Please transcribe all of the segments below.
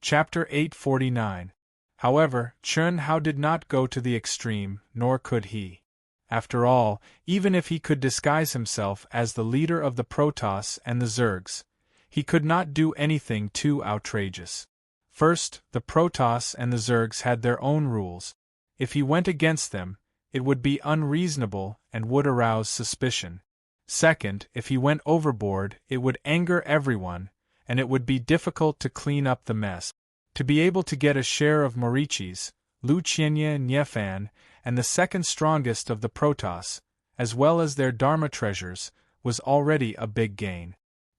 Chapter 849. However, Chun Hao did not go to the extreme, nor could he. After all, even if he could disguise himself as the leader of the Protoss and the Zergs, he could not do anything too outrageous. First, the Protoss and the Zergs had their own rules. If he went against them, it would be unreasonable and would arouse suspicion. Second, if he went overboard, it would anger everyone, and it would be difficult to clean up the mess. To be able to get a share of Morichi's, Lu Qianye Niefan, and the second strongest of the Protoss, as well as their Dharma treasures, was already a big gain.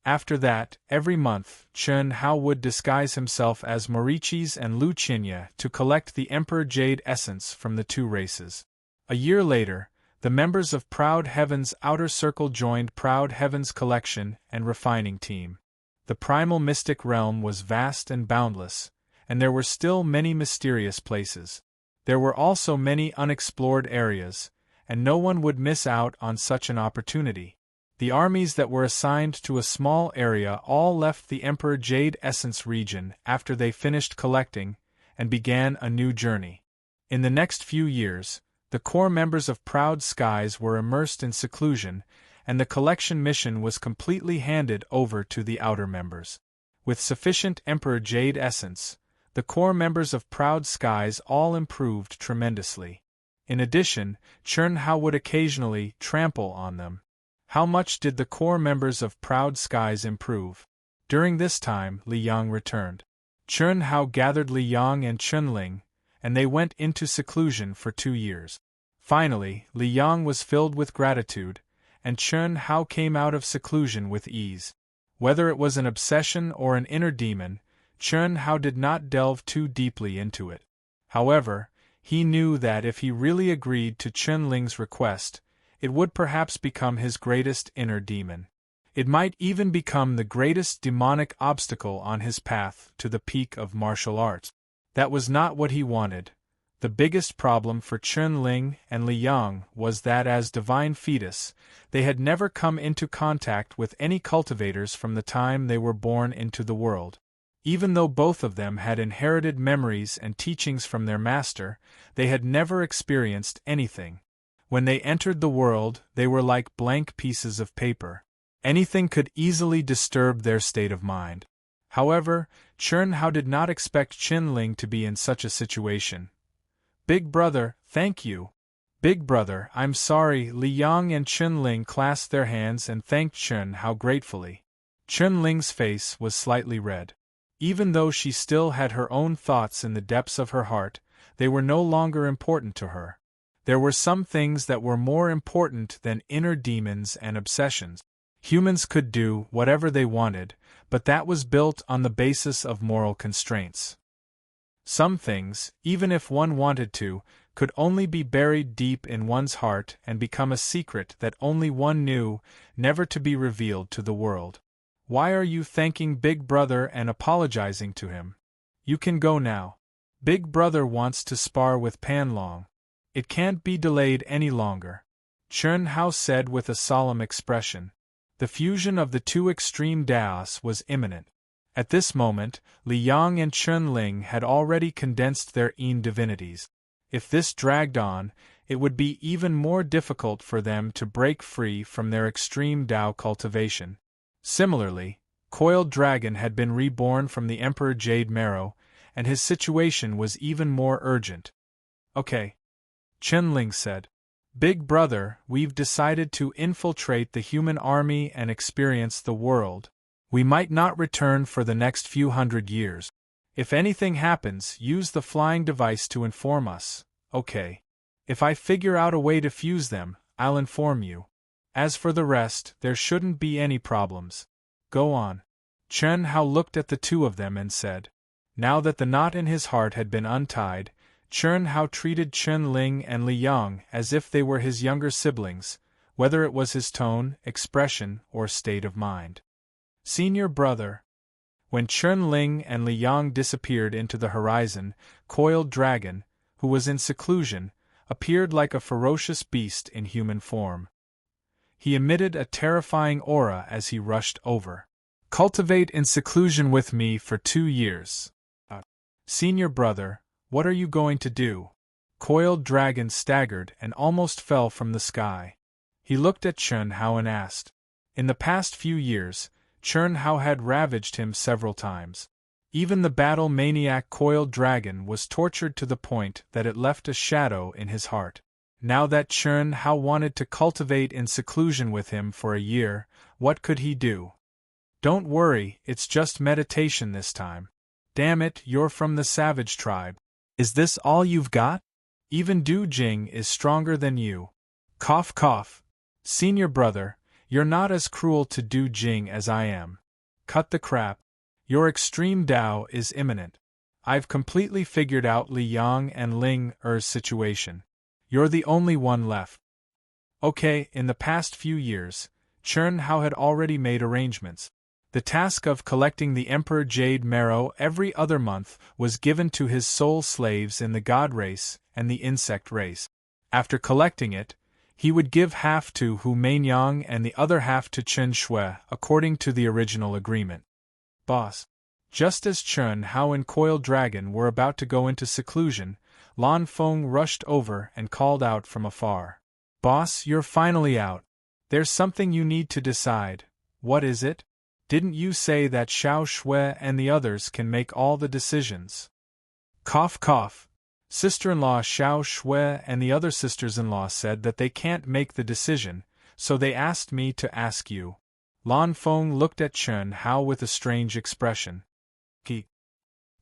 After that, every month, Chun Hao would disguise himself as Morichi's and Lu Qianye to collect the Emperor Jade essence from the two races. A year later, the members of Proud Heaven's Outer Circle joined Proud Heaven's collection and refining team. The primal mystic realm was vast and boundless, and there were still many mysterious places. There were also many unexplored areas, and no one would miss out on such an opportunity. The armies that were assigned to a small area all left the Emperor Jade Essence region after they finished collecting, and began a new journey. In the next few years, the core members of Proud Skies were immersed in seclusion, and the collection mission was completely handed over to the outer members. With sufficient Emperor Jade Essence, the core members of Proud Skies all improved tremendously. In addition, Chun Hao would occasionally trample on them. How much did the core members of Proud Skies improve? During this time, Li Yang returned. Chun Hao gathered Li Yang and Chunling, and they went into seclusion for 2 years. Finally, Li Yang was filled with gratitude, and Chun Hao came out of seclusion with ease. Whether it was an obsession or an inner demon, Chun Hao did not delve too deeply into it. However, he knew that if he really agreed to Chunling's request, it would perhaps become his greatest inner demon. It might even become the greatest demonic obstacle on his path to the peak of martial arts. That was not what he wanted. The biggest problem for Chunling and Li Yang was that as divine fetus, they had never come into contact with any cultivators from the time they were born into the world. Even though both of them had inherited memories and teachings from their master, they had never experienced anything. When they entered the world, they were like blank pieces of paper. Anything could easily disturb their state of mind. However, Chun Hao did not expect Chunling to be in such a situation. "Big brother, thank you." "Big brother, I'm sorry." Li Yang and Chunling clasped their hands and thanked Chun Hao gratefully. Chunling's face was slightly red. Even though she still had her own thoughts in the depths of her heart, they were no longer important to her. There were some things that were more important than inner demons and obsessions. Humans could do whatever they wanted, but that was built on the basis of moral constraints. Some things, even if one wanted to, could only be buried deep in one's heart and become a secret that only one knew, never to be revealed to the world. Why are you thanking Big Brother and apologizing to him? You can go now. Big Brother wants to spar with Panlong. It can't be delayed any longer. Chun Hao said with a solemn expression. The fusion of the two extreme Daos was imminent. At this moment, Li Yang and Chunling had already condensed their Yin divinities. If this dragged on, it would be even more difficult for them to break free from their extreme Dao cultivation. Similarly, Coiled Dragon had been reborn from the Emperor Jade Marrow, and his situation was even more urgent. "Okay," Chunling said. "Big brother, we've decided to infiltrate the human army and experience the world. We might not return for the next few hundred years. If anything happens, use the flying device to inform us, okay? If I figure out a way to fuse them, I'll inform you. As for the rest, there shouldn't be any problems. Go on." Chun Hao looked at the two of them and said. Now that the knot in his heart had been untied, Chun Hao treated Chunling and Li Yang as if they were his younger siblings, whether it was his tone, expression, or state of mind. "Senior brother." When Chunling and Li Yang disappeared into the horizon, Coiled Dragon, who was in seclusion, appeared like a ferocious beast in human form. He emitted a terrifying aura as he rushed over. "Cultivate in seclusion with me for 2 years. Senior brother, what are you going to do? Coiled Dragon staggered and almost fell from the sky. He looked at Chun Hao and asked. In the past few years, Chun Hao had ravaged him several times. Even the battle-maniac Coiled Dragon was tortured to the point that it left a shadow in his heart. Now that Chun Hao wanted to cultivate in seclusion with him for a year, what could he do? Don't worry, it's just meditation this time. Damn it, you're from the savage tribe. Is this all you've got? Even Du Jing is stronger than you. Cough cough. Senior brother, you're not as cruel to Du Jing as I am. Cut the crap. Your extreme Tao is imminent. I've completely figured out Li Yang and Ling Er's situation. You're the only one left. Okay, in the past few years, Chun Hao had already made arrangements. The task of collecting the Emperor Jade Marrow every other month was given to his soul slaves in the God race and the insect race. After collecting it, he would give half to Hu Mainyang and the other half to Chen Shui, according to the original agreement. Boss. Just as Chun Hao and Coiled Dragon were about to go into seclusion, Lan Feng rushed over and called out from afar. Boss, you're finally out. There's something you need to decide. What is it? Didn't you say that Xiao Shui and the others can make all the decisions? Cough cough. Sister-in-law Xiao Shui and the other sisters-in-law said that they can't make the decision, so they asked me to ask you. Lan Feng looked at Chun Hao with a strange expression.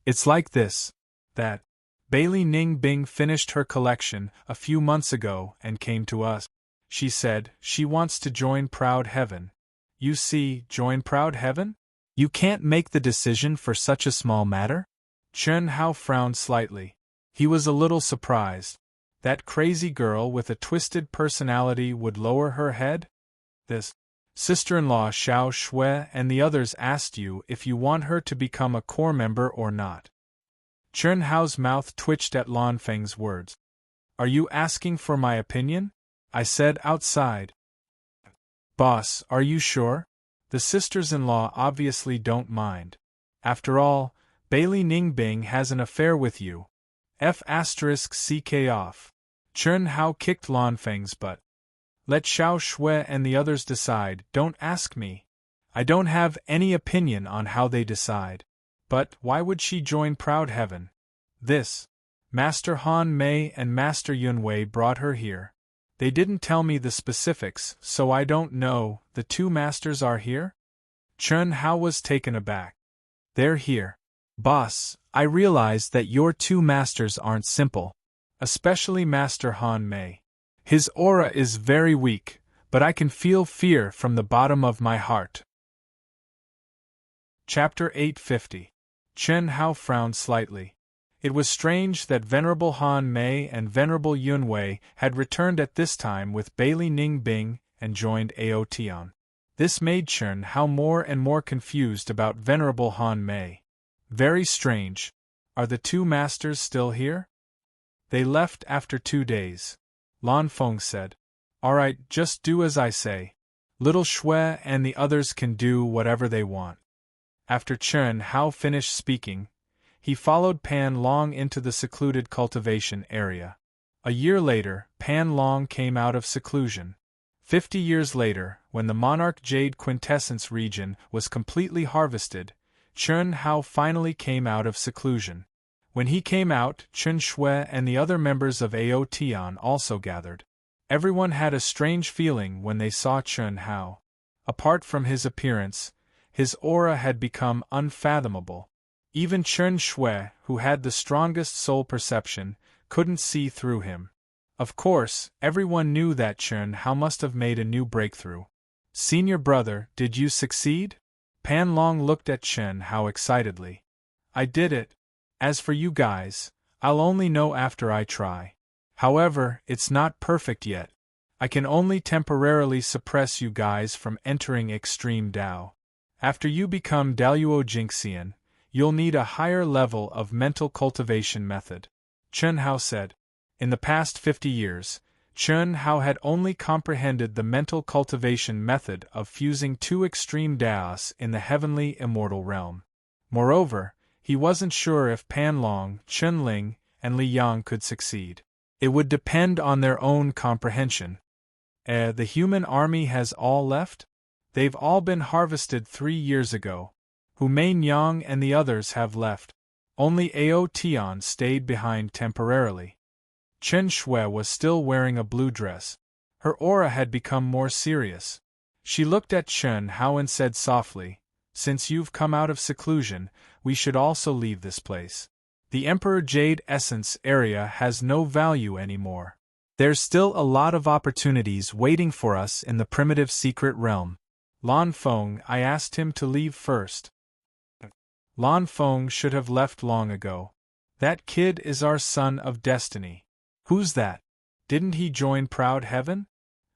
It's like this. That Bailey Ning Bing finished her collection a few months ago and came to us. She said she wants to join Proud Heaven. You see, join Proud Heaven? You can't make the decision for such a small matter? Chun Hao frowned slightly. He was a little surprised. That crazy girl with a twisted personality would lower her head? This sister-in-law Xiao Shui and the others asked you if you want her to become a core member or not. Chun Hao's mouth twitched at Lan Feng's words. Are you asking for my opinion? I said outside. Boss, are you sure? The sisters-in-law obviously don't mind. After all, Bailey Ningbing has an affair with you. F***ck off. Chun Hao kicked Lan Feng's butt. Let Xiao Shui and the others decide, don't ask me. I don't have any opinion on how they decide. But why would she join Proud Heaven? This. Master Han Mei and Master Yun Wei brought her here. They didn't tell me the specifics, so I don't know. The two masters are here? Chun Hao was taken aback. They're here. Boss, I realize that your two masters aren't simple. Especially Master Han Mei. His aura is very weak, but I can feel fear from the bottom of my heart. Chapter 850. Chun Hao frowned slightly. It was strange that Venerable Han Mei and Venerable Yun Wei had returned at this time with Bailey Ning Bing and joined Ao Tian. This made Chun Hao more and more confused about Venerable Han Mei. Very strange. Are the two masters still here? They left after 2 days. Lan Feng said. Alright, just do as I say. Little Shui and the others can do whatever they want. After Chun Hao finished speaking, he followed Pan Long into the secluded cultivation area. A year later, Pan Long came out of seclusion. 50 years later, when the Monarch Jade Quintessence region was completely harvested, Chun Hao finally came out of seclusion. When he came out, Chun Shui and the other members of Ao Tian also gathered. Everyone had a strange feeling when they saw Chun Hao. Apart from his appearance, his aura had become unfathomable. Even Chun Shui, who had the strongest soul perception, couldn't see through him. Of course, everyone knew that Chun Hao must have made a new breakthrough. Senior brother, did you succeed? Pan Long looked at Chun Hao excitedly. I did it. As for you guys, I'll only know after I try. However, it's not perfect yet. I can only temporarily suppress you guys from entering extreme Tao. After you become Daluo Jinxian, you'll need a higher level of mental cultivation method. Chun Hao said. In the past 50 years, Chun Hao had only comprehended the mental cultivation method of fusing two extreme Daos in the heavenly immortal realm. Moreover, He wasn't sure if Pan Long, Chun Ling, and Li Yang could succeed. It would depend on their own comprehension. The human army has all left? They've all been harvested 3 years ago. Hu Mei Nyang and the others have left. Only Ao Tian stayed behind temporarily. Chen Shui was still wearing a blue dress. Her aura had become more serious. She looked at Chen Hao and said softly, "Since you've come out of seclusion, we should also leave this place. The Emperor Jade Essence area has no value anymore. There's still a lot of opportunities waiting for us in the primitive secret realm." Lan Feng, I asked him to leave first. Lan Feng should have left long ago. That kid is our son of destiny. Who's that? Didn't he join Proud Heaven?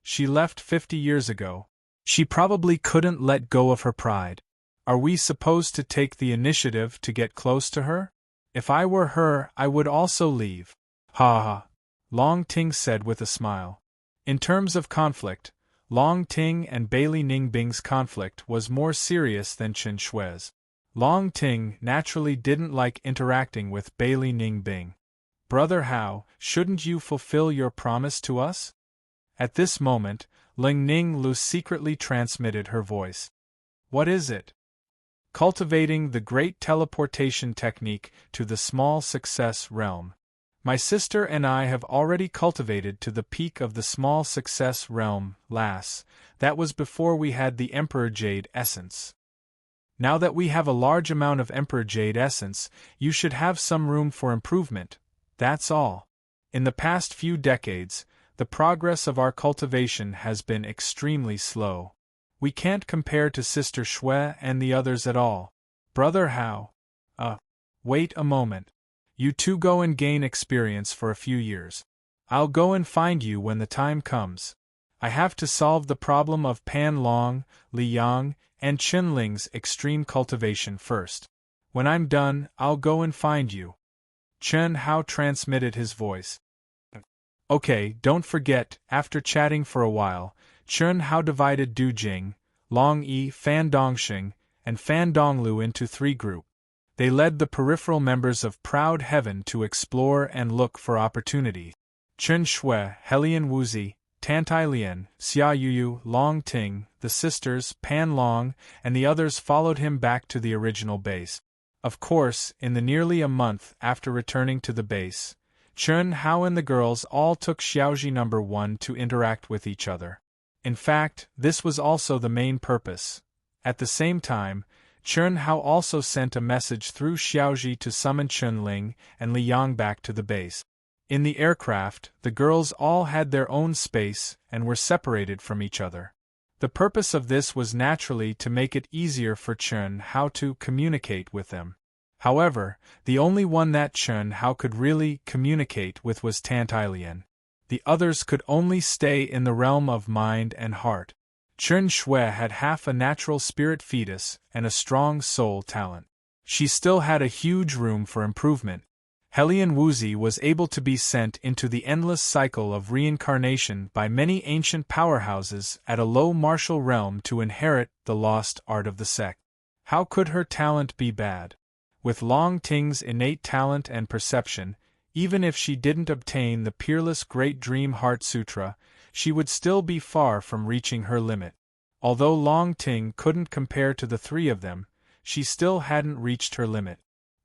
She left 50 years ago. She probably couldn't let go of her pride. Are we supposed to take the initiative to get close to her? If I were her, I would also leave. Ha ha, Long Ting said with a smile. In terms of conflict, Long Ting and Bailey Ningbing's conflict was more serious than Chen Shui's. Long Ting naturally didn't like interacting with Bailey Ningbing. "Brother Hao, shouldn't you fulfill your promise to us?" At this moment, Ling Ning Lu secretly transmitted her voice. "What is it?" "Cultivating the great teleportation technique to the small success realm. My sister and I have already cultivated to the peak of the small success realm, lass. That was before we had the Emperor Jade Essence. Now that we have a large amount of Emperor Jade Essence, you should have some room for improvement, that's all. In the past few decades, the progress of our cultivation has been extremely slow. We can't compare to Sister Shui and the others at all. Brother Hao. Wait a moment. You two go and gain experience for a few years. I'll go and find you when the time comes. I have to solve the problem of Pan Long, Li Yang, and Chen Ling's extreme cultivation first. When I'm done, I'll go and find you." Chen Hao transmitted his voice. Okay, don't forget, after chatting for a while, Chen Hao divided Du Jing, Long Yi, Fan Dongxing, and Fan Donglu into 3 groups. They led the peripheral members of Proud Heaven to explore and look for opportunity. Chen Shui, Helian Wuzi, Tantai Lian, Xia Yuyu, Long Ting, the sisters, Pan Long, and the others followed him back to the original base. Of course, in the nearly a month after returning to the base, Chen Hao and the girls all took Xiaoji No. 1 to interact with each other. In fact, this was also the main purpose. At the same time, Chen Hao also sent a message through Xiaoji to summon Chun Ling and Li Yang back to the base. In the aircraft, the girls all had their own space and were separated from each other. The purpose of this was naturally to make it easier for Chen Hao to communicate with them. However, the only one that Chen Hao could really communicate with was Tantai Lian. The others could only stay in the realm of mind and heart. Chen Shui had half a natural spirit fetus and a strong soul talent. She still had a huge room for improvement. Helian Wuzi was able to be sent into the endless cycle of reincarnation by many ancient powerhouses at a low martial realm to inherit the lost art of the sect. How could her talent be bad? With Long Ting's innate talent and perception, even if she didn't obtain the peerless Great Dream Heart Sutra, she would still be far from reaching her limit. Although Long Ting couldn't compare to the 3 of them, she still hadn't reached her limit.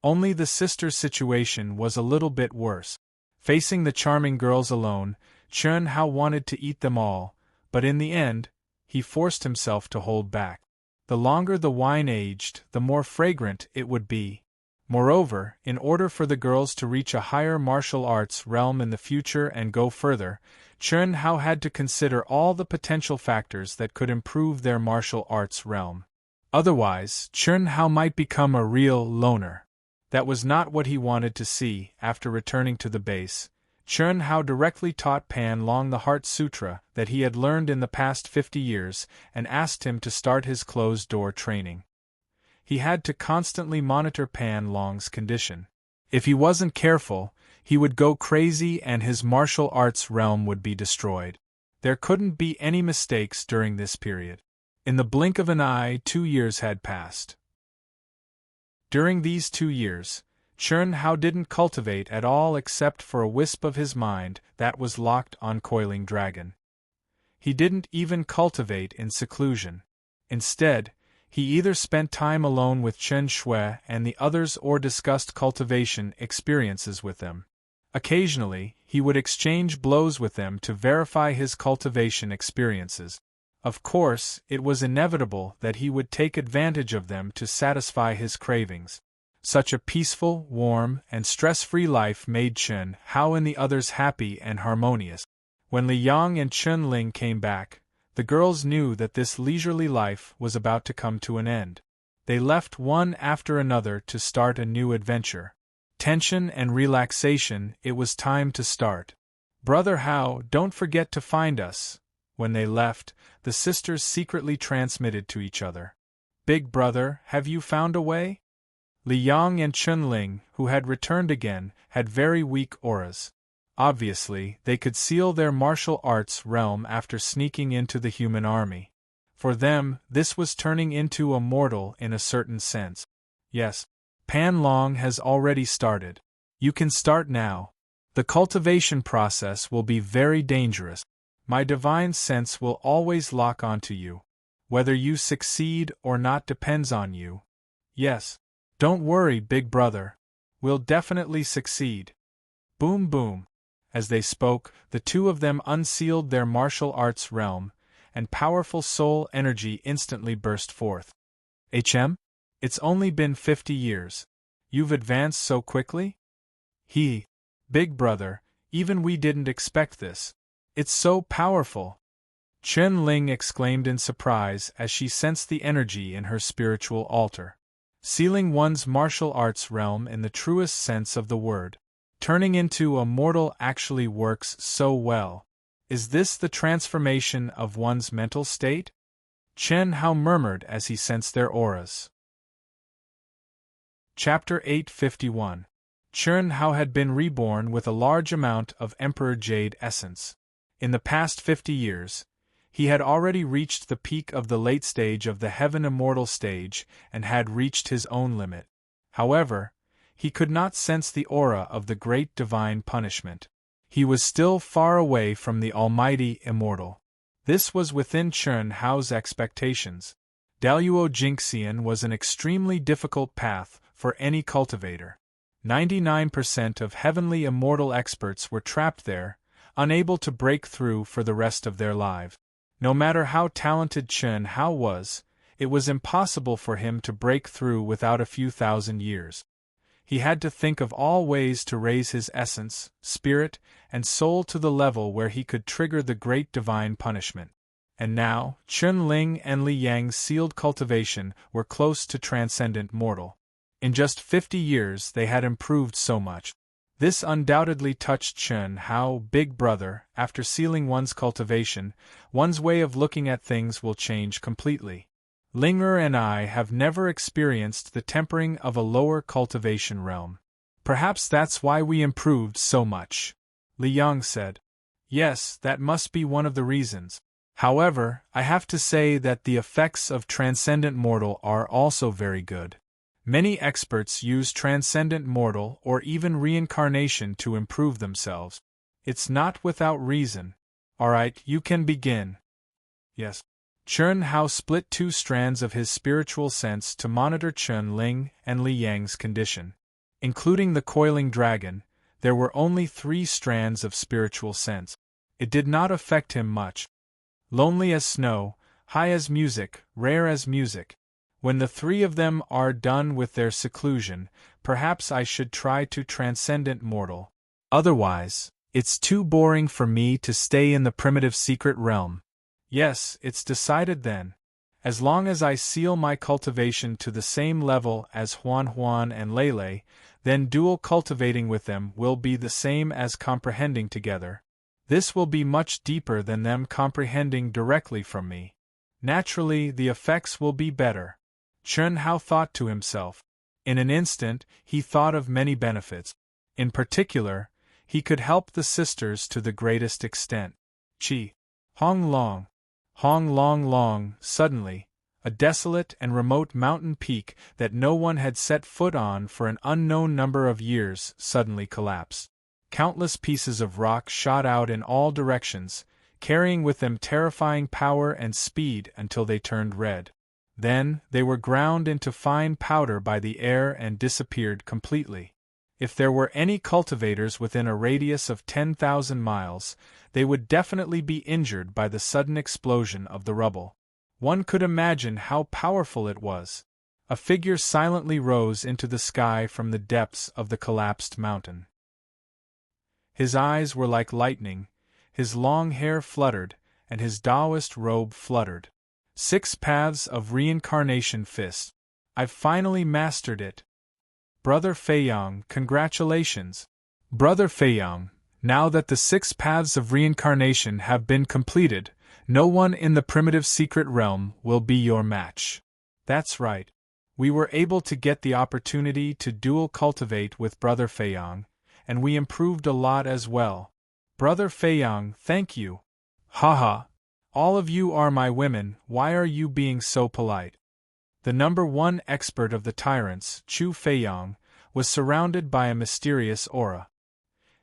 Only the sister's situation was a little bit worse. Facing the charming girls alone, Chen Hao wanted to eat them all, but in the end, he forced himself to hold back. The longer the wine aged, the more fragrant it would be. Moreover, in order for the girls to reach a higher martial arts realm in the future and go further, Chen Hao had to consider all the potential factors that could improve their martial arts realm. Otherwise, Chen Hao might become a real loner. That was not what he wanted to see. After returning to the base, Chen Hao directly taught Pan Long the Heart Sutra that he had learned in the past 50 years and asked him to start his closed-door training. He had to constantly monitor Pan Long's condition. If he wasn't careful, he would go crazy and his martial arts realm would be destroyed. There couldn't be any mistakes during this period. In the blink of an eye, 2 years had passed. During these 2 years, Chun Hao didn't cultivate at all except for a wisp of his mind that was locked on Coiling Dragon. He didn't even cultivate in seclusion. Instead, he either spent time alone with Chen Shui and the others or discussed cultivation experiences with them. Occasionally, he would exchange blows with them to verify his cultivation experiences. Of course, it was inevitable that he would take advantage of them to satisfy his cravings. Such a peaceful, warm, and stress-free life made Chun Hao and the others happy and harmonious. When Li Yang and Chun Ling came back, the girls knew that this leisurely life was about to come to an end. They left one after another to start a new adventure. Tension and relaxation, it was time to start. "Brother Hao, don't forget to find us." When they left, the sisters secretly transmitted to each other. "Big brother, have you found a way?" Li Yang and Chun Ling, who had returned again, had very weak auras. Obviously, they could seal their martial arts realm after sneaking into the human army. For them, this was turning into a mortal in a certain sense. Yes, Pan Long has already started. You can start now. The cultivation process will be very dangerous. My divine sense will always lock onto you. Whether you succeed or not depends on you. Yes. Don't worry, big brother. We'll definitely succeed. Boom boom. As they spoke, the two of them unsealed their martial arts realm, and powerful soul energy instantly burst forth. It's only been 50 years. You've advanced so quickly? Big brother, even we didn't expect this. It's so powerful. Chen Ling exclaimed in surprise as she sensed the energy in her spiritual altar. Sealing one's martial arts realm in the truest sense of the word. Turning into a mortal actually works so well. Is this the transformation of one's mental state? Chen Hao murmured as he sensed their auras. Chapter 851. Chen Hao had been reborn with a large amount of Emperor Jade essence. In the past 50 years, he had already reached the peak of the late stage of the Heaven Immortal stage and had reached his own limit. However, he could not sense the aura of the great divine punishment. He was still far away from the Almighty Immortal. This was within Chen Hao's expectations. Daluo Jinxian was an extremely difficult path for any cultivator. 99% of heavenly immortal experts were trapped there, unable to break through for the rest of their lives. No matter how talented Chen Hao was, it was impossible for him to break through without a few thousand years. He had to think of all ways to raise his essence, spirit, and soul to the level where he could trigger the great divine punishment. And now, Chun Ling and Li Yang's sealed cultivation were close to transcendent mortal. In just 50 years they had improved so much. This undoubtedly touched Chen Hao. Big brother, after sealing one's cultivation, one's way of looking at things will change completely. Linger and I have never experienced the tempering of a lower cultivation realm. Perhaps that's why we improved so much. Li Yang said. Yes, that must be one of the reasons. However, I have to say that the effects of transcendent mortal are also very good. Many experts use transcendent mortal or even reincarnation to improve themselves. It's not without reason. Alright, you can begin. Yes. Chen Hao split 2 strands of his spiritual sense to monitor Chun Ling and Li Yang's condition. Including the coiling dragon, there were only 3 strands of spiritual sense. It did not affect him much. Lonely as snow, high as music, rare as music. When the 3 of them are done with their seclusion, perhaps I should try to transcendent mortal. Otherwise, it's too boring for me to stay in the primitive secret realm. Yes, it's decided then. As long as I seal my cultivation to the same level as Huan and Lele, then dual cultivating with them will be the same as comprehending together. This will be much deeper than them comprehending directly from me. Naturally, the effects will be better. Chen Hao thought to himself. In an instant, he thought of many benefits. In particular, he could help the sisters to the greatest extent. Hong Long, suddenly, A desolate and remote mountain peak that no one had set foot on for an unknown number of years suddenly collapsed. Countless pieces of rock shot out in all directions, carrying with them terrifying power and speed until they turned red. Then, they were ground into fine powder by the air and disappeared completely. If there were any cultivators within a radius of 10,000 miles, they would definitely be injured by the sudden explosion of the rubble. One could imagine how powerful it was. A figure silently rose into the sky from the depths of the collapsed mountain. His eyes were like lightning, his long hair fluttered, and his Taoist robe fluttered. 6 paths of reincarnation fist. I've finally mastered it. Brother Feiyang, congratulations. Brother Feiyang, now that the 6 paths of reincarnation have been completed, no one in the primitive secret realm will be your match. That's right. We were able to get the opportunity to dual cultivate with Brother Feiyang, and we improved a lot as well. Brother Feiyang, thank you. Haha. All of you are my women, why are you being so polite? The number 1 expert of the tyrants, Chu Feiyang, was surrounded by a mysterious aura.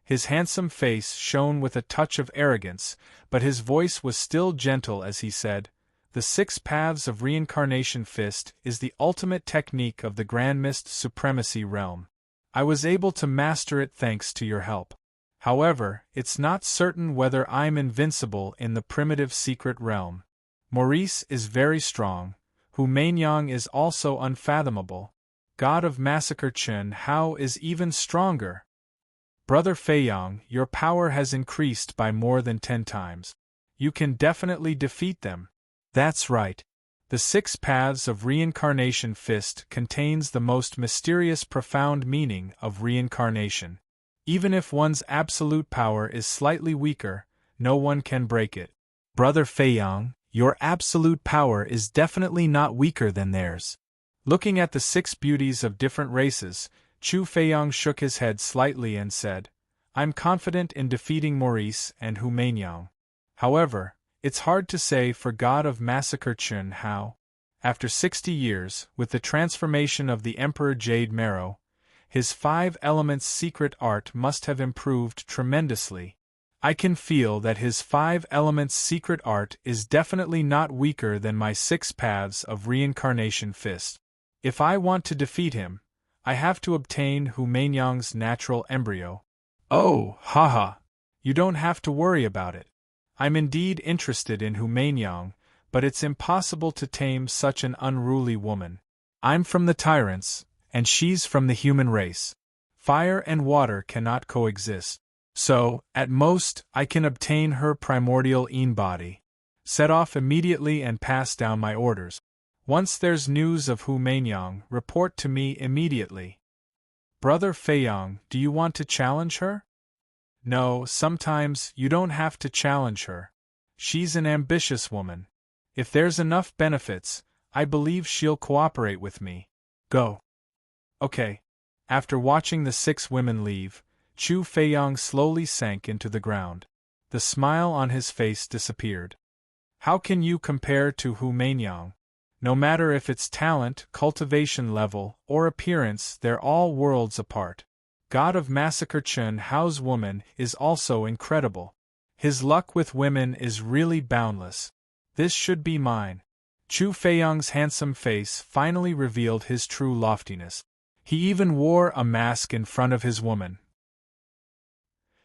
His handsome face shone with a touch of arrogance, but his voice was still gentle as he said, "The 6 paths of reincarnation fist is the ultimate technique of the Grand Mist Supremacy realm. I was able to master it thanks to your help. However, it's not certain whether I'm invincible in the primitive secret realm. Maurice is very strong, Hu Mainyang is also unfathomable. God of Massacre Chen Hao is even stronger. Brother Feiyang, your power has increased by more than 10 times. You can definitely defeat them." That's right. The 6 paths of reincarnation fist contains the most mysterious profound meaning of reincarnation. Even if one's absolute power is slightly weaker, no one can break it. Brother Feiyang, your absolute power is definitely not weaker than theirs. Looking at the 6 beauties of different races, Chu Feiyang shook his head slightly and said, "I'm confident in defeating Maurice and Hu Mainyang. However, it's hard to say for God of Massacre Chen Hao. After 60 years, with the transformation of the Emperor Jade Marrow, his 5 elements secret art must have improved tremendously. I can feel that his 5 elements secret art is definitely not weaker than my 6 paths of reincarnation fist. If I want to defeat him, I have to obtain Hu Mainyang's natural embryo." "Oh, haha. You don't have to worry about it. I'm indeed interested in Hu Mainyang, but it's impossible to tame such an unruly woman. I'm from the tyrants, and she's from the human race. Fire and water cannot coexist. So, at most, I can obtain her primordial body. Set off immediately and pass down my orders. Once there's news of Hu Mainyang, report to me immediately." Brother Feiyang, do you want to challenge her? No, sometimes you don't have to challenge her. She's an ambitious woman. If there's enough benefits, I believe she'll cooperate with me. Go. Okay. After watching the 6 women leave, Chu Feiyang slowly sank into the ground. The smile on his face disappeared. How can you compare to Hu Mainyang? No matter if it's talent, cultivation level, or appearance, they're all worlds apart. God of Massacre Chen Hao's woman is also incredible. His luck with women is really boundless. This should be mine. Chu Feiyang's handsome face finally revealed his true loftiness. He even wore a mask in front of his woman.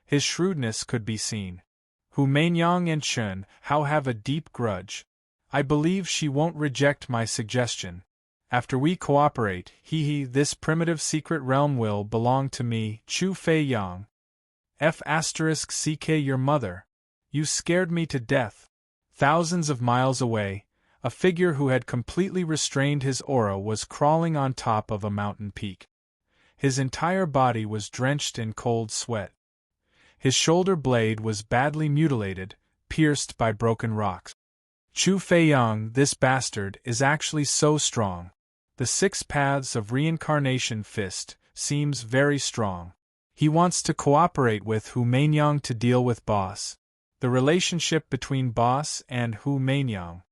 His shrewdness could be seen. Hu Mainyang and Chen Hao have a deep grudge. I believe she won't reject my suggestion. After we cooperate, this primitive secret realm will belong to me, Chu Feiyang. CK your mother. You scared me to death. Thousands of miles away, a figure who had completely restrained his aura was crawling on top of a mountain peak. His entire body was drenched in cold sweat. His shoulder blade was badly mutilated, pierced by broken rocks. Chu Feiyang, this bastard, is actually so strong. The 6 paths of reincarnation fist seems very strong. He wants to cooperate with Hu Mainyang to deal with Boss. The relationship between Boss and Hu Mainyang.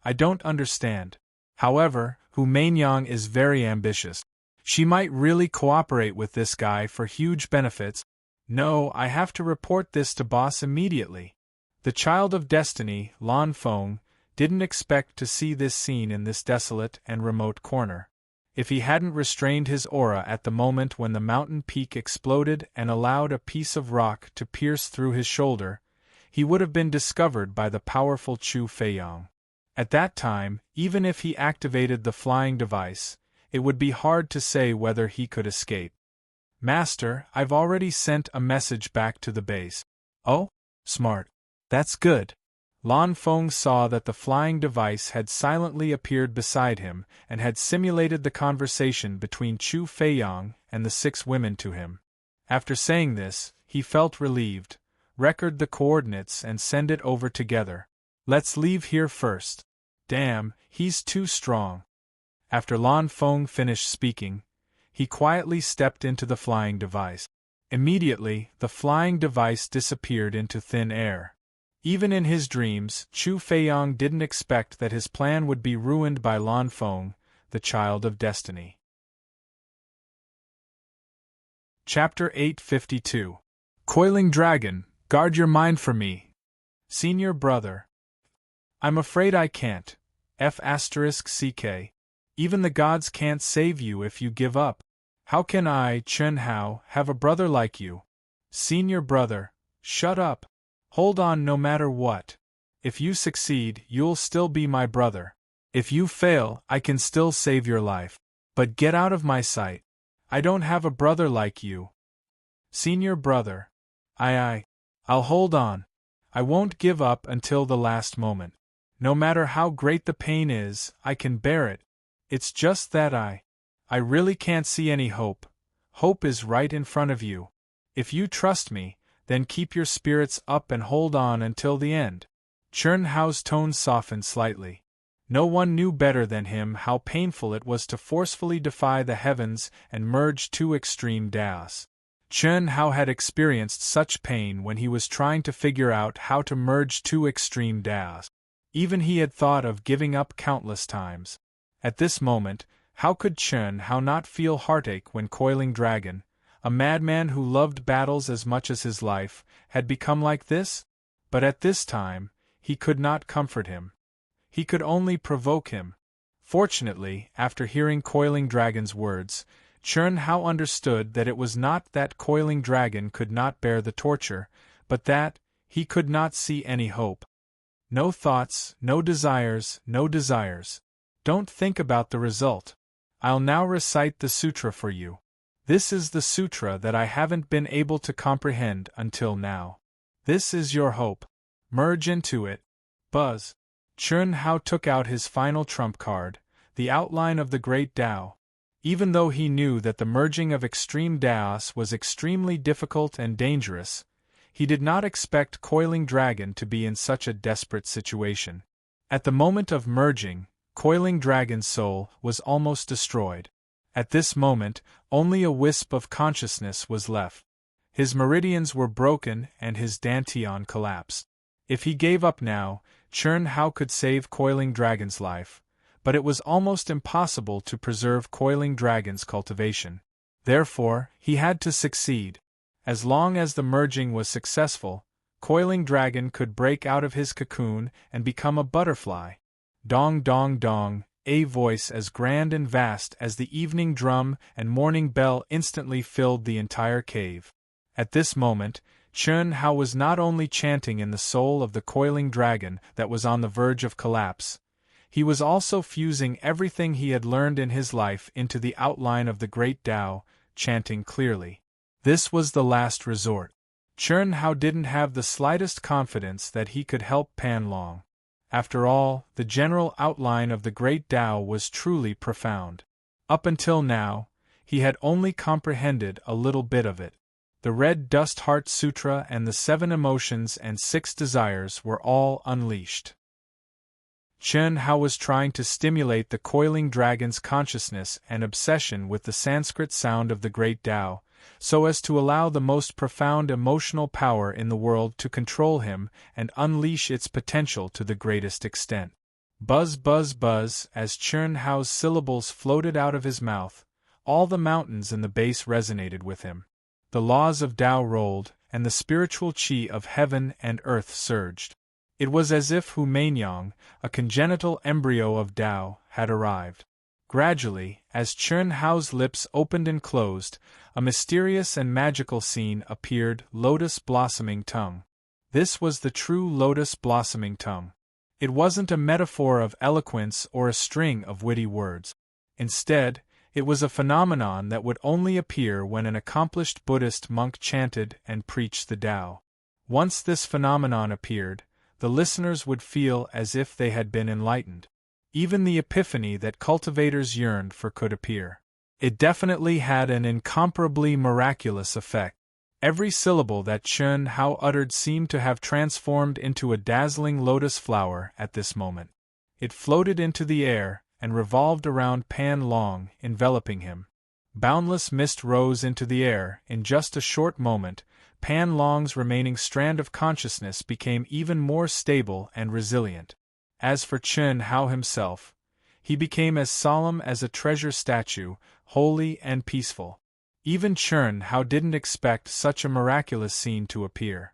I don't understand. However, Hu Mainyang is very ambitious. She might really cooperate with this guy for huge benefits. No, I have to report this to boss immediately. The child of destiny, Lan Feng, didn't expect to see this scene in this desolate and remote corner. If he hadn't restrained his aura at the moment when the mountain peak exploded and allowed a piece of rock to pierce through his shoulder, he would have been discovered by the powerful Chu Feiyang. At that time, even if he activated the flying device, it would be hard to say whether he could escape. Master, I've already sent a message back to the base. Oh? Smart. That's good. Lan Feng saw that the flying device had silently appeared beside him and had simulated the conversation between Chu Feiyang and the 6 women to him. After saying this, he felt relieved. Record the coordinates and send it over together. Let's leave here first. Damn, he's too strong. After Lan Feng finished speaking, he quietly stepped into the flying device. Immediately, the flying device disappeared into thin air. Even in his dreams, Chu Feiyang didn't expect that his plan would be ruined by Lan Feng, the child of destiny. Chapter 852. Coiling Dragon, guard your mind for me. Senior brother. I'm afraid I can't. F***ck. Even the gods can't save you if you give up. How can I, Chen Hao, have a brother like you? Senior brother, shut up. Hold on no matter what. If you succeed, you'll still be my brother. If you fail, I can still save your life. But get out of my sight. I don't have a brother like you. Senior brother. I'll hold on. I won't give up until the last moment. No matter how great the pain is, I can bear it. It's just that I really can't see any hope. Hope is right in front of you. If you trust me, then keep your spirits up and hold on until the end. Chen Hao's tone softened slightly. No one knew better than him how painful it was to forcefully defy the heavens and merge 2 extreme Daos. Chen Hao had experienced such pain when he was trying to figure out how to merge 2 extreme Daos. Even he had thought of giving up countless times. At this moment, how could Chen Hao not feel heartache when Coiling Dragon, a madman who loved battles as much as his life, had become like this? But at this time, he could not comfort him. He could only provoke him. Fortunately, after hearing Coiling Dragon's words, Chen Hao understood that it was not that Coiling Dragon could not bear the torture, but that he could not see any hope. No thoughts, no desires, no desires. Don't think about the result. I'll now recite the sutra for you. This is the sutra that I haven't been able to comprehend until now. This is your hope. Merge into it. Buzz. Chen Hao took out his final trump card, the outline of the Great Tao. Even though he knew that the merging of extreme Daos was extremely difficult and dangerous, he did not expect Coiling Dragon to be in such a desperate situation. At the moment of merging, Coiling Dragon's soul was almost destroyed. At this moment, only a wisp of consciousness was left. His meridians were broken and his dantian collapsed. If he gave up now, Chen Hao could save Coiling Dragon's life, but it was almost impossible to preserve Coiling Dragon's cultivation. Therefore, he had to succeed. As long as the merging was successful, Coiling Dragon could break out of his cocoon and become a butterfly. Dong dong dong. A voice as grand and vast as the evening drum and morning bell instantly filled the entire cave. At this moment, Chen Hao was not only chanting in the soul of the Coiling Dragon that was on the verge of collapse, he was also fusing everything he had learned in his life into the outline of the Great Tao, chanting clearly. This was the last resort. Chen Hao didn't have the slightest confidence that he could help Pan Long. After all, the general outline of the Great Tao was truly profound. Up until now, he had only comprehended a little bit of it. The Red Dust Heart Sutra and the 7 emotions and 6 desires were all unleashed. Chen Hao was trying to stimulate the Coiling Dragon's consciousness and obsession with the Sanskrit sound of the Great Tao, so as to allow the most profound emotional power in the world to control him and unleash its potential to the greatest extent. Buzz, buzz, buzz, as Chun Hao's syllables floated out of his mouth, all the mountains in the base resonated with him. The laws of Tao rolled, and the spiritual qi of heaven and earth surged. It was as if Hu Mainyang, a congenital embryo of Tao, had arrived. Gradually, as Chun Hao's lips opened and closed, a mysterious and magical scene appeared: lotus blossoming tongue. This was the true lotus blossoming tongue. It wasn't a metaphor of eloquence or a string of witty words. Instead, it was a phenomenon that would only appear when an accomplished Buddhist monk chanted and preached the Tao. Once this phenomenon appeared, the listeners would feel as if they had been enlightened. Even the epiphany that cultivators yearned for could appear. It definitely had an incomparably miraculous effect. Every syllable that Chun Hao uttered seemed to have transformed into a dazzling lotus flower at this moment. It floated into the air and revolved around Pan Long, enveloping him. Boundless mist rose into the air. In just a short moment, Pan Long's remaining strand of consciousness became even more stable and resilient. As for Chun Hao himself, he became as solemn as a treasure statue, holy and peaceful. Even Chun Hao didn't expect such a miraculous scene to appear.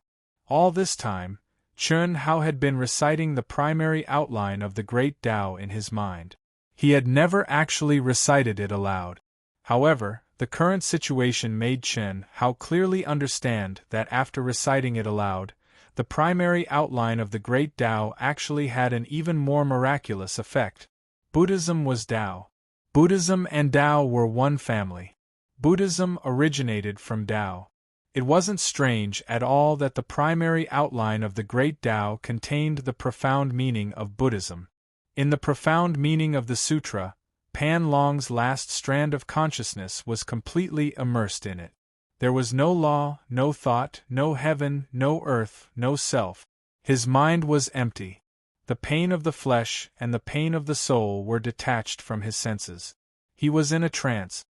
All this time, Chun Hao had been reciting the primary outline of the great Tao in his mind. He had never actually recited it aloud. However, the current situation made Chun Hao clearly understand that after reciting it aloud, the primary outline of the great Tao actually had an even more miraculous effect. Buddhism was Tao. Buddhism and Tao were one family. Buddhism originated from Tao. It wasn't strange at all that the primary outline of the great Tao contained the profound meaning of Buddhism. In the profound meaning of the sutra, Pan Long's last strand of consciousness was completely immersed in it. There was no law, no thought, no heaven, no earth, no self. His mind was empty. The pain of the flesh and the pain of the soul were detached from his senses. He was in a trance.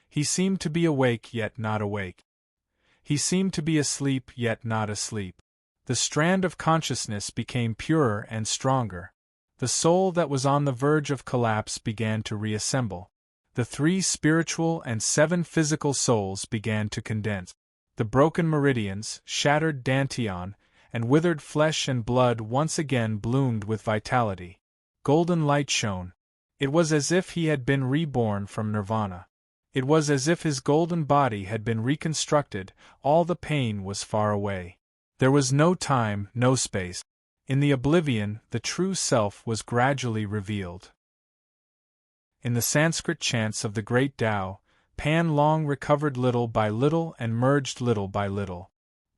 He seemed to be awake yet not awake. He seemed to be asleep yet not asleep. The strand of consciousness became purer and stronger. The soul that was on the verge of collapse began to reassemble. The 3 spiritual and 7 physical souls began to condense. The broken meridians, shattered dantian, and withered flesh and blood once again bloomed with vitality. Golden light shone. It was as if he had been reborn from nirvana. It was as if his golden body had been reconstructed. All the pain was far away. There was no time, no space. In the oblivion, the true self was gradually revealed. In the Sanskrit chants of the great Tao, Pan Long recovered little by little and merged little by little.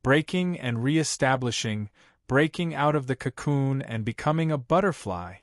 Breaking and re-establishing, breaking out of the cocoon and becoming a butterfly.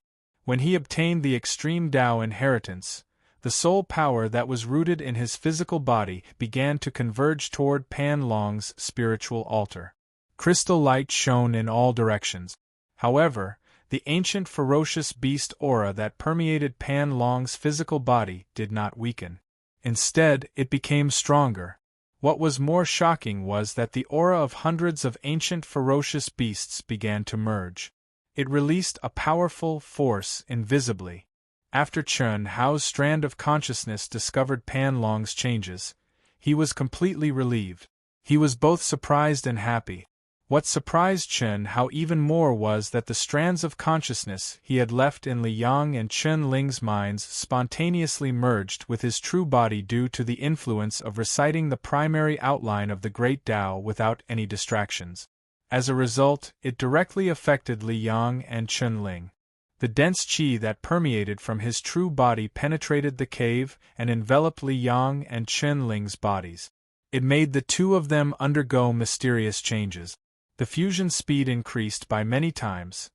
When he obtained the extreme Tao inheritance, the soul power that was rooted in his physical body began to converge toward Pan Long's spiritual altar. Crystal light shone in all directions. However, the ancient ferocious beast aura that permeated Pan Long's physical body did not weaken. Instead, it became stronger. What was more shocking was that the aura of hundreds of ancient ferocious beasts began to merge. It released a powerful force invisibly. After Chun Hao's strand of consciousness discovered Pan Long's changes, he was completely relieved. He was both surprised and happy. What surprised Chun Hao even more was that the strands of consciousness he had left in Li Yang and Chun Ling's minds spontaneously merged with his true body due to the influence of reciting the primary outline of the great Tao without any distractions. As a result, it directly affected Li Yang and Chun Ling. The dense qi that permeated from his true body penetrated the cave and enveloped Li Yang and Chun Ling's bodies. It made the 2 of them undergo mysterious changes. The fusion speed increased by many times.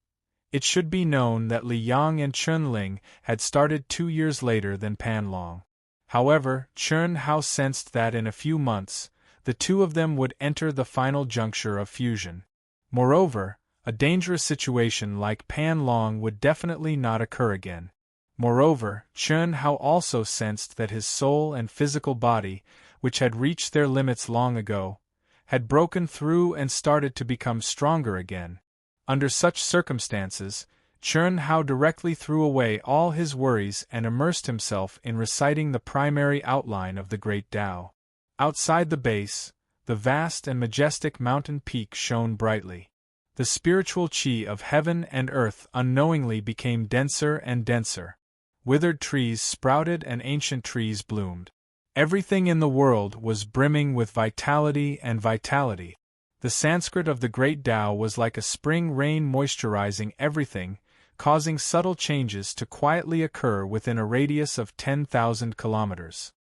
It should be known that Li Yang and Chun Ling had started 2 years later than Pan Long. However, Chun Hao sensed that in a few months, the 2 of them would enter the final juncture of fusion. Moreover, a dangerous situation like Pan Long would definitely not occur again. Moreover, Chun Hao also sensed that his soul and physical body, which had reached their limits long ago, had broken through and started to become stronger again. Under such circumstances, Chern Hao directly threw away all his worries and immersed himself in reciting the primary outline of the Great Tao. Outside the base, the vast and majestic mountain peak shone brightly. The spiritual chi of heaven and earth unknowingly became denser and denser. Withered trees sprouted and ancient trees bloomed. Everything in the world was brimming with vitality and vitality. The Sanskrit of the Great Tao was like a spring rain moisturizing everything, causing subtle changes to quietly occur within a radius of 10,000 kilometers.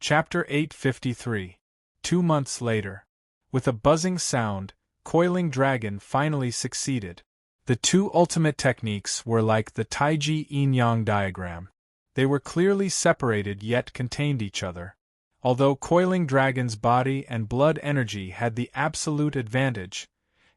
Chapter 853. 2 months later. With a buzzing sound, Coiling Dragon finally succeeded. The two ultimate techniques were like the Taiji yin-yang diagram. They were clearly separated yet contained each other. Although Coiling Dragon's body and blood energy had the absolute advantage,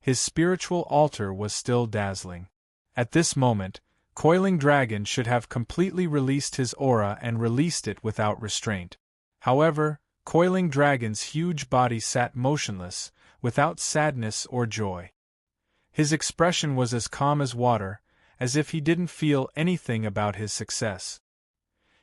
his spiritual altar was still dazzling. At this moment, Coiling Dragon should have completely released his aura and released it without restraint. However, Coiling Dragon's huge body sat motionless, without sadness or joy. His expression was as calm as water, as if he didn't feel anything about his success.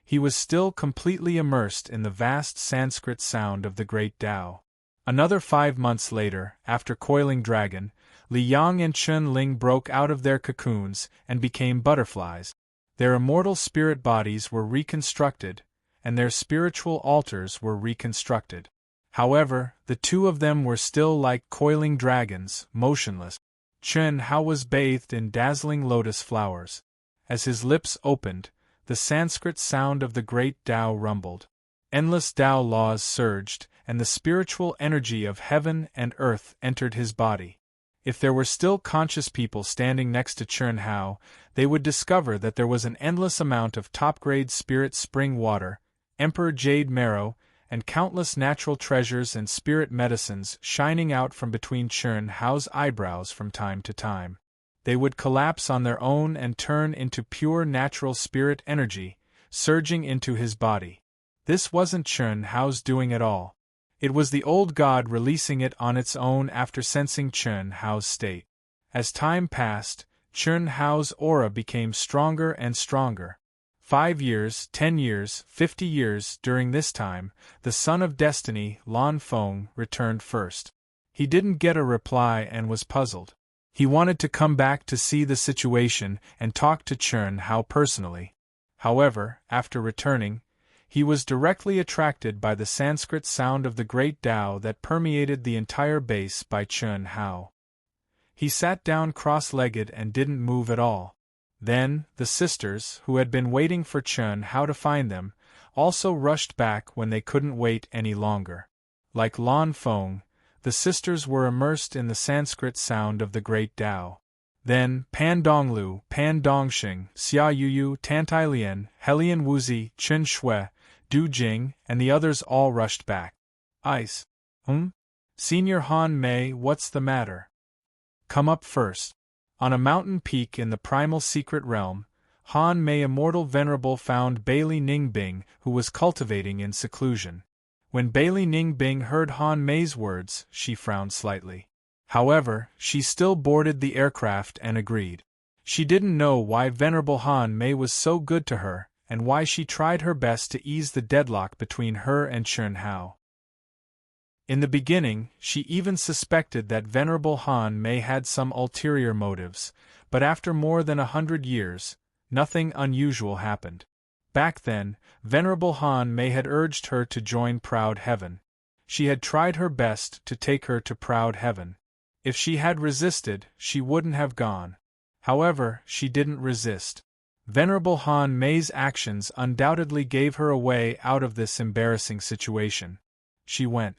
He was still completely immersed in the vast Sanskrit sound of the Great Tao. Another 5 months later, after Coiling Dragon, Li Yang and Chun Ling broke out of their cocoons and became butterflies. Their immortal spirit bodies were reconstructed, and their spiritual altars were reconstructed. However, the two of them were still like coiling dragons, motionless. Chern Hao was bathed in dazzling lotus flowers. As his lips opened, the Sanskrit sound of the Great Tao rumbled. Endless Tao laws surged, and the spiritual energy of heaven and earth entered his body. If there were still conscious people standing next to Chern Hao, they would discover that there was an endless amount of top-grade spirit spring water, emperor jade marrow, and countless natural treasures and spirit medicines shining out from between Chern Hao's eyebrows from time to time. They would collapse on their own and turn into pure natural spirit energy, surging into his body. This wasn't Chern Hao's doing at all. It was the old god releasing it on its own after sensing Chern Hao's state. As time passed, Chern Hao's aura became stronger and stronger. 5 years, 10 years, 50 years, during this time, the son of destiny, Lan Feng, returned first. He didn't get a reply and was puzzled. He wanted to come back to see the situation and talk to Chern Hao personally. However, after returning, he was directly attracted by the Sanskrit sound of the Great Tao that permeated the entire base by Chern Hao. He sat down cross-legged and didn't move at all. Then, the sisters, who had been waiting for Chern Hao to find them, also rushed back when they couldn't wait any longer. Like Lan Feng, the sisters were immersed in the Sanskrit sound of the Great Tao. Then, Pan Donglu, Pan Dongxing, Xia Yuyu, Tantai Lian, Helian Wuzi, Chen Shui, Du Jing, and the others all rushed back. Ice. Senior Han Mei, what's the matter? Come up first. On a mountain peak in the primal secret realm, Han Mei Immortal Venerable found Bailey Ningbing, who was cultivating in seclusion. When Bailey Ningbing heard Han Mei's words, she frowned slightly. However, she still boarded the aircraft and agreed. She didn't know why Venerable Han Mei was so good to her, and why she tried her best to ease the deadlock between her and Chern Hao. In the beginning, she even suspected that Venerable Han Mei had some ulterior motives, but after more than 100 years, nothing unusual happened. Back then, Venerable Han Mei had urged her to join Proud Heaven. She had tried her best to take her to Proud Heaven. If she had resisted, she wouldn't have gone. However, she didn't resist. Venerable Han Mei's actions undoubtedly gave her a way out of this embarrassing situation. She went.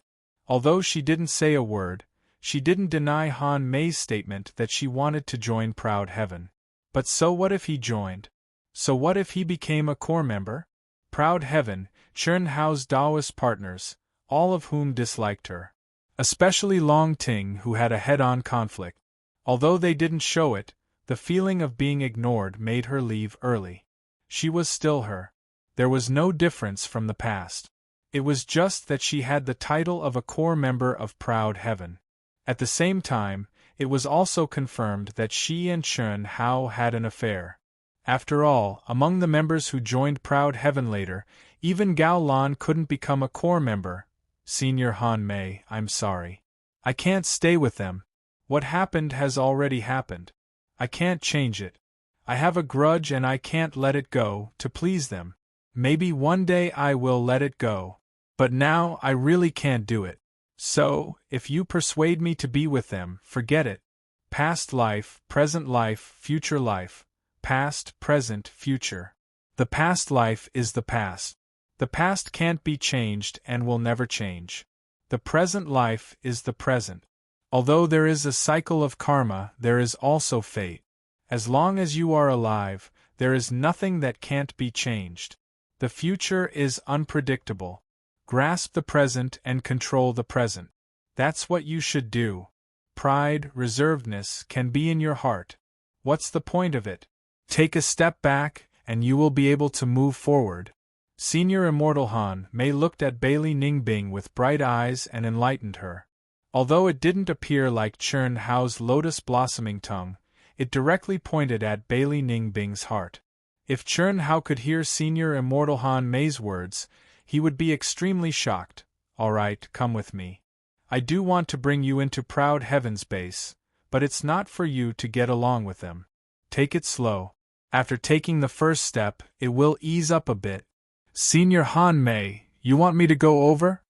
Although she didn't say a word, she didn't deny Han Mei's statement that she wanted to join Proud Heaven. But so what if he joined? So what if he became a core member? Proud Heaven, Chern Hao's Taoist partners, all of whom disliked her. Especially Long Ting, who had a head-on conflict. Although they didn't show it, the feeling of being ignored made her leave early. She was still her. There was no difference from the past. It was just that she had the title of a core member of Proud Heaven. At the same time, It was also confirmed that she and Chun Hao had an affair. After all, among the members who joined Proud Heaven later, even Gao Lan couldn't become a core member. Senior Han Mei, I'm sorry. I can't stay with them. What happened has already happened. I can't change it. I have a grudge and I can't let it go, to please them. Maybe one day I will let it go. But now I really can't do it. So, if you persuade me to be with them, forget it. Past life, future life. Past, present, future. The past life is the past. The past can't be changed and will never change. The present life is the present. Although there is a cycle of karma, there is also fate. As long as you are alive, there is nothing that can't be changed. The future is unpredictable. Grasp the present and control the present. That's what you should do. Pride, reservedness can be in your heart. What's the point of it? Take a step back, and you will be able to move forward. Senior Immortal Han Mei looked at Bailey Ningbing with bright eyes and enlightened her. Although it didn't appear like Chun Hao's lotus-blossoming tongue, it directly pointed at Bailey Ningbing's heart. If Chun Hao could hear Senior Immortal Han Mei's words, he would be extremely shocked. All right, come with me. I do want to bring you into Proud Heaven's base, but it's not for you to get along with them. Take it slow. After taking the first step, it will ease up a bit. Senior Han Mei, you want me to go over?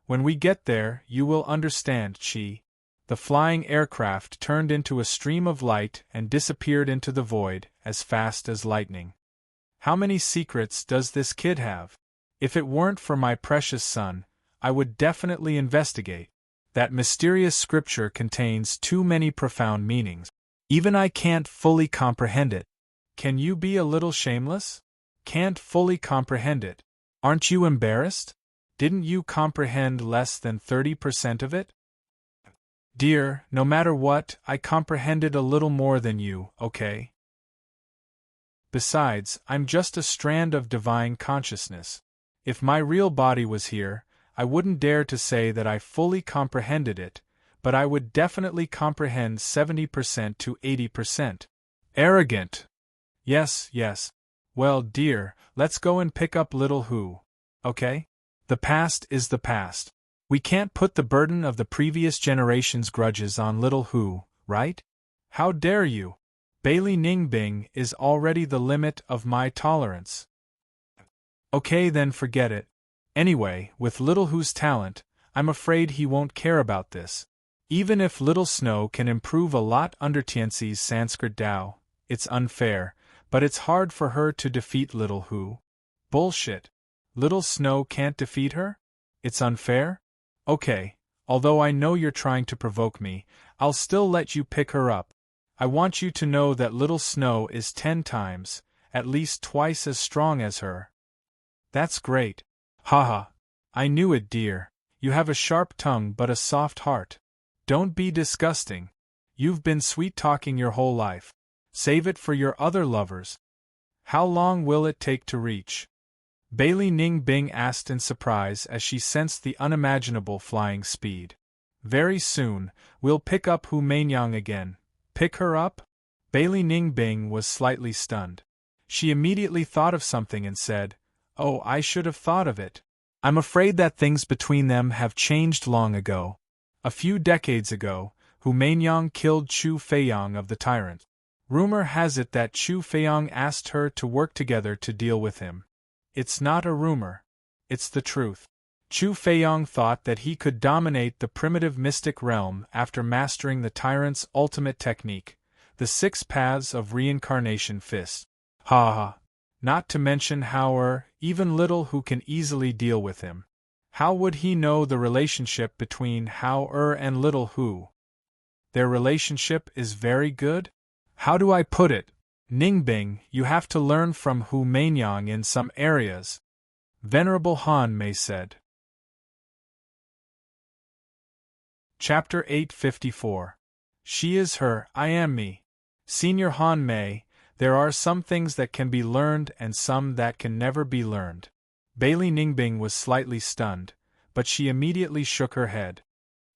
When we get there, you will understand, Chi. The flying aircraft turned into a stream of light and disappeared into the void, as fast as lightning. How many secrets does this kid have? If it weren't for my precious son, I would definitely investigate. That mysterious scripture contains too many profound meanings. Even I can't fully comprehend it. Can you be a little shameless? Can't fully comprehend it. Aren't you embarrassed? Didn't you comprehend less than 30% of it? Dear, no matter what, I comprehended a little more than you, okay? Besides, I'm just a strand of divine consciousness. If my real body was here, I wouldn't dare to say that I fully comprehended it, but I would definitely comprehend 70% to 80%. Arrogant! Yes. Well, dear, let's go and pick up little Hu. Okay? The past is the past. We can't put the burden of the previous generation's grudges on little Hu, right? How dare you? Bailey Ningbing is already the limit of my tolerance. Okay, then forget it. Anyway, with little Hu's talent, I'm afraid he won't care about this. Even if Little Snow can improve a lot under Tianxi's Sanskrit Tao, it's unfair, but it's hard for her to defeat little Hu. Bullshit. Little Snow can't defeat her? It's unfair? Okay, although I know you're trying to provoke me, I'll still let you pick her up. I want you to know that Little Snow is 10 times, at least twice as strong as her. That's great. Haha. I knew it, dear. You have a sharp tongue but a soft heart. Don't be disgusting. You've been sweet-talking your whole life. Save it for your other lovers. How long will it take to reach? Bailey Ningbing asked in surprise as she sensed the unimaginable flying speed. Very soon, we'll pick up Hu Mainyang again. Pick her up? Bailey Ningbing was slightly stunned. She immediately thought of something and said, "Oh, I should have thought of it. I'm afraid that things between them have changed long ago. A few decades ago, Hu Mainyang killed Chu Feiyang of the Tyrant. Rumor has it that Chu Feiyang asked her to work together to deal with him. It's not a rumor. It's the truth. Chu Feiyang thought that he could dominate the primitive mystic realm after mastering the Tyrant's ultimate technique, the 6 paths of reincarnation fist. Ha ha. Not to mention how even little Hu can easily deal with him. How would he know the relationship between how and little Hu? Their relationship is very good? How do I put it? Ningbing, you have to learn from Hu Mainyang in some areas. Venerable Han Mei said. Chapter 854. She is her, I am me. Senior Han Mei, there are some things that can be learned and some that can never be learned. Bailey Ningbing was slightly stunned, but she immediately shook her head.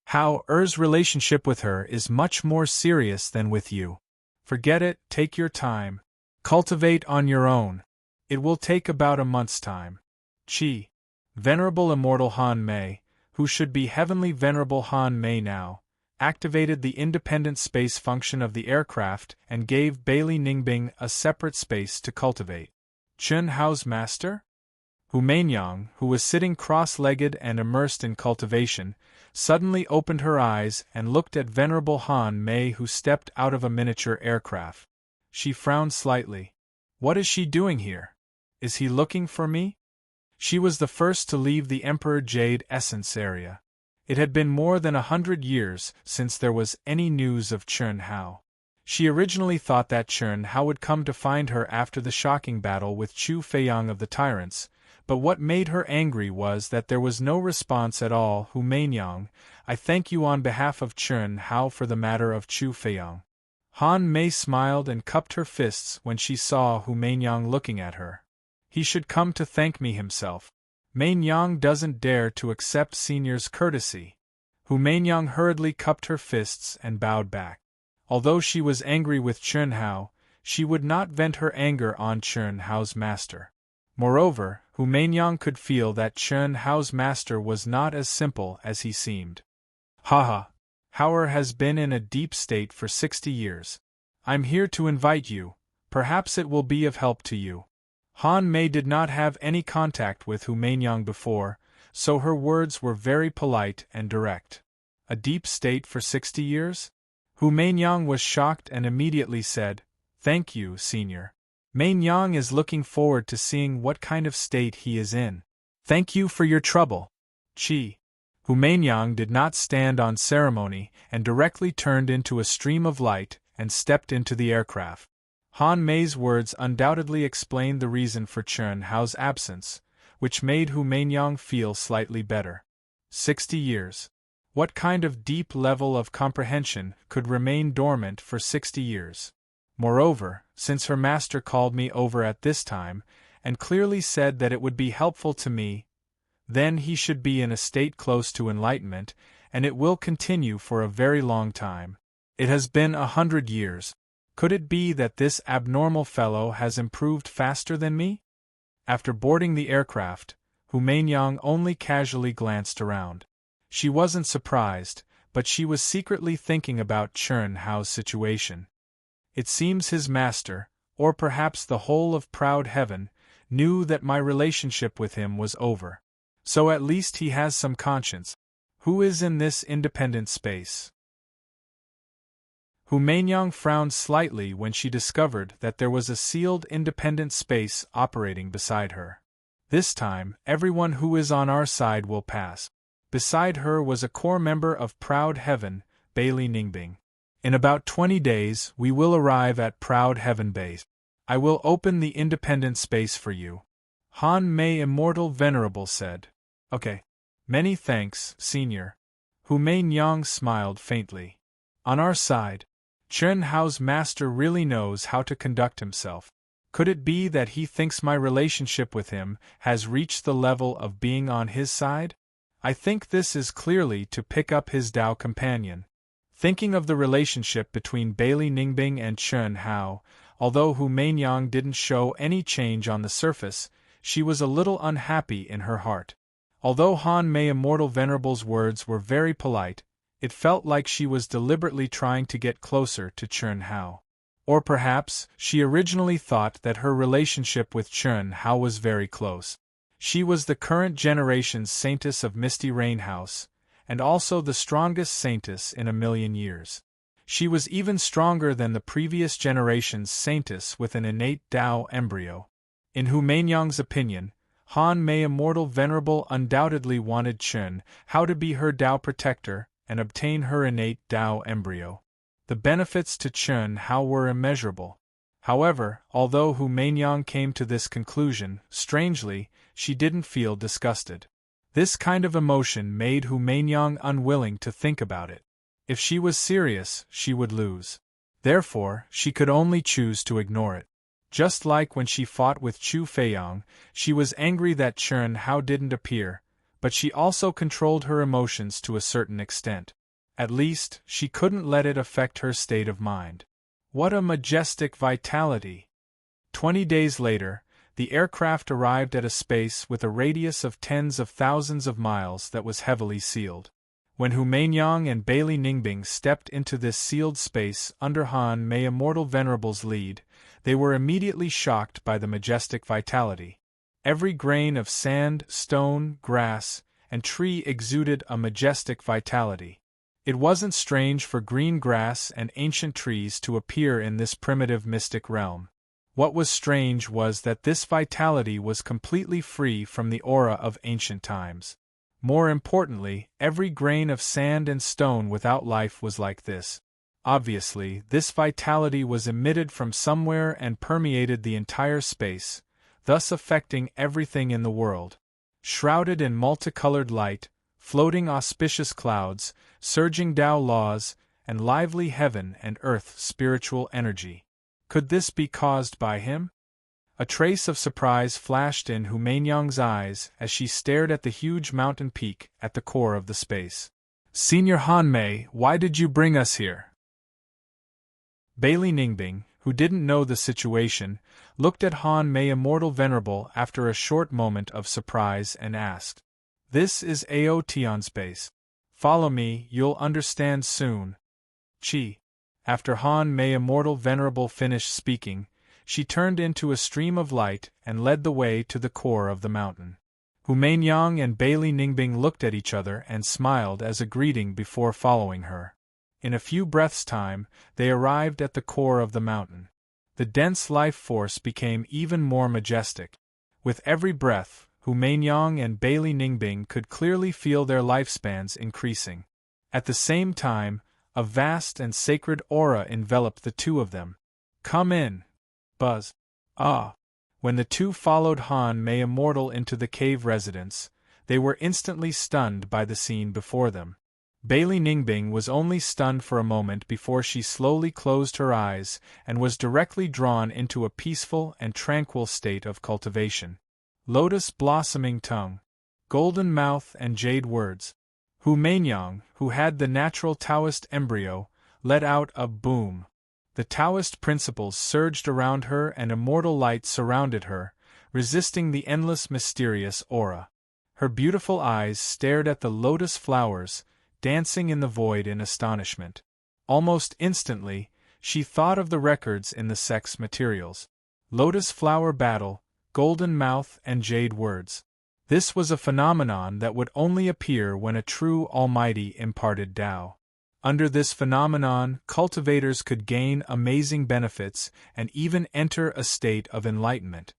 How Er's relationship with her is much more serious than with you. Forget it, take your time. Cultivate on your own. It will take about a month's time. Chi. Venerable Immortal Han Mei, who should be Heavenly Venerable Han Mei now, activated the independent space function of the aircraft and gave Bailey Ningbing a separate space to cultivate. Chun Hao's master? Hu Mainyang, who was sitting cross-legged and immersed in cultivation, suddenly opened her eyes and looked at Venerable Han Mei, who stepped out of a miniature aircraft. She frowned slightly. What is she doing here? Is he looking for me? She was the first to leave the Emperor Jade Essence area. It had been more than 100 years since there was any news of Chun Hao. She originally thought that Chun Hao would come to find her after the shocking battle with Chu Feiyang of the Tyrants, but what made her angry was that there was no response at all. Hu Mainyang, I thank you on behalf of Chun Hao for the matter of Chu Feiyang. Han Mei smiled and cupped her fists when she saw Hu Mainyang looking at her. He should come to thank me himself. Mainyang doesn't dare to accept Senior's courtesy. Hu Mainyang hurriedly cupped her fists and bowed back. Although she was angry with Chun Hao, she would not vent her anger on Chun Hao's master. Moreover, Hu Mainyang could feel that Chun Hao's master was not as simple as he seemed. Haha. Hauer has been in a deep state for 60 years. I'm here to invite you. Perhaps it will be of help to you. Han Mei did not have any contact with Hu Mainyang before, so her words were very polite and direct. A deep state for 60 years? Hu Mainyang was shocked and immediately said, Thank you, Senior. Mainyang is looking forward to seeing what kind of state he is in. Thank you for your trouble. Chi. Hu Mainyang did not stand on ceremony and directly turned into a stream of light and stepped into the aircraft. Han Mei's words undoubtedly explained the reason for Chun Hao's absence, which made Hu Mainyang feel slightly better. 60 years. What kind of deep level of comprehension could remain dormant for 60 years? Moreover, since her master called me over at this time, and clearly said that it would be helpful to me, then he should be in a state close to enlightenment, and it will continue for a very long time. It has been 100 years. Could it be that this abnormal fellow has improved faster than me? After boarding the aircraft, Hu Mainyang only casually glanced around. She wasn't surprised, but she was secretly thinking about Chun Hao's situation. It seems his master, or perhaps the whole of Proud Heaven, knew that my relationship with him was over. So at least he has some conscience. Who is in this independent space? Hu Mainyang frowned slightly when she discovered that there was a sealed independent space operating beside her. This time, everyone who is on our side will pass. Beside her was a core member of Proud Heaven, Bailey Ningbing. In about 20 days, we will arrive at Proud Heaven Base. I will open the independent space for you. Han Mei Immortal Venerable said. Okay. Many thanks, Senior. Hu Mainyang smiled faintly. On our side, Chun Hao's master really knows how to conduct himself. Could it be that he thinks my relationship with him has reached the level of being on his side? I think this is clearly to pick up his Tao companion. Thinking of the relationship between Bailey Ningbing and Chun Hao, although Hu Mainyang didn't show any change on the surface, she was a little unhappy in her heart. Although Han Mei Immortal Venerable's words were very polite, it felt like she was deliberately trying to get closer to Chun Hao. Or perhaps, she originally thought that her relationship with Chun Hao was very close. She was the current generation's saintess of Misty Rain House, and also the strongest saintess in 1,000,000 years. She was even stronger than the previous generation's saintess with an innate Tao embryo. In Hu Mainyang's opinion, Han Mei Immortal Venerable undoubtedly wanted Chun Hao to be her Tao protector and obtain her innate Tao embryo. The benefits to Chun Hao were immeasurable. However, although Hu Mainyang came to this conclusion, strangely, she didn't feel disgusted. This kind of emotion made Hu Mainyang unwilling to think about it. If she was serious, she would lose. Therefore, she could only choose to ignore it. Just like when she fought with Chu Feiyang, she was angry that Chun Hao didn't appear, but she also controlled her emotions to a certain extent. At least, she couldn't let it affect her state of mind. What a majestic vitality! 20 days later, the aircraft arrived at a space with a radius of tens of thousands of miles that was heavily sealed. When Hu Mainyang and Bailey Ningbing stepped into this sealed space under Han May Immortal Venerable's lead, they were immediately shocked by the majestic vitality. Every grain of sand, stone, grass, and tree exuded a majestic vitality. It wasn't strange for green grass and ancient trees to appear in this primitive mystic realm. What was strange was that this vitality was completely free from the aura of ancient times. More importantly, every grain of sand and stone without life was like this. Obviously, this vitality was emitted from somewhere and permeated the entire space, thus affecting everything in the world. Shrouded in multicolored light, floating auspicious clouds, surging Tao laws, and lively heaven and earth spiritual energy. Could this be caused by him? A trace of surprise flashed in Hu Mainyang's eyes as she stared at the huge mountain peak at the core of the space. "Senior Han Mei, why did you bring us here?" Bailey Ningbing, who didn't know the situation, looked at Han May Immortal Venerable after a short moment of surprise and asked, "This is Ao Tion's base. Follow me, you'll understand soon." Chi. After Han May Immortal Venerable finished speaking, she turned into a stream of light and led the way to the core of the mountain. Hu Mainyang and Bailey Ningbing looked at each other and smiled as a greeting before following her. In a few breaths' time, they arrived at the core of the mountain. The dense life force became even more majestic. With every breath, Hu Mainyang and Bailey Ningbing could clearly feel their lifespans increasing. At the same time, a vast and sacred aura enveloped the two of them. "Come in." Buzz. "Ah." When the two followed Han May Immortal into the cave residence, they were instantly stunned by the scene before them. Bailey Ningbing was only stunned for a moment before she slowly closed her eyes and was directly drawn into a peaceful and tranquil state of cultivation. Lotus blossoming tongue, golden mouth and jade words. Hu Mainyang, who had the natural Taoist embryo, let out a boom. The Taoist principles surged around her and immortal light surrounded her, resisting the endless mysterious aura. Her beautiful eyes stared at the lotus flowers, dancing in the void in astonishment. Almost instantly, she thought of the records in the sex materials. Lotus flower battle, golden mouth and jade words. This was a phenomenon that would only appear when a true Almighty imparted Tao. Under this phenomenon, cultivators could gain amazing benefits and even enter a state of enlightenment.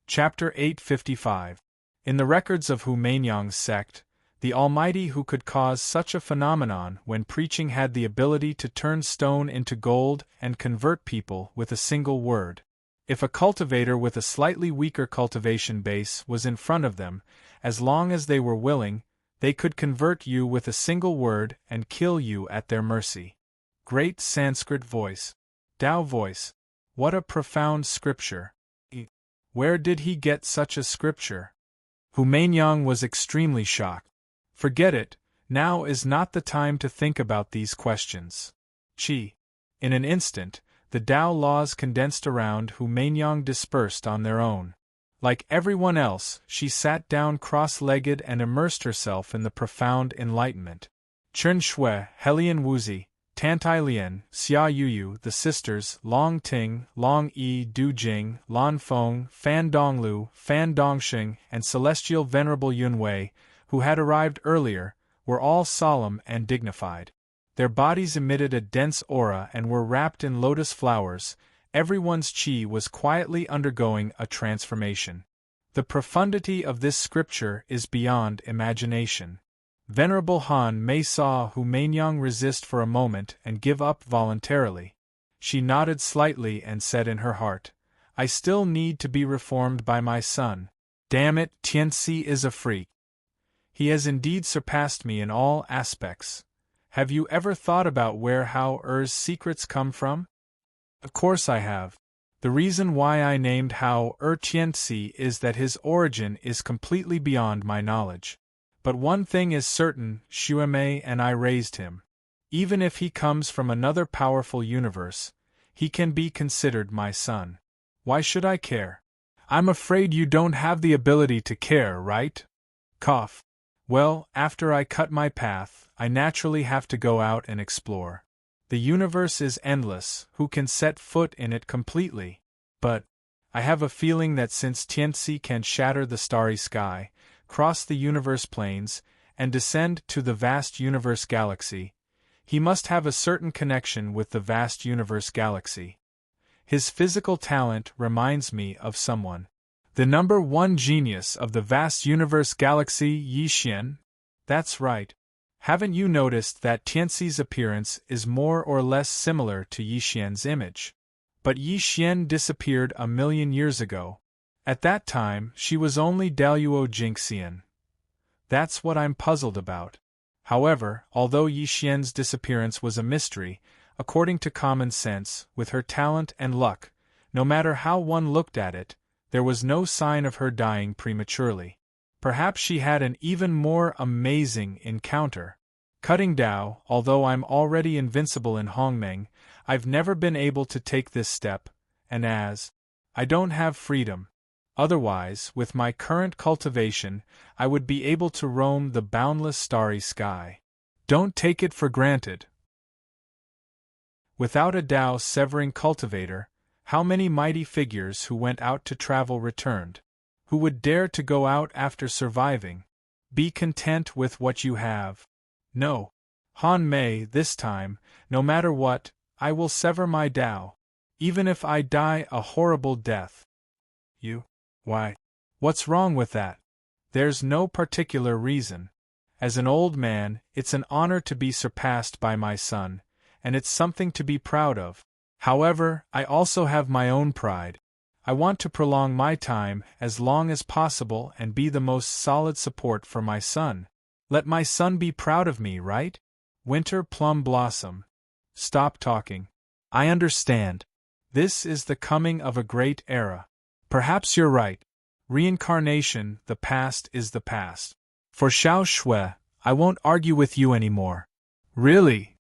Chapter 855. In the records of Hu Mainyang's sect, the Almighty who could cause such a phenomenon when preaching had the ability to turn stone into gold and convert people with a single word. If a cultivator with a slightly weaker cultivation base was in front of them, as long as they were willing, they could convert you with a single word and kill you at their mercy. Great Sanskrit voice. Tao voice. What a profound scripture. Where did he get such a scripture? Hu Mainyang was extremely shocked. Forget it, now is not the time to think about these questions. Chi. In an instant, the Tao laws condensed around Hu Mainyang dispersed on their own. Like everyone else, she sat down cross-legged and immersed herself in the profound enlightenment. Chen Shui, Helian Wuzi, Tantai Lian, Xia Yuyu, the sisters, Long Ting, Long Yi, Du Jing, Lan Feng, Fan Donglu, Fan Dongxing, and Celestial Venerable Yunwei, who had arrived earlier, were all solemn and dignified. Their bodies emitted a dense aura and were wrapped in lotus flowers. Everyone's chi was quietly undergoing a transformation. The profundity of this scripture is beyond imagination. Venerable Han Mei saw Hu Mainyang resist for a moment and give up voluntarily. She nodded slightly and said in her heart, "I still need to be reformed by my son. Damn it, Tianxi is a freak. He has indeed surpassed me in all aspects. Have you ever thought about where Hao Er's secrets come from?" Of course I have. The reason why I named Hao Tianxi is that his origin is completely beyond my knowledge. But one thing is certain, Xuemei and I raised him. Even if he comes from another powerful universe, he can be considered my son. Why should I care? I'm afraid you don't have the ability to care, right? Cough. Well, after I cut my path, I naturally have to go out and explore. The universe is endless, who can set foot in it completely? But I have a feeling that since Tianci can shatter the starry sky, cross the universe planes, and descend to the vast universe galaxy, he must have a certain connection with the vast universe galaxy. His physical talent reminds me of someone. The number one genius of the vast universe galaxy, Yi Xian? That's right. Haven't you noticed that Tianxi's appearance is more or less similar to Yi Xian's image? But Yi Xian disappeared 1,000,000 years ago. At that time, she was only Daluo Jingxian. That's what I'm puzzled about. However, although Yi Xian's disappearance was a mystery, according to common sense, with her talent and luck, no matter how one looked at it, there was no sign of her dying prematurely. Perhaps she had an even more amazing encounter. Cutting Dao, although I'm already invincible in Hongmeng, I've never been able to take this step, and as I don't have freedom. Otherwise, with my current cultivation, I would be able to roam the boundless starry sky. Don't take it for granted. Without a Dao-severing cultivator, how many mighty figures who went out to travel returned? Who would dare to go out after surviving? Be content with what you have. No. Han Mei, this time, no matter what, I will sever my Dao. Even if I die a horrible death. You? Why? What's wrong with that? There's no particular reason. As an old man, it's an honor to be surpassed by my son, and it's something to be proud of. However, I also have my own pride. I want to prolong my time as long as possible and be the most solid support for my son. Let my son be proud of me, right? Winter Plum Blossom. Stop talking. I understand. This is the coming of a great era. Perhaps you're right. Reincarnation, the past is the past. For Xiao Shui, I won't argue with you anymore. Really?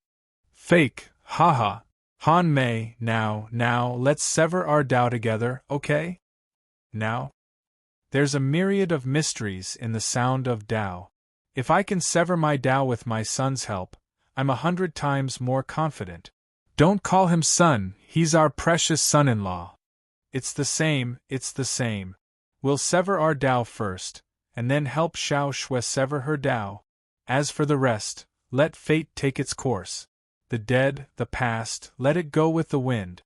Fake, haha. Han Mei, now, let's sever our Dao together, okay? Now? There's a myriad of mysteries in the sound of Dao. If I can sever my Dao with my son's help, I'm 100 times more confident. Don't call him son, he's our precious son-in-law. It's the same. We'll sever our Dao first, and then help Xiao Shui sever her Dao. As for the rest, let fate take its course. The dead, the past, let it go with the wind.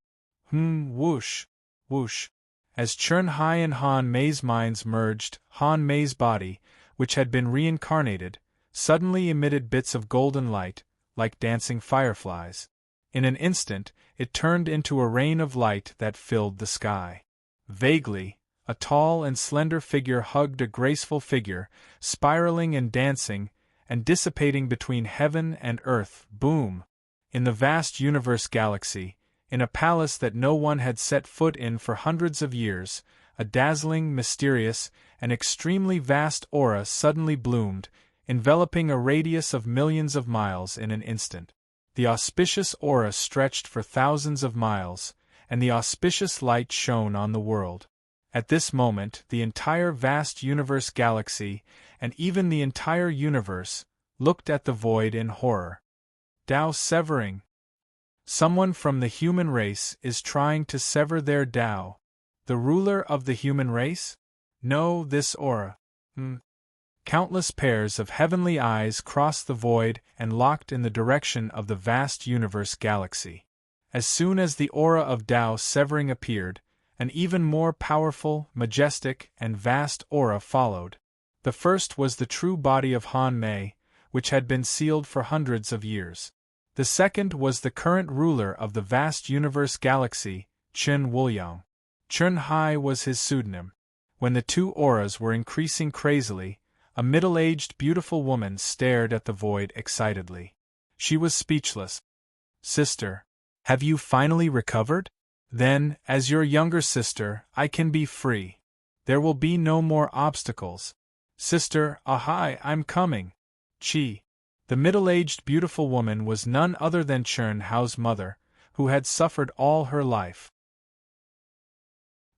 Whoosh, whoosh. As Chun Hai and Han Mei's minds merged, Han Mei's body, which had been reincarnated, suddenly emitted bits of golden light, like dancing fireflies. In an instant, it turned into a rain of light that filled the sky. Vaguely, a tall and slender figure hugged a graceful figure, spiraling and dancing, and dissipating between heaven and earth. Boom! In the vast universe galaxy, in a palace that no one had set foot in for hundreds of years, a dazzling, mysterious, and extremely vast aura suddenly bloomed, enveloping a radius of millions of miles in an instant. The auspicious aura stretched for thousands of miles, and the auspicious light shone on the world. At this moment, the entire vast universe galaxy, and even the entire universe, looked at the void in horror. Dao severing. Someone from the human race is trying to sever their Dao. The ruler of the human race? No, this aura. Countless pairs of heavenly eyes crossed the void and locked in the direction of the vast universe galaxy. As soon as the aura of Dao severing appeared, an even more powerful, majestic, and vast aura followed. The first was the true body of Han Mei, which had been sealed for hundreds of years. The second was the current ruler of the vast universe galaxy, Chen Wuliang. Chun Hai was his pseudonym. When the two auras were increasing crazily, a middle-aged beautiful woman stared at the void excitedly. She was speechless. Sister, have you finally recovered? Then, as your younger sister, I can be free. There will be no more obstacles. Sister, ahai, I'm coming. Chi. The middle-aged beautiful woman was none other than Chern Hao's mother, who had suffered all her life.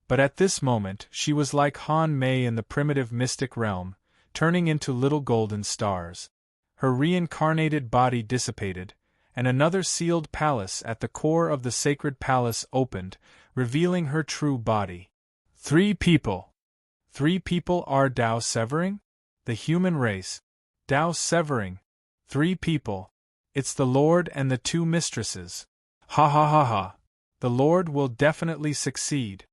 But at this moment she was like Han Mei in the primitive mystic realm, turning into little golden stars. Her reincarnated body dissipated, and another sealed palace at the core of the sacred palace opened, revealing her true body. 3 people. 3 people are Dao severing? The human race. Dao severing. 3 people. It's the Lord and the 2 mistresses. Ha ha ha ha. The Lord will definitely succeed.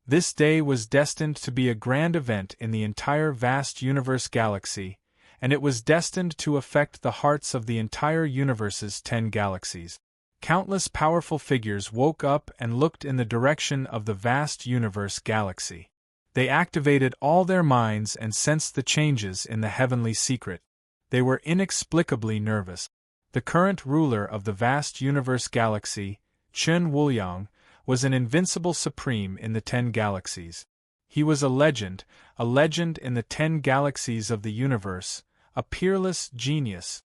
This day was destined to be a grand event in the entire vast universe galaxy, and it was destined to affect the hearts of the entire universe's 10 galaxies. Countless powerful figures woke up and looked in the direction of the vast universe galaxy. They activated all their minds and sensed the changes in the heavenly secret. They were inexplicably nervous. The current ruler of the vast universe galaxy, Chen Wuliang, was an invincible supreme in the 10 galaxies. He was a legend in the 10 galaxies of the universe, a peerless genius.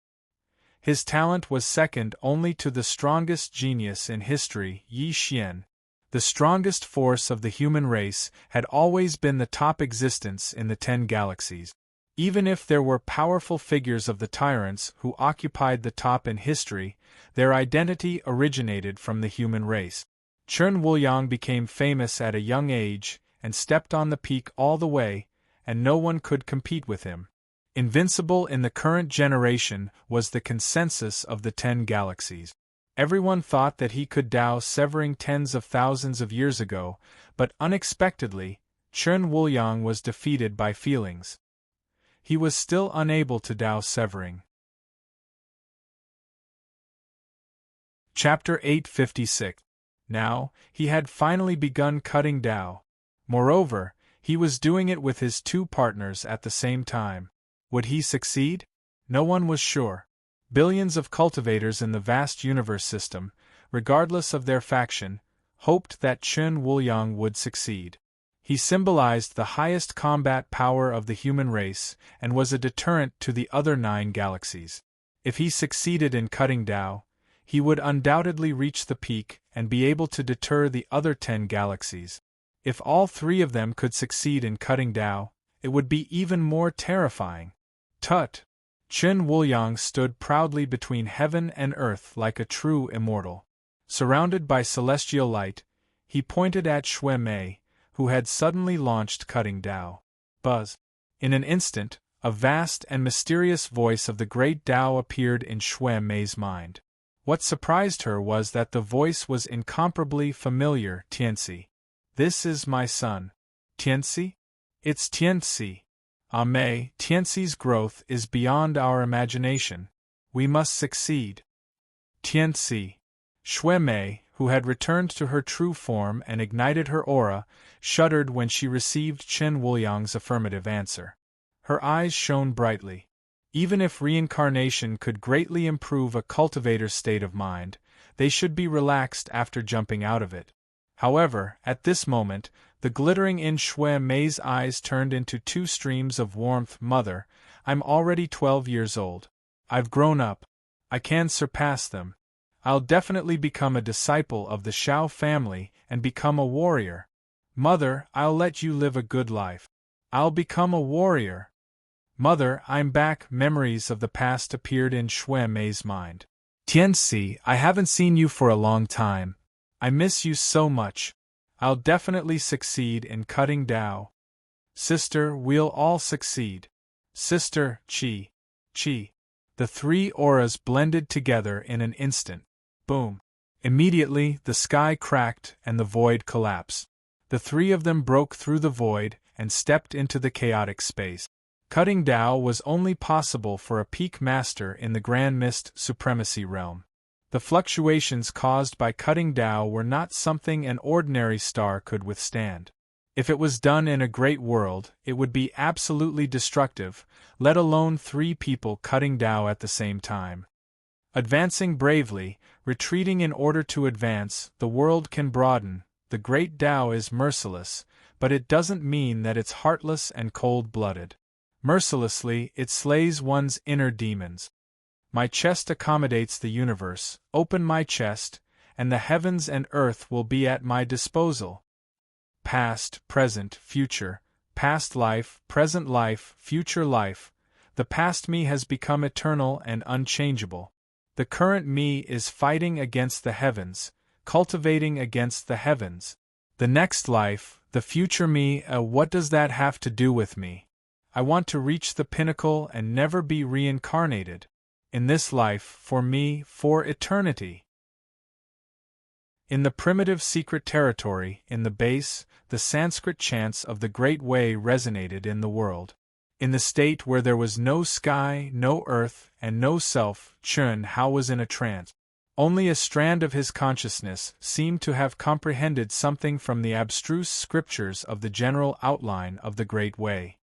His talent was second only to the strongest genius in history, Yi Xian. The strongest force of the human race had always been the top existence in the 10 galaxies. Even if there were powerful figures of the tyrants who occupied the top in history, their identity originated from the human race. Chen Wuliang became famous at a young age and stepped on the peak all the way, and no one could compete with him. Invincible in the current generation was the consensus of the 10 galaxies. Everyone thought that he could Dao severing tens of thousands of years ago, but unexpectedly, Chen Wuliang was defeated by feelings. He was still unable to Dao severing. Chapter 856. Now, he had finally begun cutting Dao. Moreover, he was doing it with his 2 partners at the same time. Would he succeed? No one was sure. Billions of cultivators in the vast universe system, regardless of their faction, hoped that Chen Wuliang would succeed. He symbolized the highest combat power of the human race and was a deterrent to the other 9 galaxies. If he succeeded in cutting Dao, he would undoubtedly reach the peak and be able to deter the other 10 galaxies. If all 3 of them could succeed in cutting Dao, it would be even more terrifying. Tut! Chen Wuliang stood proudly between heaven and earth like a true immortal. Surrounded by celestial light, he pointed at Xue Mei, who had suddenly launched cutting Dao. Buzz! In an instant, a vast and mysterious voice of the great Dao appeared in Xue Mei's mind. What surprised her was that the voice was incomparably familiar. Tianxi. This is my son. Tianxi? It's Tianxi. Ah Mei, Tianxi's growth is beyond our imagination. We must succeed. Tianxi. Xue Mei, who had returned to her true form and ignited her aura, shuddered when she received Chen Wuliang's affirmative answer. Her eyes shone brightly. Even if reincarnation could greatly improve a cultivator's state of mind, they should be relaxed after jumping out of it. However, at this moment, the glittering in Xue Mei's eyes turned into 2 streams of warmth. Mother, I'm already 12 years old. I've grown up. I can surpass them. I'll definitely become a disciple of the Shao family and become a warrior. Mother, I'll let you live a good life. I'll become a warrior. Mother, I'm back. Memories of the past appeared in Xue Mei's mind. Tianxi, I haven't seen you for a long time. I miss you so much. I'll definitely succeed in cutting Dao. Sister, we'll all succeed. Sister, Chi. Chi. The 3 auras blended together in an instant. Boom. Immediately, the sky cracked and the void collapsed. The 3 of them broke through the void and stepped into the chaotic space. Cutting Dao was only possible for a peak master in the Grand Mist Supremacy realm. The fluctuations caused by cutting Dao were not something an ordinary star could withstand. If it was done in a great world, it would be absolutely destructive, let alone 3 people cutting Dao at the same time. Advancing bravely, retreating in order to advance, the world can broaden. The great Dao is merciless, but it doesn't mean that it's heartless and cold-blooded. Mercilessly, it slays one's inner demons. My chest accommodates the universe, open my chest, and the heavens and earth will be at my disposal. Past, present, future, past life, future life. The past me has become eternal and unchangeable. The current me is fighting against the heavens, cultivating against the heavens. The next life, the future me, what does that have to do with me? I want to reach the pinnacle and never be reincarnated. In this life, for me, for eternity. In the primitive secret territory, in the base, the Sanskrit chants of the Great Way resonated in the world. In the state where there was no sky, no earth, and no self, Chun Hao was in a trance. Only a strand of his consciousness seemed to have comprehended something from the abstruse scriptures of the general outline of the Great Way.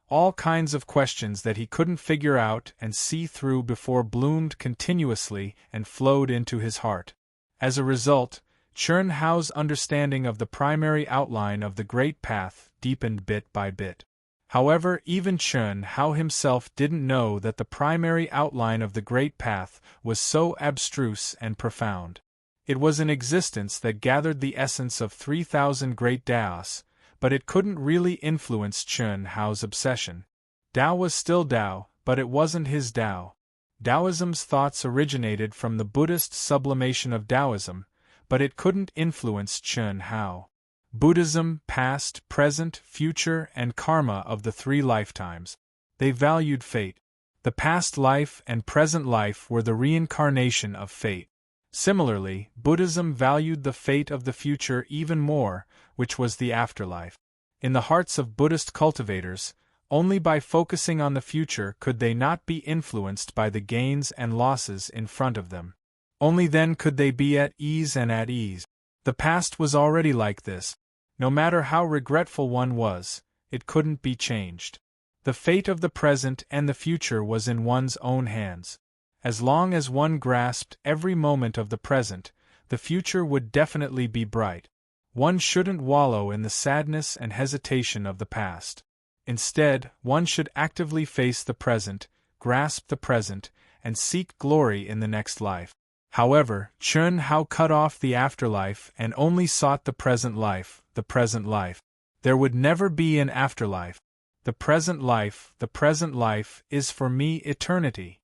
All kinds of questions that he couldn't figure out and see through before bloomed continuously and flowed into his heart. As a result, Chun Hao's understanding of the primary outline of the Great Path deepened bit by bit. However, even Chun Hao himself didn't know that the primary outline of the Great Path was so abstruse and profound. It was an existence that gathered the essence of 3,000 great Taos, but it couldn't really influence Chun Hao's obsession. Tao was still Tao, but it wasn't his Tao. Taoism's thoughts originated from the Buddhist sublimation of Taoism, but it couldn't influence Chun Hao. Buddhism, past, present, future, and karma of the 3 lifetimes. They valued fate. The past life and present life were the reincarnation of fate. Similarly, Buddhism valued the fate of the future even more, which was the afterlife. In the hearts of Buddhist cultivators, only by focusing on the future could they not be influenced by the gains and losses in front of them. Only then could they be at ease and at ease. The past was already like this. No matter how regretful one was, it couldn't be changed. The fate of the present and the future was in one's own hands. As long as one grasped every moment of the present, the future would definitely be bright. One shouldn't wallow in the sadness and hesitation of the past. Instead, one should actively face the present, grasp the present, and seek glory in the next life. However, Chun Hao cut off the afterlife and only sought the present life, the present life. There would never be an afterlife. The present life is for me eternity.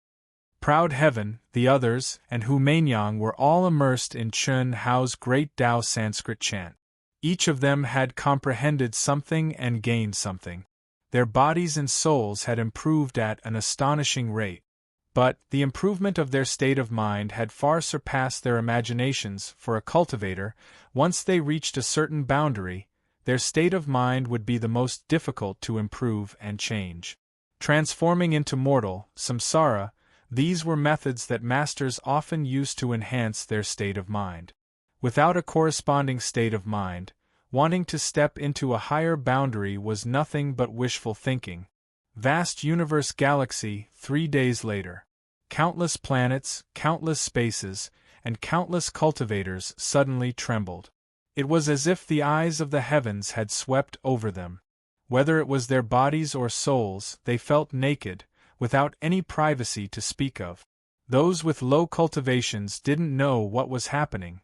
Proud Heaven, the others, and Hu Mainyang were all immersed in Chun Hao's great Tao Sanskrit chant. Each of them had comprehended something and gained something. Their bodies and souls had improved at an astonishing rate. But the improvement of their state of mind had far surpassed their imaginations. For a cultivator, once they reached a certain boundary, their state of mind would be the most difficult to improve and change. Transforming into mortal, samsara, these were methods that masters often used to enhance their state of mind. Without a corresponding state of mind, wanting to step into a higher boundary was nothing but wishful thinking. Vast universe galaxy, 3 days later. Countless planets, countless spaces, and countless cultivators suddenly trembled. It was as if the eyes of the heavens had swept over them. Whether it was their bodies or souls, they felt naked, without any privacy to speak of. Those with low cultivations didn't know what was happening.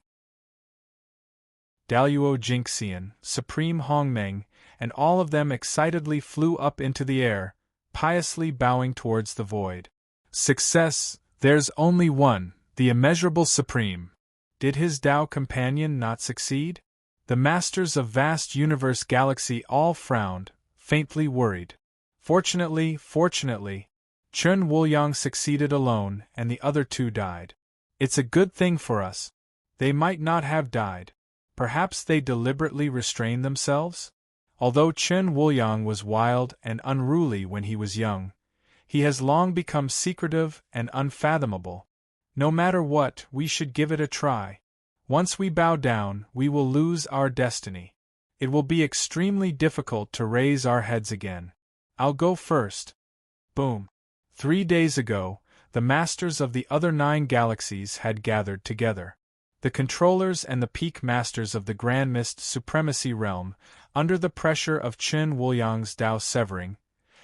Daluo Jingxian, Supreme Hongmeng, and all of them excitedly flew up into the air, piously bowing towards the void. Success, there's only one, the immeasurable Supreme. Did his Tao companion not succeed? The masters of vast universe galaxy all frowned, faintly worried. Fortunately, Chun Wuliang succeeded alone and the other 2 died. It's a good thing for us. They might not have died. Perhaps they deliberately restrained themselves? Although Chun Wuliang was wild and unruly when he was young, he has long become secretive and unfathomable. No matter what, we should give it a try. Once we bow down, we will lose our destiny. It will be extremely difficult to raise our heads again. I'll go first. Boom. 3 days ago, the masters of the other 9 galaxies had gathered together. The controllers and the peak masters of the Grand Mist Supremacy Realm, under the pressure of Chun Wuliang's Tao severing,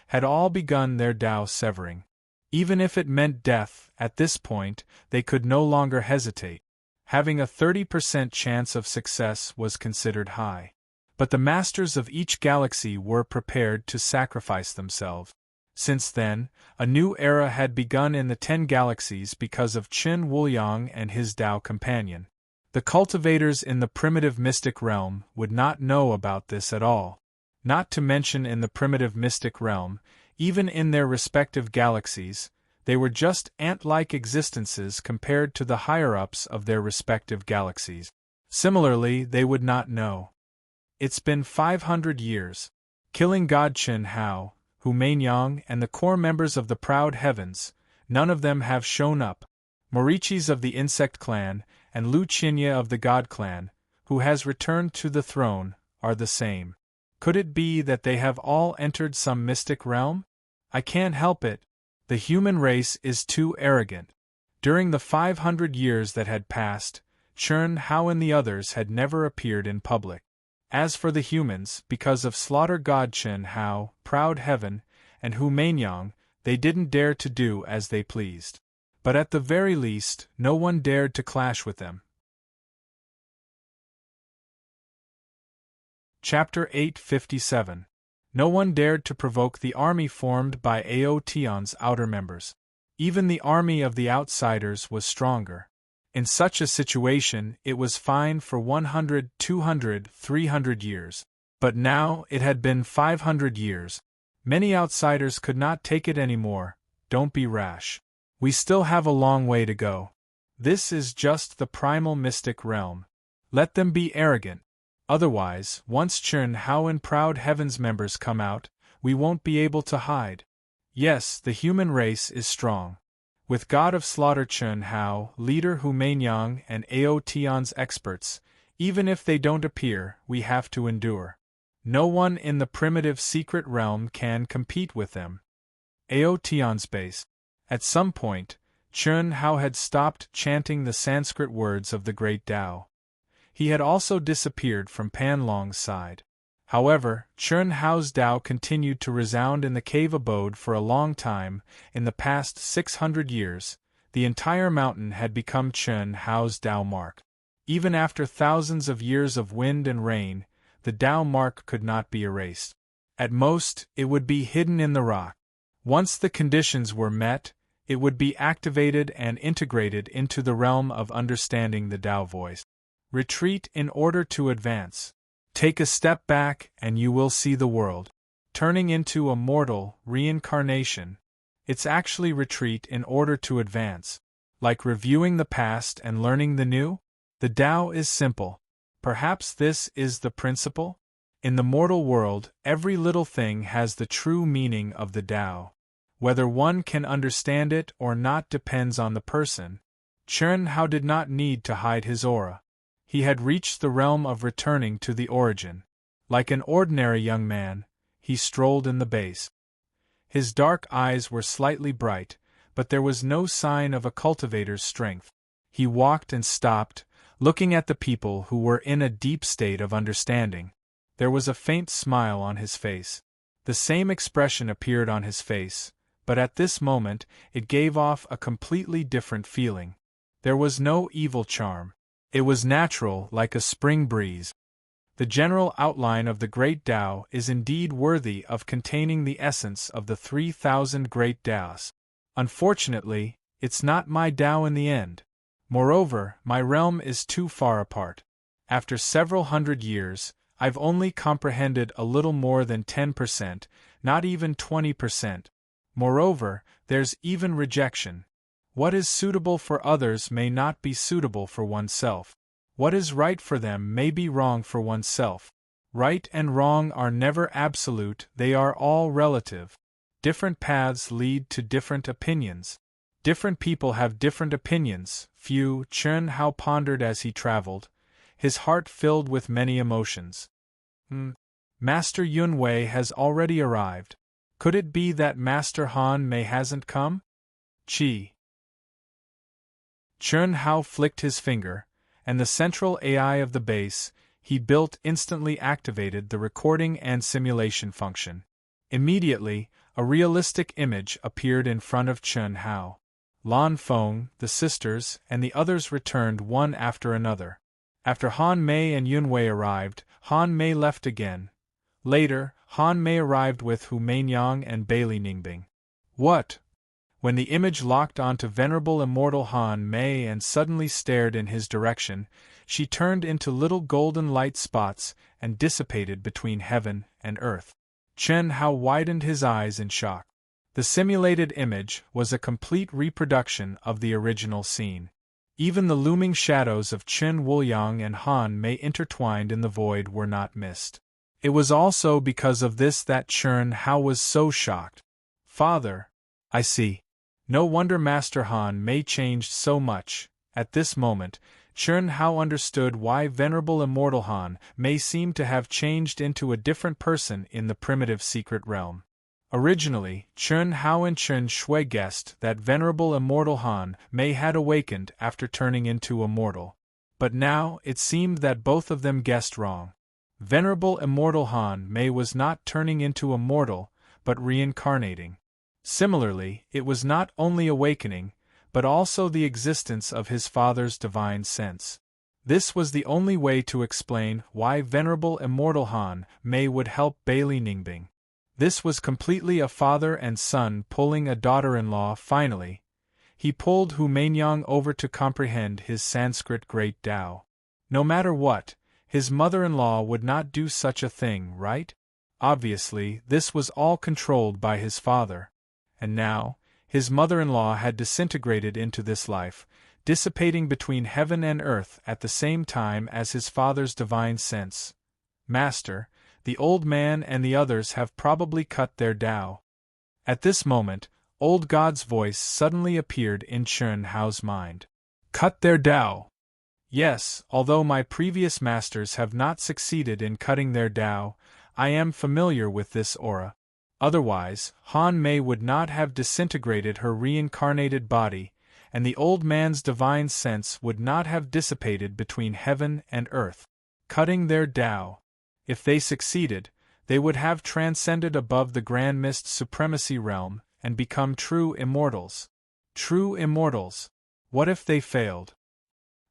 had all begun their Tao severing. Even if it meant death, at this point, they could no longer hesitate. Having a 30% chance of success was considered high. But the masters of each galaxy were prepared to sacrifice themselves. Since then, a new era had begun in the 10 galaxies because of Qin Wuliang and his Tao companion. The cultivators in the primitive mystic realm would not know about this at all. Not to mention in the primitive mystic realm, even in their respective galaxies, they were just ant-like existences compared to the higher-ups of their respective galaxies. Similarly, they would not know. It's been 500 years. Killing God Qin Hao, Hu Mainyang, and the core members of the Proud Heavens, none of them have shown up. Morichis of the Insect Clan, and Lu Qinya of the God Clan, who has returned to the throne, are the same. Could it be that they have all entered some mystic realm? I can't help it. The human race is too arrogant. During the 500 years that had passed, Chern Hao and the others had never appeared in public. As for the humans, because of Slaughter God Chen Hao, Proud Heaven, and Hu Mainyang, they didn't dare to do as they pleased. But at the very least, no one dared to clash with them. Chapter 857. No one dared to provoke the army formed by Ao Tian's outer members. Even the army of the outsiders was stronger. In such a situation, it was fine for 100, 200, 300 years. But now, it had been 500 years. Many outsiders could not take it anymore. Don't be rash. We still have a long way to go. This is just the primal mystic realm. Let them be arrogant. Otherwise, once Chern Hao and Proud Heaven's members come out, we won't be able to hide. Yes, the human race is strong. With God of Slaughter Chern Hao, leader Hu Mainyang, and Ao Tian's experts, even if they don't appear, we have to endure. No one in the primitive secret realm can compete with them. Ao Tian's base. At some point, Chern Hao had stopped chanting the Sanskrit words of the Great Tao. He had also disappeared from Pan Long's side. However, Chern Hao's Tao continued to resound in the cave abode for a long time. In the past 600 years, the entire mountain had become Chern Hao's Tao mark. Even after thousands of years of wind and rain, the Tao mark could not be erased. At most, it would be hidden in the rock. Once the conditions were met, it would be activated and integrated into the realm of understanding the Tao voice. Retreat in order to advance. Take a step back and you will see the world. Turning into a mortal reincarnation. It's actually retreat in order to advance. Like reviewing the past and learning the new? The Tao is simple. Perhaps this is the principle? In the mortal world, every little thing has the true meaning of the Tao. Whether one can understand it or not depends on the person. Chern Hao did not need to hide his aura. He had reached the realm of returning to the origin. Like an ordinary young man, he strolled in the base. His dark eyes were slightly bright, but there was no sign of a cultivator's strength. He walked and stopped, looking at the people who were in a deep state of understanding. There was a faint smile on his face. The same expression appeared on his face, but at this moment it gave off a completely different feeling. There was no evil charm. It was natural, like a spring breeze. The general outline of the Great Tao is indeed worthy of containing the essence of the 3,000 Great Taos. Unfortunately, it's not my Tao in the end. Moreover, my realm is too far apart. After several hundred years, I've only comprehended a little more than 10%, not even 20%. Moreover, there's even rejection. What is suitable for others may not be suitable for oneself. What is right for them may be wrong for oneself. Right and wrong are never absolute, they are all relative. Different paths lead to different opinions. Different people have different opinions. Chern Hao pondered as he traveled, his heart filled with many emotions. Master Yun Wei has already arrived. Could it be that Master Han Mei hasn't come? Chern Hao flicked his finger, and the central AI of the base he built instantly activated the recording and simulation function. Immediately, A realistic image appeared in front of Chun Hao. Lan Feng, the sisters, and the others returned one after another. After Han Mei and Yun Wei arrived, Han Mei left again. Later, Han Mei arrived with Hu Mainyang and Bailey Ningbing. What? When the image locked onto venerable immortal Han Mei and suddenly stared in his direction, she turned into little golden light spots and dissipated between heaven and earth. Chen Hao widened his eyes in shock. The simulated image was a complete reproduction of the original scene. Even the looming shadows of Chen Wuliang and Han Mei intertwined in the void were not missed. It was also because of this that Chen Hao was so shocked. Father, I see. No wonder Master Han Mei changed so much. At this moment, Chen Hao understood why venerable immortal Han Mei seemed to have changed into a different person in the primitive secret realm. Originally, Chen Hao and Chen Shui guessed that venerable immortal Han Mei had awakened after turning into a mortal. But now it seemed that both of them guessed wrong. Venerable immortal Han Mei was not turning into a mortal, but reincarnating. Similarly, it was not only awakening, but also the existence of his father's divine sense. This was the only way to explain why venerable immortal Han Mei would help Bailey Ningbing. This was completely a father and son pulling a daughter-in-law. Finally, he pulled Hu Mainyang over to comprehend his Sanskrit Great Tao. No matter what, his mother-in-law would not do such a thing, right? Obviously, this was all controlled by his father. And now, his mother-in-law had disintegrated into this life, dissipating between heaven and earth at the same time as his father's divine sense. Master, the old man and the others have probably cut their Tao. At this moment, Old God's voice suddenly appeared in Chen Hao's mind. Cut their Tao. Yes, although my previous masters have not succeeded in cutting their Tao, I am familiar with this aura. Otherwise, Han Mei would not have disintegrated her reincarnated body, and the old man's divine sense would not have dissipated between heaven and earth. Cutting their Tao. If they succeeded, they would have transcended above the grand mist supremacy realm and become true immortals. True immortals. What if they failed?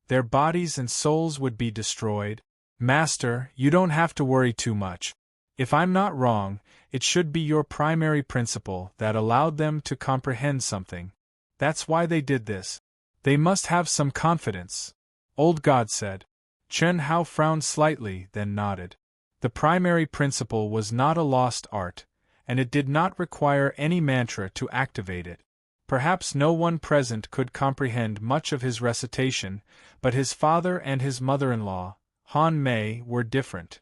Their bodies and souls would be destroyed. Master, you don't have to worry too much. If I'm not wrong, it should be your primary principle that allowed them to comprehend something. That's why they did this. They must have some confidence. Old God said. Chen Hao frowned slightly, then nodded. The primary principle was not a lost art, and it did not require any mantra to activate it. Perhaps no one present could comprehend much of his recitation, but his father and his mother-in-law, Han Mei, were different.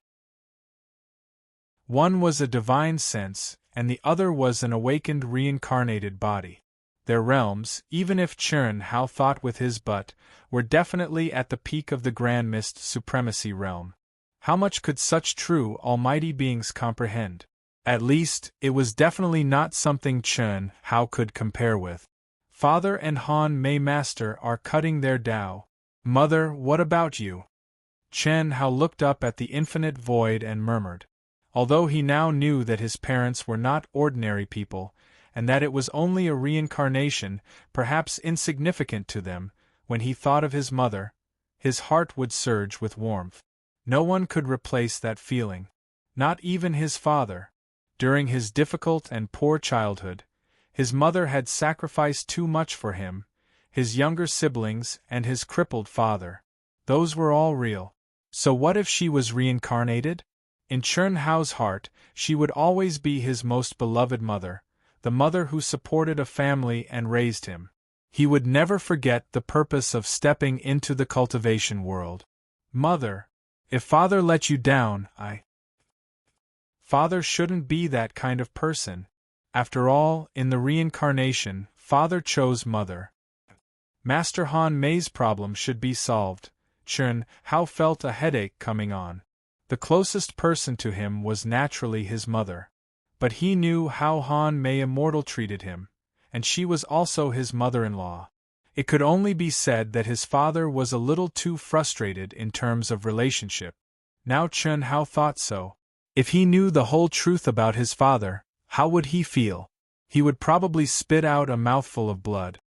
One was a divine sense, and the other was an awakened reincarnated body. Their realms, even if Chen Hao thought with his butt, were definitely at the peak of the Grand Mist Supremacy realm. How much could such true almighty beings comprehend? At least, it was definitely not something Chen Hao could compare with. Father and Han Mei Master are cutting their Tao. Mother, what about you? Chen Hao looked up at the infinite void and murmured. Although he now knew that his parents were not ordinary people, and that it was only a reincarnation, perhaps insignificant to them, when he thought of his mother, his heart would surge with warmth. No one could replace that feeling. Not even his father. During his difficult and poor childhood, his mother had sacrificed too much for him, his younger siblings and his crippled father. Those were all real. So what if she was reincarnated? In Chen Hao's heart, she would always be his most beloved mother, the mother who supported a family and raised him. He would never forget the purpose of stepping into the cultivation world. Mother, if father let you down, Father shouldn't be that kind of person. After all, in the reincarnation, father chose mother. Master Han Mei's problem should be solved. Chen Hao felt a headache coming on. The closest person to him was naturally his mother. But he knew how Han Mei Immortal treated him, and she was also his mother-in-law. It could only be said that his father was a little too frustrated in terms of relationship. Now Chen Hao thought so. If he knew the whole truth about his father, how would he feel? He would probably spit out a mouthful of blood.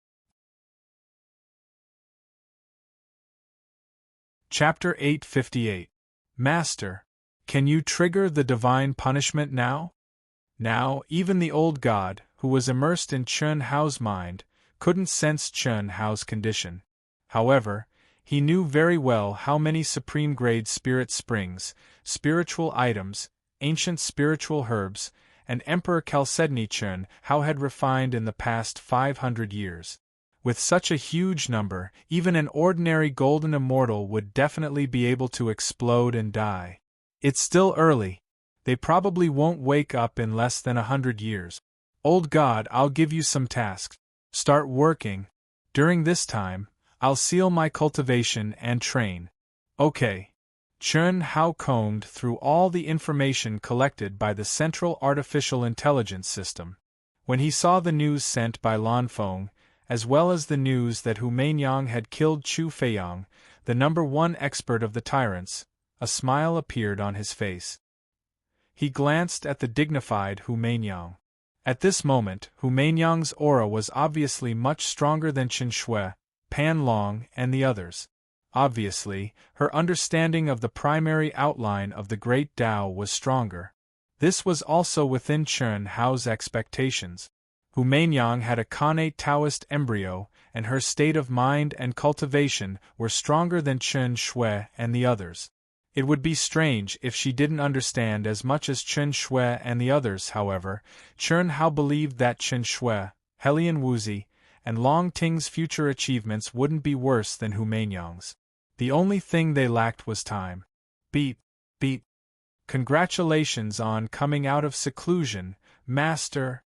Chapter 858. Master, can you trigger the divine punishment now? Now, even the old god, who was immersed in Chun Hao's mind, couldn't sense Chun Hao's condition. However, he knew very well how many supreme-grade spirit springs, spiritual items, ancient spiritual herbs, and Emperor Chalcedony Chun Hao had refined in the past 500 years. With such a huge number, even an ordinary golden immortal would definitely be able to explode and die. It's still early. They probably won't wake up in less than 100 years. Old God, I'll give you some tasks. Start working. During this time, I'll seal my cultivation and train. Okay. Chun Hao combed through all the information collected by the Central Artificial Intelligence System. When he saw the news sent by Lan Feng, as well as the news that Hu Mainyang had killed Chu Feiyang, the #1 expert of the tyrants, a smile appeared on his face. He glanced at the dignified Hu Mainyang. At this moment, Hu Mainyang's aura was obviously much stronger than Qin Shui, Pan Long, and the others. Obviously, her understanding of the primary outline of the Great Tao was stronger. This was also within Chun Hao's expectations. Hu Mainyang had a connate Taoist embryo, and her state of mind and cultivation were stronger than Qin Shui and the others. It would be strange if she didn't understand as much as Qin Shui and the others. However, Chun Hao believed that Qin Shui, Helian Wuzi, and Long Ting's future achievements wouldn't be worse than Hu Mainyang's. The only thing they lacked was time. Beep, beep. Congratulations on coming out of seclusion, Master.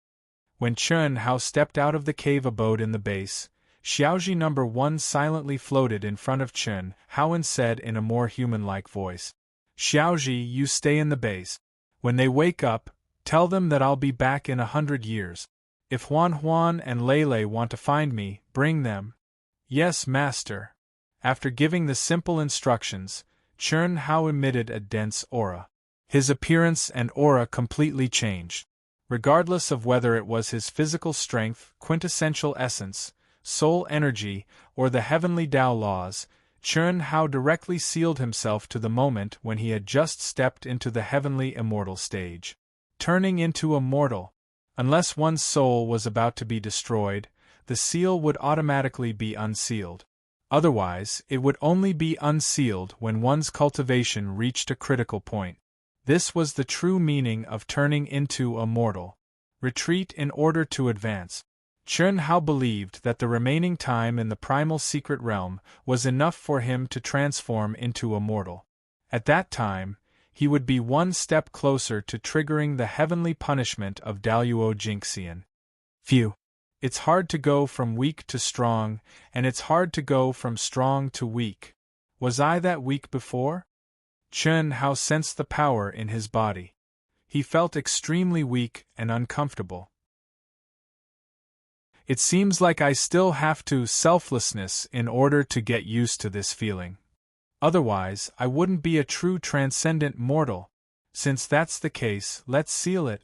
When Chun Hao stepped out of the cave abode in the base, Xiaoji #1 silently floated in front of Chun Hao and said in a more human-like voice, "Xiaoji, you stay in the base. When they wake up, tell them that I'll be back in 100 years. If Huan and Lele want to find me, bring them." "Yes, Master." After giving the simple instructions, Chun Hao emitted a dense aura. His appearance and aura completely changed. Regardless of whether it was his physical strength, quintessential essence, soul energy, or the heavenly Tao laws, Chun Hao directly sealed himself to the moment when he had just stepped into the heavenly immortal stage. Turning into a mortal. Unless one's soul was about to be destroyed, the seal would automatically be unsealed. Otherwise, it would only be unsealed when one's cultivation reached a critical point. This was the true meaning of turning into a mortal. Retreat in order to advance. Chun Hao believed that the remaining time in the primal secret realm was enough for him to transform into a mortal. At that time, he would be one step closer to triggering the heavenly punishment of Daluo Jinxian. Phew. It's hard to go from weak to strong, and it's hard to go from strong to weak. Was I that weak before? Chun Hao sensed the power in his body. He felt extremely weak and uncomfortable. It seems like I still have to selflessness in order to get used to this feeling. Otherwise, I wouldn't be a true transcendent mortal. Since that's the case, let's seal it.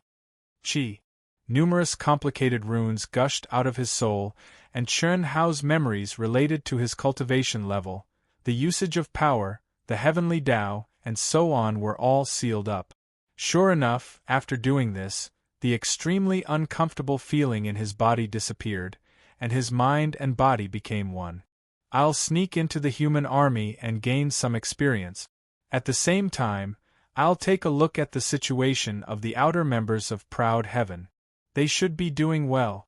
Chi. Numerous complicated runes gushed out of his soul, and Chun Hao's memories related to his cultivation level, the usage of power, the heavenly Tao, and so on were all sealed up. Sure enough, after doing this, the extremely uncomfortable feeling in his body disappeared, and his mind and body became one. I'll sneak into the human army and gain some experience. At the same time, I'll take a look at the situation of the outer members of Proud Heaven. They should be doing well.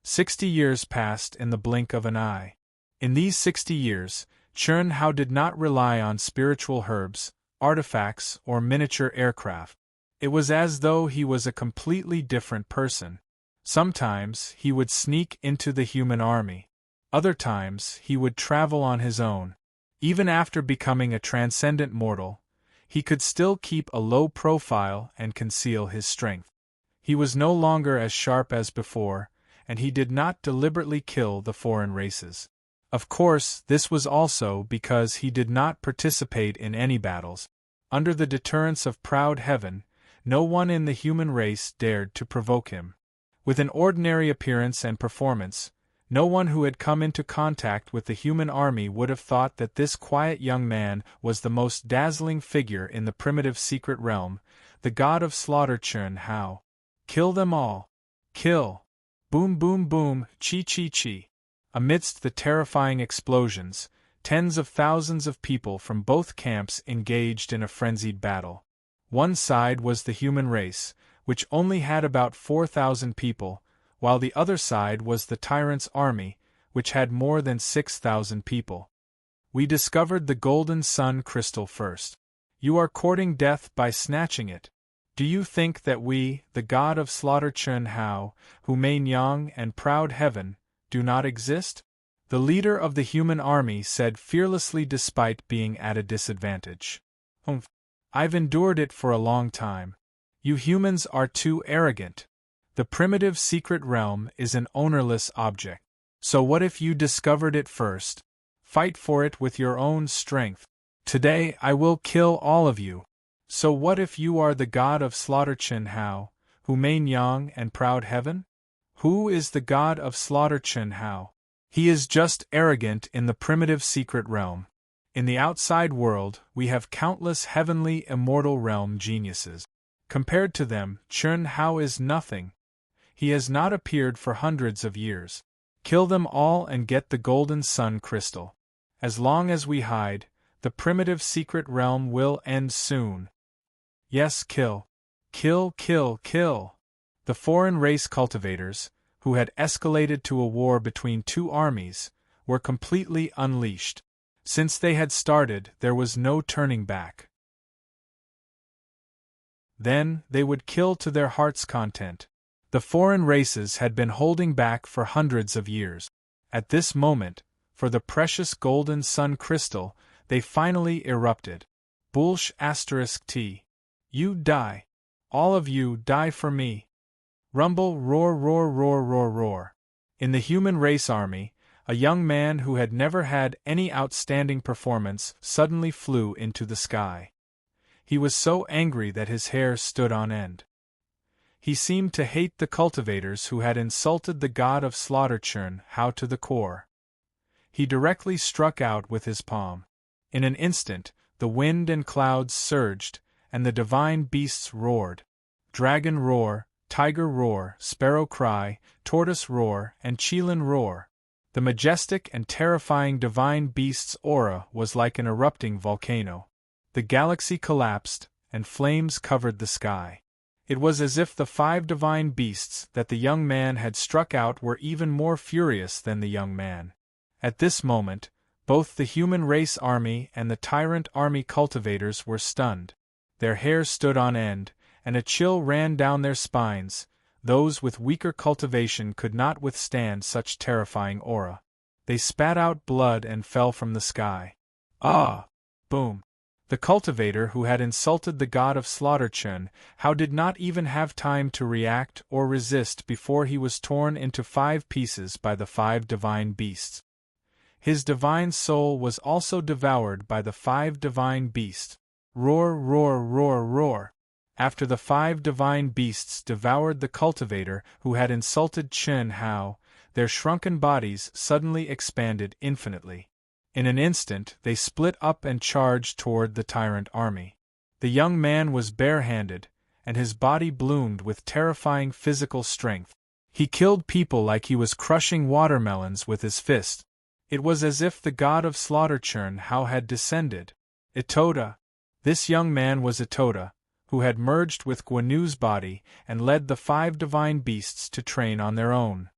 60 years passed in the blink of an eye. In these 60 years, Chun Hao did not rely on spiritual herbs, artifacts, or miniature aircraft. It was as though he was a completely different person. Sometimes he would sneak into the human army. Other times he would travel on his own. Even after becoming a transcendent mortal, he could still keep a low profile and conceal his strength. He was no longer as sharp as before, and he did not deliberately kill the foreign races. Of course, this was also because he did not participate in any battles. Under the deterrence of Proud Heaven, no one in the human race dared to provoke him. With an ordinary appearance and performance, no one who had come into contact with the human army would have thought that this quiet young man was the most dazzling figure in the primitive secret realm, the god of slaughter Chun Hao. Kill them all! Kill! Boom boom boom, chi chi chi. Amidst the terrifying explosions, tens of thousands of people from both camps engaged in a frenzied battle. One side was the human race, which only had about 4,000 people, while the other side was the tyrant's army, which had more than 6,000 people. We discovered the golden sun crystal first. You are courting death by snatching it. Do you think that we, the god of slaughter Chun Hao, who main yang and proud heaven, do not exist? The leader of the human army said fearlessly despite being at a disadvantage. I've endured it for a long time. You humans are too arrogant. The primitive secret realm is an ownerless object. So what if you discovered it first? Fight for it with your own strength. Today I will kill all of you. So what if you are the god of slaughter Chun Hao, who main yang and proud heaven? Who is the god of slaughter Chun Hao? He is just arrogant in the primitive secret realm. In the outside world, we have countless heavenly immortal realm geniuses. Compared to them, Chun Hao is nothing. He has not appeared for hundreds of years. Kill them all and get the golden sun crystal. As long as we hide, the primitive secret realm will end soon. Yes, kill. Kill, kill, kill. The foreign race cultivators, who had escalated to a war between two armies, were completely unleashed. Since they had started, there was no turning back. Then, they would kill to their heart's content. The foreign races had been holding back for hundreds of years. At this moment, for the precious golden sun crystal, they finally erupted. Bullsh *T. You die. All of you die for me. Rumble, roar, roar, roar, roar, roar. In the human race army, a young man who had never had any outstanding performance suddenly flew into the sky. He was so angry that his hair stood on end. He seemed to hate the cultivators who had insulted the god of slaughter Chun Hao to the core. He directly struck out with his palm. In an instant, the wind and clouds surged, and the divine beasts roared. Dragon roar, tiger roar, sparrow cry, tortoise roar, and qilin roar. The majestic and terrifying divine beast's aura was like an erupting volcano. The galaxy collapsed, and flames covered the sky. It was as if the 5 divine beasts that the young man had struck out were even more furious than the young man. At this moment, both the human race army and the tyrant army cultivators were stunned. Their hair stood on end, and a chill ran down their spines. Those with weaker cultivation could not withstand such terrifying aura. They spat out blood and fell from the sky. Ah! Boom! The cultivator who had insulted the god of slaughter Chun Hao did not even have time to react or resist before he was torn into 5 pieces by the 5 divine beasts. His divine soul was also devoured by the 5 divine beasts. Roar, roar, roar, roar. After the 5 divine beasts devoured the cultivator who had insulted Chun Hao, their shrunken bodies suddenly expanded infinitely. In an instant they split up and charged toward the tyrant army. The young man was barehanded, and his body bloomed with terrifying physical strength. He killed people like he was crushing watermelons with his fist. It was as if the god of slaughter Chun Hao had descended. Itoda. This young man was Itoda, who had merged with Guanu's body and led the 5 divine beasts to train on their own.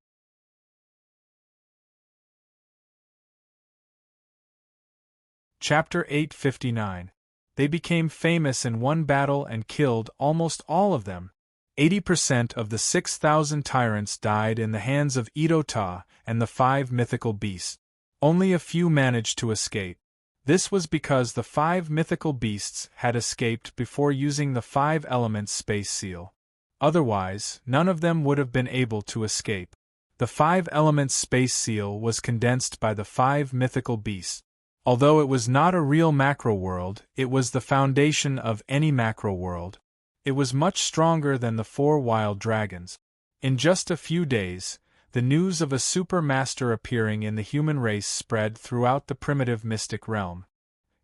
Chapter 859. They became famous in one battle and killed almost all of them. 80% of the 6,000 tyrants died in the hands of Ito-Ta and the 5 mythical beasts. Only a few managed to escape. This was because the 5 mythical beasts had escaped before using the 5 elements space seal. Otherwise, none of them would have been able to escape. The 5 elements space seal was condensed by the 5 mythical beasts. Although it was not a real macro world, it was the foundation of any macro world. It was much stronger than the 4 wild dragons. In just a few days, the news of a super master appearing in the human race spread throughout the primitive mystic realm.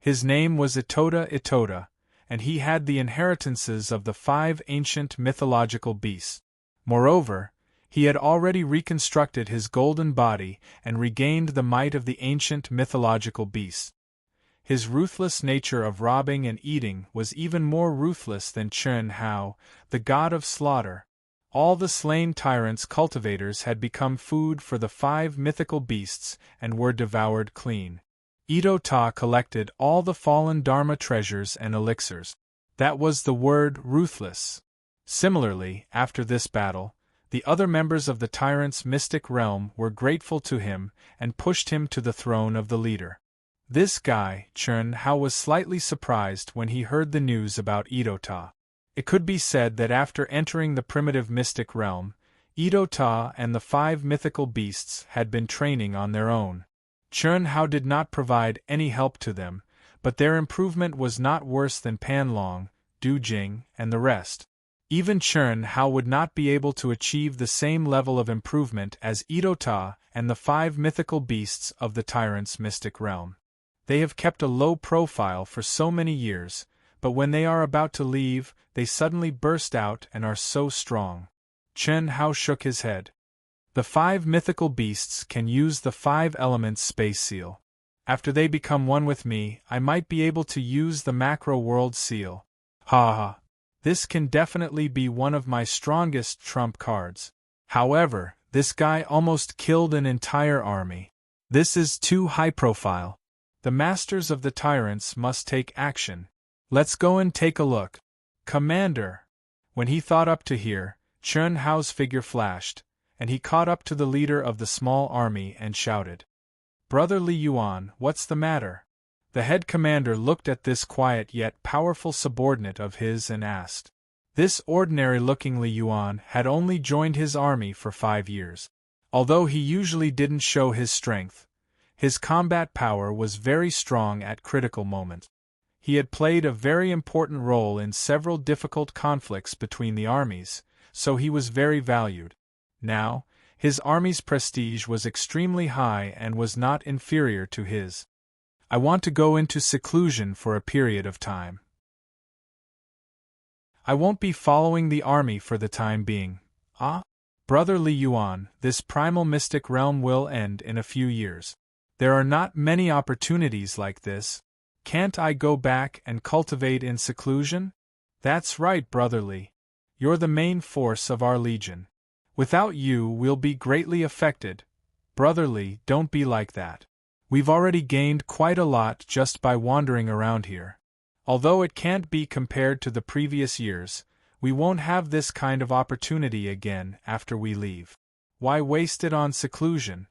His name was Itoda, and he had the inheritances of the 5 ancient mythological beasts. Moreover, he had already reconstructed his golden body and regained the might of the ancient mythological beasts. His ruthless nature of robbing and eating was even more ruthless than Chun Hao, the god of slaughter. All the slain tyrants' cultivators had become food for the 5 mythical beasts and were devoured clean. Ito-Ta collected all the fallen Dharma treasures and elixirs. That was the word ruthless. Similarly, after this battle, the other members of the tyrant's mystic realm were grateful to him and pushed him to the throne of the leader. This guy, Chun Hao, was slightly surprised when he heard the news about Ito-Ta. It could be said that after entering the primitive mystic realm, Ito-Ta and the 5 mythical beasts had been training on their own. Chun Hao did not provide any help to them, but their improvement was not worse than Pan Long, Du Jing, and the rest. Even Chun Hao would not be able to achieve the same level of improvement as Ito-Ta and the 5 mythical beasts of the tyrant's mystic realm. They have kept a low profile for so many years, but when they are about to leave, they suddenly burst out and are so strong. Chun Hao shook his head. The 5 mythical beasts can use the 5 elements space seal. After they become one with me, I might be able to use the macro world seal. Ha ha. This can definitely be one of my strongest trump cards. However, this guy almost killed an entire army. This is too high profile. The masters of the tyrants must take action. Let's go and take a look. Commander! When he thought up to here, Chun Hao's figure flashed, and he caught up to the leader of the small army and shouted, "Brother Li Yuan, what's the matter?" The head commander looked at this quiet yet powerful subordinate of his and asked. This ordinary-looking Li Yuan had only joined his army for 5 years. Although he usually didn't show his strength, his combat power was very strong at critical moments. He had played a very important role in several difficult conflicts between the armies, so he was very valued. Now, his army's prestige was extremely high and was not inferior to his. I want to go into seclusion for a period of time. I won't be following the army for the time being. Brother Li Yuan, this primal mystic realm will end in a few years. There are not many opportunities like this. Can't I go back and cultivate in seclusion? That's right, Brother Li. You're the main force of our legion. Without you, we'll be greatly affected. Brother Li, don't be like that. We've already gained quite a lot just by wandering around here. Although it can't be compared to the previous years, we won't have this kind of opportunity again after we leave. Why waste it on seclusion?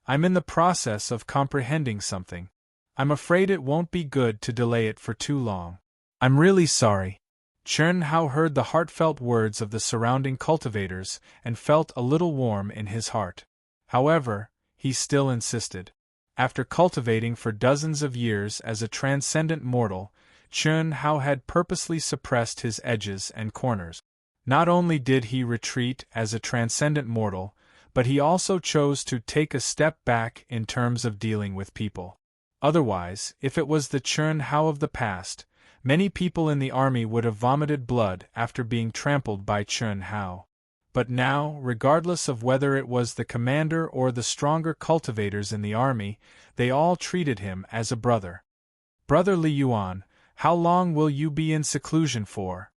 I'm in the process of comprehending something. I'm afraid it won't be good to delay it for too long. I'm really sorry. Chun Hao heard the heartfelt words of the surrounding cultivators and felt a little warm in his heart. However, he still insisted. After cultivating for dozens of years as a transcendent mortal, Chun Hao had purposely suppressed his edges and corners. Not only did he retreat as a transcendent mortal, but he also chose to take a step back in terms of dealing with people. Otherwise, if it was the Chun Hao of the past, many people in the army would have vomited blood after being trampled by Chun Hao. But now, regardless of whether it was the commander or the stronger cultivators in the army, they all treated him as a brother. Brother Li Yuan, how long will you be in seclusion for?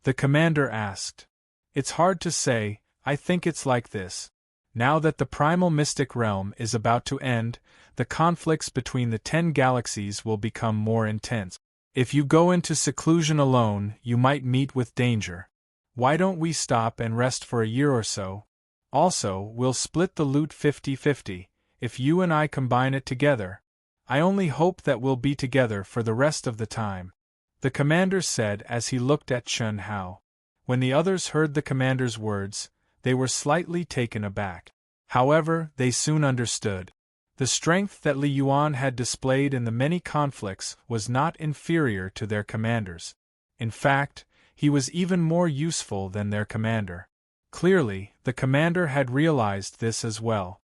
The commander asked. It's hard to say, I think it's like this. Now that the primal mystic realm is about to end, the conflicts between the 10 galaxies will become more intense. If you go into seclusion alone, you might meet with danger. Why don't we stop and rest for a year or so? Also, we'll split the loot 50-50, if you and I combine it together. I only hope that we'll be together for the rest of the time, the commander said as he looked at Chun Hao. When the others heard the commander's words, they were slightly taken aback. However, they soon understood. The strength that Li Yuan had displayed in the many conflicts was not inferior to their commanders. In fact, he was even more useful than their commander. Clearly, the commander had realized this as well.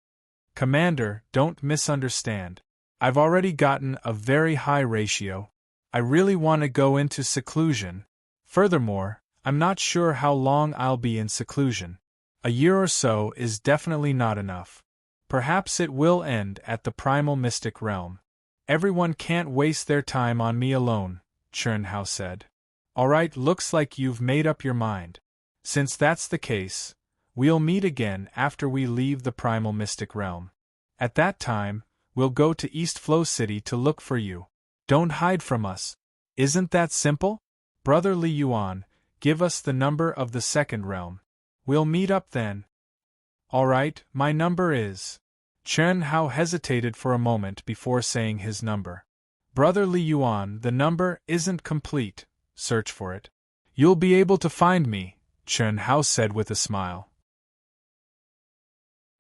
Commander, don't misunderstand. I've already gotten a very high ratio. I really want to go into seclusion. Furthermore, I'm not sure how long I'll be in seclusion. A year or so is definitely not enough. Perhaps it will end at the primal mystic realm. Everyone can't waste their time on me alone, Chernhao said. Alright, looks like you've made up your mind. Since that's the case, we'll meet again after we leave the primal mystic realm. At that time, we'll go to East Flow City to look for you. Don't hide from us. Isn't that simple? Brother Li Yuan, give us the number of the second realm. We'll meet up then. Alright, my number is... Chernhao hesitated for a moment before saying his number. Brother Li Yuan, the number isn't complete. Search for it. You'll be able to find me, Chernhao said with a smile.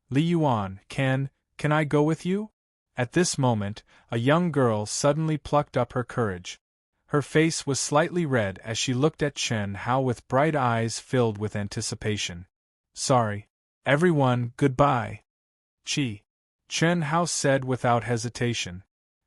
Li Yuan, can I go with you? At this moment, a young girl suddenly plucked up her courage. Her face was slightly red as she looked at Chernhao with bright eyes filled with anticipation. Sorry. Everyone, goodbye. Chernhao said without hesitation.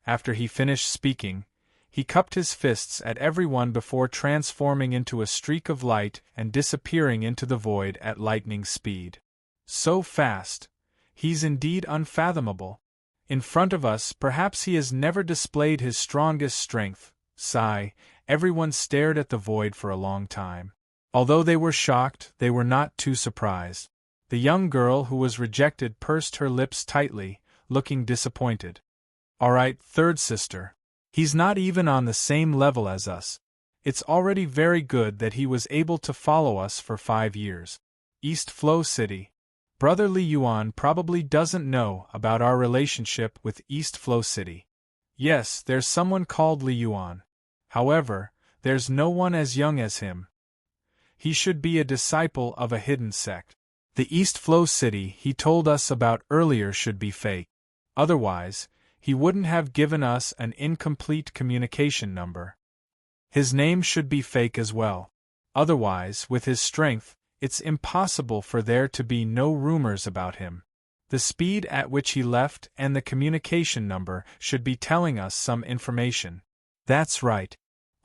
After he finished speaking, he cupped his fists at everyone before transforming into a streak of light and disappearing into the void at lightning speed. So fast. He's indeed unfathomable. In front of us, perhaps he has never displayed his strongest strength. Sigh, everyone stared at the void for a long time. Although they were shocked, they were not too surprised. The young girl who was rejected pursed her lips tightly, looking disappointed. Alright, third sister. He's not even on the same level as us. It's already very good that he was able to follow us for 5 years. East Flow City. Brother Li Yuan probably doesn't know about our relationship with East Flow City. Yes, there's someone called Li Yuan. However, there's no one as young as him. He should be a disciple of a hidden sect. The East Flow City he told us about earlier should be fake. Otherwise, he wouldn't have given us an incomplete communication number. His name should be fake as well. Otherwise, with his strength, it's impossible for there to be no rumors about him. The speed at which he left and the communication number should be telling us some information. That's right.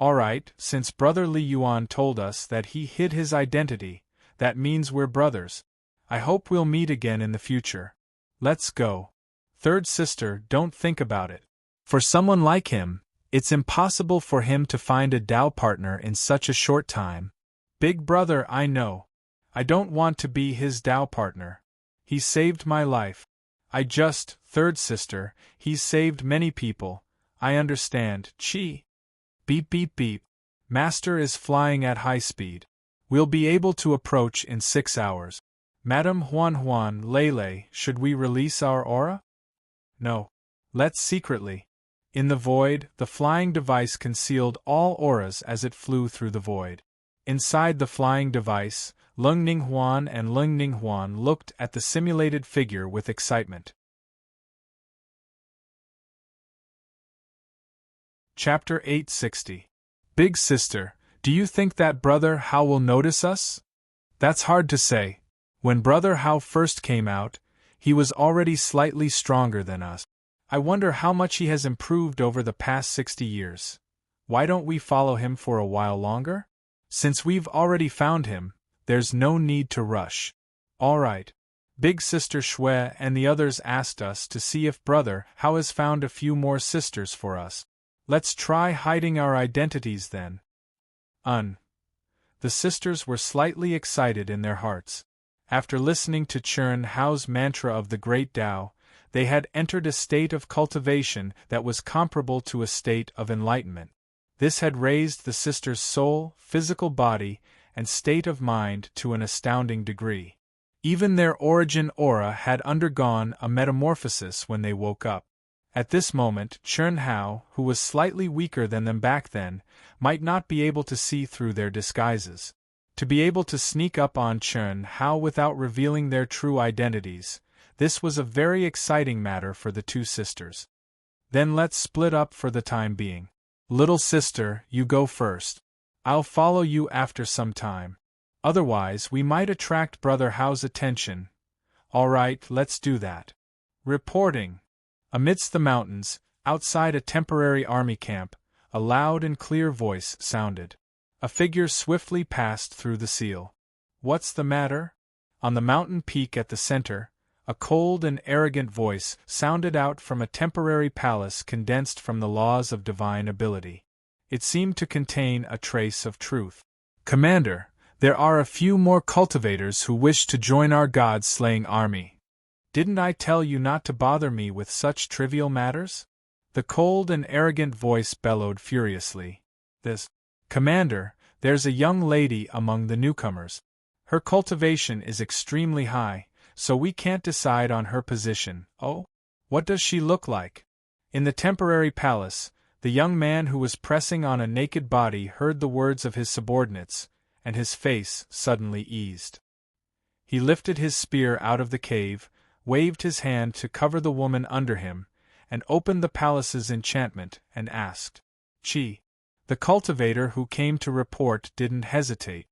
Alright, since Brother Li Yuan told us that he hid his identity, that means we're brothers. I hope we'll meet again in the future. Let's go. Third sister, don't think about it. For someone like him, it's impossible for him to find a Tao partner in such a short time. Big brother, I know. I don't want to be his Tao partner. He saved my life. Third sister, he's saved many people. I understand, Chi. Beep beep beep. Master is flying at high speed. We'll be able to approach in 6 hours. Madam Huan Lele, should we release our aura? No. Let's secretly. In the void, the flying device concealed all auras as it flew through the void. Inside the flying device, Lung Ninghuan and Lung Ninghuan looked at the simulated figure with excitement. Chapter 860. Big sister, do you think that Brother Hao will notice us? That's hard to say. When Brother Hao first came out, he was already slightly stronger than us. I wonder how much he has improved over the past 60 years. Why don't we follow him for a while longer? Since we've already found him, there's no need to rush. Alright. Big Sister Shui and the others asked us to see if Brother Hao has found a few more sisters for us. Let's try hiding our identities then. The sisters were slightly excited in their hearts. After listening to Chernhao's mantra of the Great Tao, they had entered a state of cultivation that was comparable to a state of enlightenment. This had raised the sisters' soul, physical body, and state of mind to an astounding degree. Even their origin aura had undergone a metamorphosis when they woke up. At this moment, Chernhao, who was slightly weaker than them back then, might not be able to see through their disguises. To be able to sneak up on Chernhao without revealing their true identities, this was a very exciting matter for the two sisters. Then let's split up for the time being. Little sister, you go first. I'll follow you after some time. Otherwise, we might attract Brother Hao's attention. All right, let's do that. Reporting. Amidst the mountains, outside a temporary army camp, a loud and clear voice sounded. A figure swiftly passed through the seal. What's the matter? On the mountain peak at the center, a cold and arrogant voice sounded out from a temporary palace condensed from the laws of divine ability. It seemed to contain a trace of truth. Commander, there are a few more cultivators who wish to join our god-slaying army. Didn't I tell you not to bother me with such trivial matters? The cold and arrogant voice bellowed furiously. Commander, there's a young lady among the newcomers. Her cultivation is extremely high, so we can't decide on her position. Oh? What does she look like? In the temporary palace, the young man who was pressing on a naked body heard the words of his subordinates, and his face suddenly eased. He lifted his spear out of the cave, waved his hand to cover the woman under him, and opened the palace's enchantment, and asked, "Chi?" The cultivator who came to report didn't hesitate.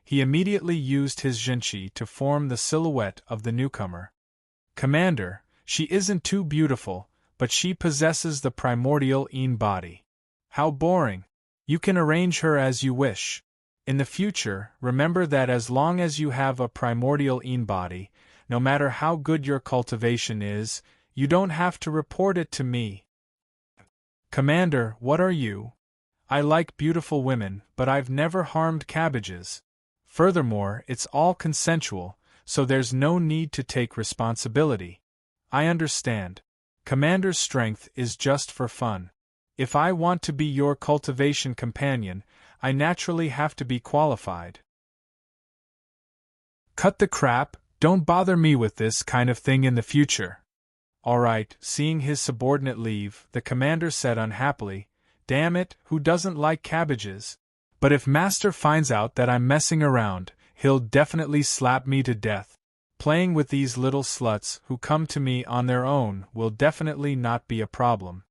He immediately used his zhenqi to form the silhouette of the newcomer. Commander, she isn't too beautiful, but she possesses the primordial Yin body. How boring! You can arrange her as you wish. In the future, remember that as long as you have a primordial Yin body, no matter how good your cultivation is, you don't have to report it to me. Commander, what are you? I like beautiful women, but I've never harmed cabbages. Furthermore, it's all consensual, so there's no need to take responsibility. I understand. Commander's strength is just for fun. If I want to be your cultivation companion, I naturally have to be qualified. Cut the crap, don't bother me with this kind of thing in the future. All right, seeing his subordinate leave, the commander said unhappily, "Damn it, who doesn't like cabbages? But if Master finds out that I'm messing around, he'll definitely slap me to death. Playing with these little sluts who come to me on their own will definitely not be a problem.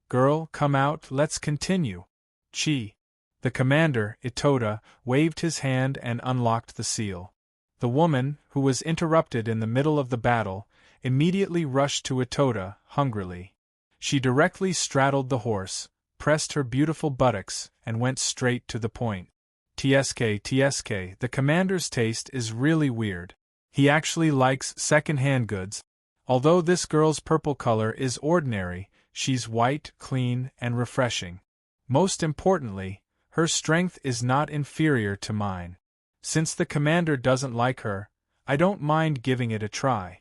Girl, come out, let's continue." Chi. The commander, Itoda, waved his hand and unlocked the seal. The woman, who was interrupted in the middle of the battle, immediately rushed to Itoda, hungrily. She directly straddled the horse, pressed her beautiful buttocks, and went straight to the point. TSK, the commander's taste is really weird. He actually likes second-hand goods. Although this girl's purple color is ordinary, she's white, clean, and refreshing. Most importantly, her strength is not inferior to mine. Since the commander doesn't like her, I don't mind giving it a try.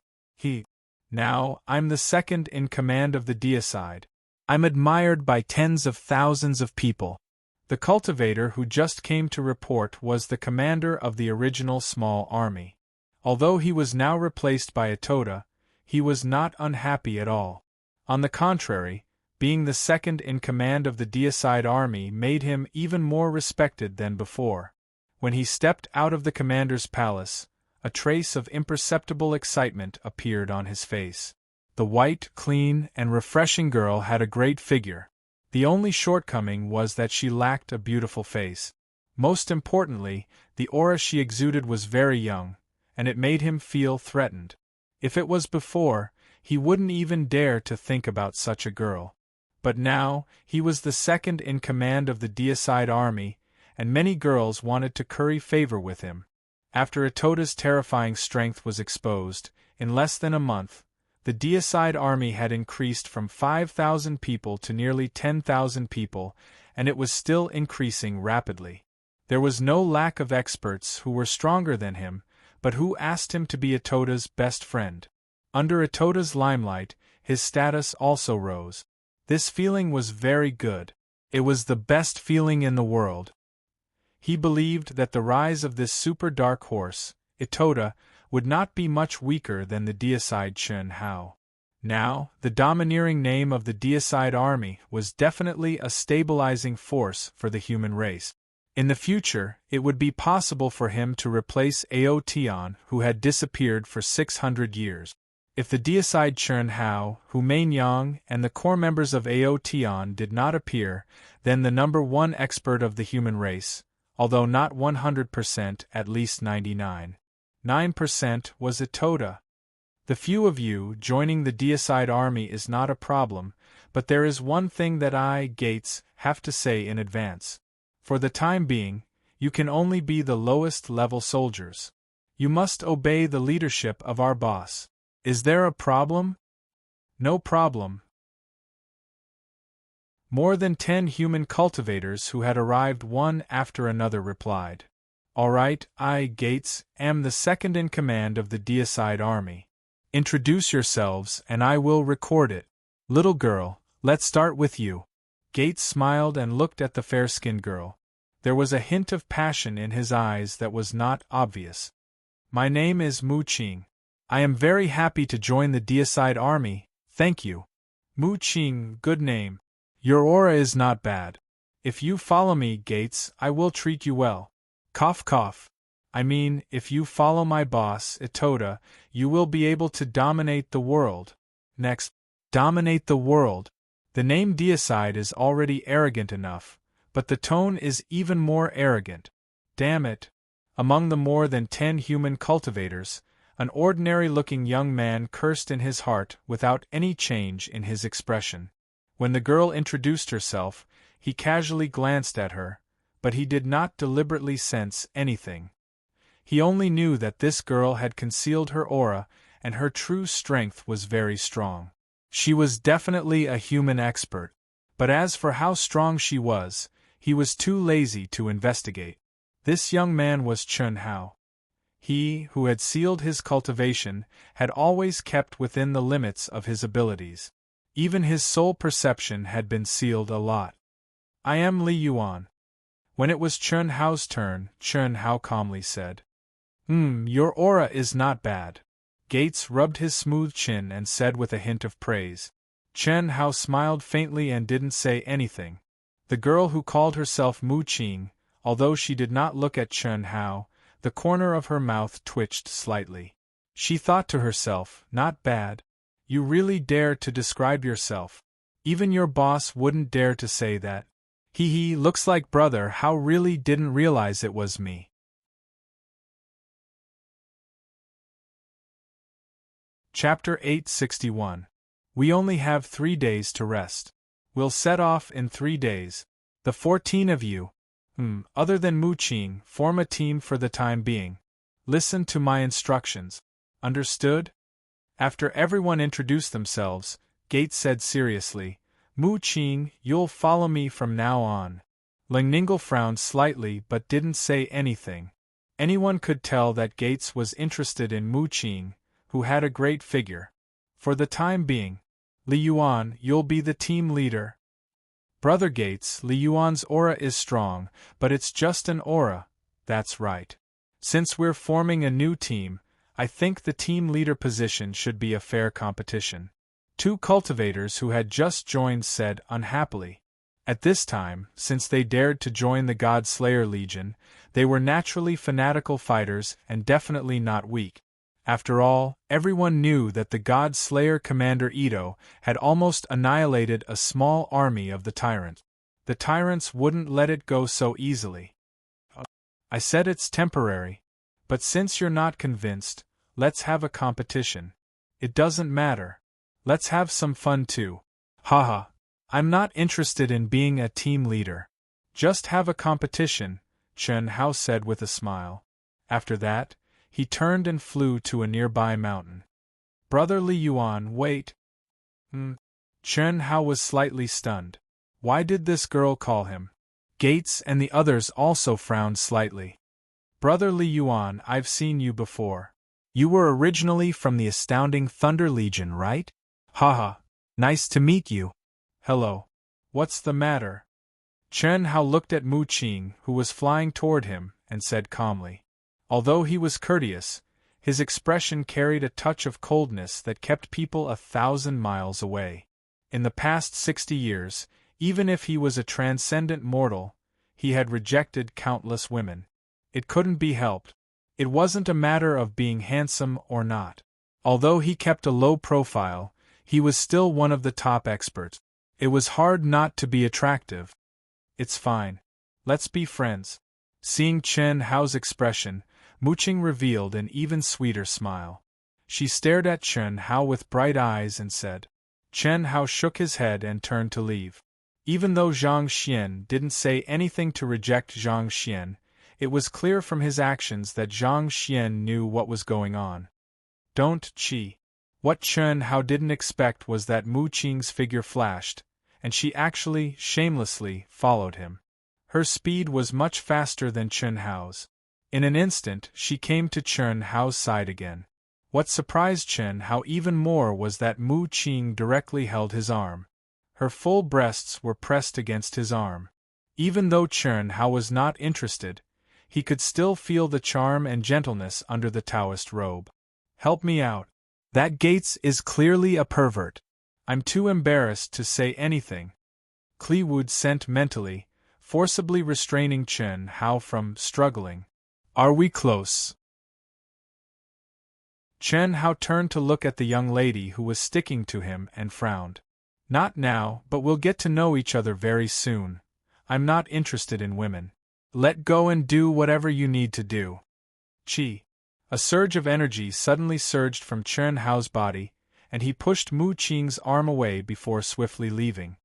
Now, I'm the second in command of the deicide. I'm admired by tens of thousands of people. The cultivator who just came to report was the commander of the original small army. Although he was now replaced by Itoda, he was not unhappy at all. On the contrary, being the second in command of the deicide army made him even more respected than before. When he stepped out of the commander's palace, a trace of imperceptible excitement appeared on his face. The white, clean, and refreshing girl had a great figure. The only shortcoming was that she lacked a beautiful face. Most importantly, the aura she exuded was very young, and it made him feel threatened. If it was before, he wouldn't even dare to think about such a girl. But now, he was the second in command of the deicide army, and many girls wanted to curry favor with him. After Itoda's terrifying strength was exposed, in less than a month, the deicide army had increased from 5,000 people to nearly 10,000 people, and it was still increasing rapidly. There was no lack of experts who were stronger than him, but who asked him to be Itoda's best friend. Under Itoda's limelight, his status also rose. This feeling was very good. It was the best feeling in the world. He believed that the rise of this super dark horse, Itoda, would not be much weaker than the deicide Chen Hao. Now, the domineering name of the deicide army was definitely a stabilizing force for the human race. In the future, it would be possible for him to replace Ao Tian, who had disappeared for 600 years. If the deicide Chen Hao, Hu Mainyang, and the core members of Ao Tian did not appear, then the number one expert of the human race, although not 100%, at least 99.9% was Itoda. The few of you joining the deicide army is not a problem, but there is one thing that I, Gates, have to say in advance. For the time being, you can only be the lowest level soldiers. You must obey the leadership of our boss. Is there a problem? No problem. More than 10 human cultivators who had arrived one after another replied. All right, I, Gates, am the second in command of the deicide army. Introduce yourselves and I will record it. Little girl, let's start with you. Gates smiled and looked at the fair-skinned girl. There was a hint of passion in his eyes that was not obvious. My name is Mu Qing. I am very happy to join the deicide army, thank you. Mu Qing, good name. Your aura is not bad. If you follow me, Gates, I will treat you well. Cough cough. I mean, if you follow my boss, Itoda, you will be able to dominate the world. Next, dominate the world. The name deicide is already arrogant enough, but the tone is even more arrogant. Damn it. Among the more than 10 human cultivators, an ordinary-looking young man cursed in his heart without any change in his expression. When the girl introduced herself, he casually glanced at her, but he did not deliberately sense anything. He only knew that this girl had concealed her aura, and her true strength was very strong. She was definitely a human expert, but as for how strong she was, he was too lazy to investigate. This young man was Chun Hao. He, who had sealed his cultivation, had always kept within the limits of his abilities. Even his soul perception had been sealed a lot. I am Li Yuan. When it was Chun Hao's turn, Chun Hao calmly said. Your aura is not bad. Gates rubbed his smooth chin and said with a hint of praise. Chun Hao smiled faintly and didn't say anything. The girl who called herself Mu Qing, although she did not look at Chun Hao, the corner of her mouth twitched slightly. She thought to herself, not bad. You really dare to describe yourself. Even your boss wouldn't dare to say that. Hee, looks like brother Hao really didn't realize it was me. Chapter 861. We only have 3 days to rest. We'll set off in 3 days. The 14 of you, other than Mu Qing, form a team for the time being. Listen to my instructions. Understood? After everyone introduced themselves, Gates said seriously, Mu Qing, you'll follow me from now on. Ling Ningle frowned slightly but didn't say anything. Anyone could tell that Gates was interested in Mu Qing, who had a great figure. For the time being, Li Yuan, you'll be the team leader. Brother Gates, Li Yuan's aura is strong, but it's just an aura. That's right. Since we're forming a new team, I think the team leader position should be a fair competition. 2 cultivators who had just joined said unhappily. At this time, since they dared to join the God Slayer Legion, they were naturally fanatical fighters and definitely not weak. After all, everyone knew that the God Slayer commander Ito had almost annihilated a small army of the tyrant. The tyrants wouldn't let it go so easily. I said it's temporary. But since you're not convinced, let's have a competition. It doesn't matter. Let's have some fun too. Haha. I'm not interested in being a team leader. Just have a competition, Chun Hao said with a smile. After that, he turned and flew to a nearby mountain. Brother Li Yuan, wait. Chun Hao was slightly stunned. Why did this girl call him? Gates and the others also frowned slightly. Brother Li Yuan, I've seen you before. You were originally from the astounding Thunder Legion, right? Haha. Nice to meet you. Hello. What's the matter? Chun Hao looked at Mu Qing, who was flying toward him, and said calmly. Although he was courteous, his expression carried a touch of coldness that kept people 1,000 miles away. In the past 60 years, even if he was a transcendent mortal, he had rejected countless women. It couldn't be helped. It wasn't a matter of being handsome or not. Although he kept a low profile, he was still one of the top experts. It was hard not to be attractive. It's fine. Let's be friends. Seeing Chen Hao's expression, Mu Qing revealed an even sweeter smile. She stared at Chen Hao with bright eyes and said. Chen Hao shook his head and turned to leave. Even though Zhang Xian didn't say anything to reject Zhang Xian, it was clear from his actions that Zhang Xian knew what was going on. Don't, Qi. What Chen Hao didn't expect was that Mu Qing's figure flashed, and she actually, shamelessly, followed him. Her speed was much faster than Chen Hao's. In an instant, she came to Chen Hao's side again. What surprised Chen Hao even more was that Mu Qing directly held his arm. Her full breasts were pressed against his arm. Even though Chen Hao was not interested, he could still feel the charm and gentleness under the Taoist robe. Help me out. That Gates is clearly a pervert. I'm too embarrassed to say anything. Cli Wood sent mentally, forcibly restraining Chen Hao from struggling. Are we close? Chen Hao turned to look at the young lady who was sticking to him and frowned. Not now, but we'll get to know each other very soon. I'm not interested in women. Let go and do whatever you need to do. Qi. A surge of energy suddenly surged from Chen Hao's body, and he pushed Mu Qing's arm away before swiftly leaving.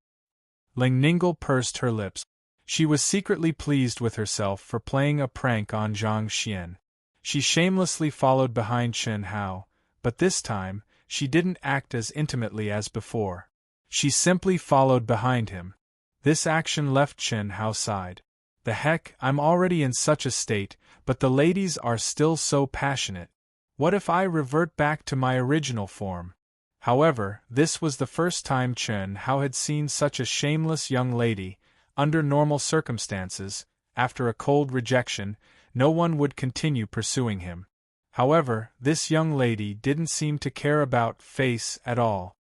Ling Ningle pursed her lips. She was secretly pleased with herself for playing a prank on Zhang Xian. She shamelessly followed behind Chen Hao, but this time, she didn't act as intimately as before. She simply followed behind him. This action left Chen Hao sighed. The heck, I'm already in such a state, but the ladies are still so passionate. What if I revert back to my original form? However, this was the first time Chen Hao had seen such a shameless young lady. Under normal circumstances, after a cold rejection, no one would continue pursuing him. However, this young lady didn't seem to care about face at all.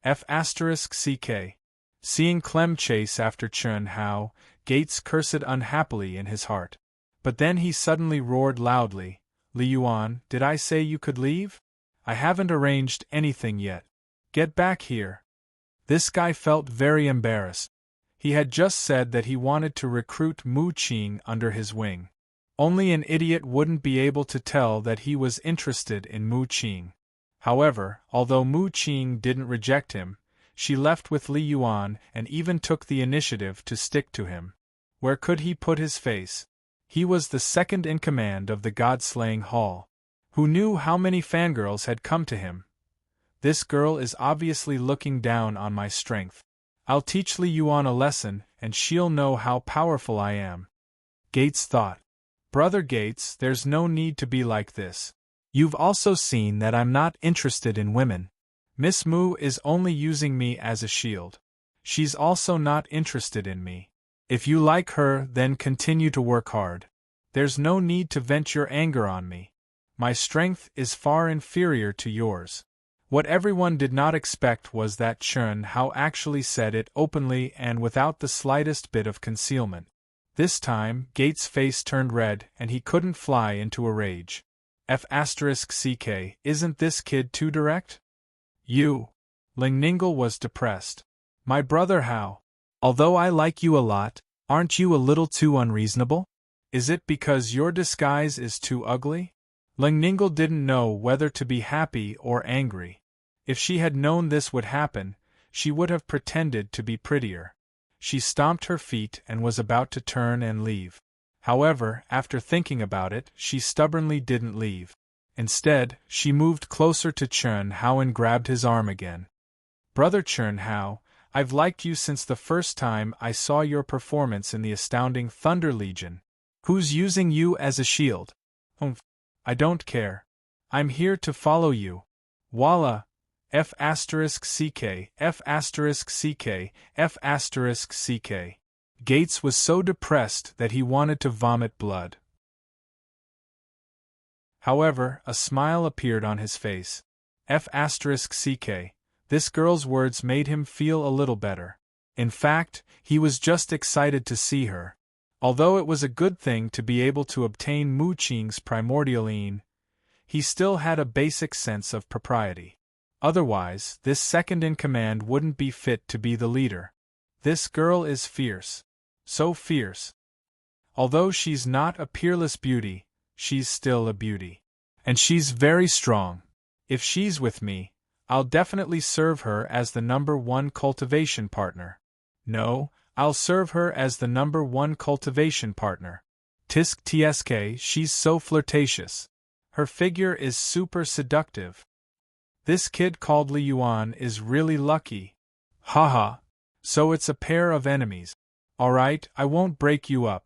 F***ck. Seeing Clem chase after Chen Hao, Gates cursed unhappily in his heart. But then he suddenly roared loudly, Li Yuan, did I say you could leave? I haven't arranged anything yet. Get back here. This guy felt very embarrassed. He had just said that he wanted to recruit Mu Qing under his wing. Only an idiot wouldn't be able to tell that he was interested in Mu Qing. However, although Mu Qing didn't reject him, she left with Li Yuan and even took the initiative to stick to him. Where could he put his face? He was the second in command of the God-slaying hall. Who knew how many fangirls had come to him? This girl is obviously looking down on my strength. I'll teach Li Yuan a lesson, and she'll know how powerful I am. Gates thought. Brother Gates, there's no need to be like this. You've also seen that I'm not interested in women. Miss Mu is only using me as a shield. She's also not interested in me. If you like her, then continue to work hard. There's no need to vent your anger on me. My strength is far inferior to yours. What everyone did not expect was that Chen Hao actually said it openly and without the slightest bit of concealment. This time, Gates' face turned red and he couldn't fly into a rage. F***ck, isn't this kid too direct? You. Ling Ningle was depressed. My brother Hao. Although I like you a lot, aren't you a little too unreasonable? Is it because your disguise is too ugly? Ling Ningle didn't know whether to be happy or angry. If she had known this would happen, she would have pretended to be prettier. She stomped her feet and was about to turn and leave. However, after thinking about it, she stubbornly didn't leave. Instead, she moved closer to Chen Hao and grabbed his arm again. Brother Chen Hao, I've liked you since the first time I saw your performance in the astounding Thunder Legion. Who's using you as a shield? I don't care. I'm here to follow you. Voila! F***ck, F***ck, F***ck. Gates was so depressed that he wanted to vomit blood. However, a smile appeared on his face. F***ck. This girl's words made him feel a little better. In fact, he was just excited to see her. Although it was a good thing to be able to obtain Mu Qing's primordialine, he still had a basic sense of propriety. Otherwise, this second-in-command wouldn't be fit to be the leader. This girl is fierce. So fierce. Although she's not a peerless beauty, she's still a beauty. And she's very strong. If she's with me, I'll definitely serve her as the #1 cultivation partner. No, I'll serve her as the #1 cultivation partner. Tsk, she's so flirtatious. Her figure is super seductive. This kid called Li Yuan is really lucky. Haha. So it's a pair of enemies. Alright, I won't break you up.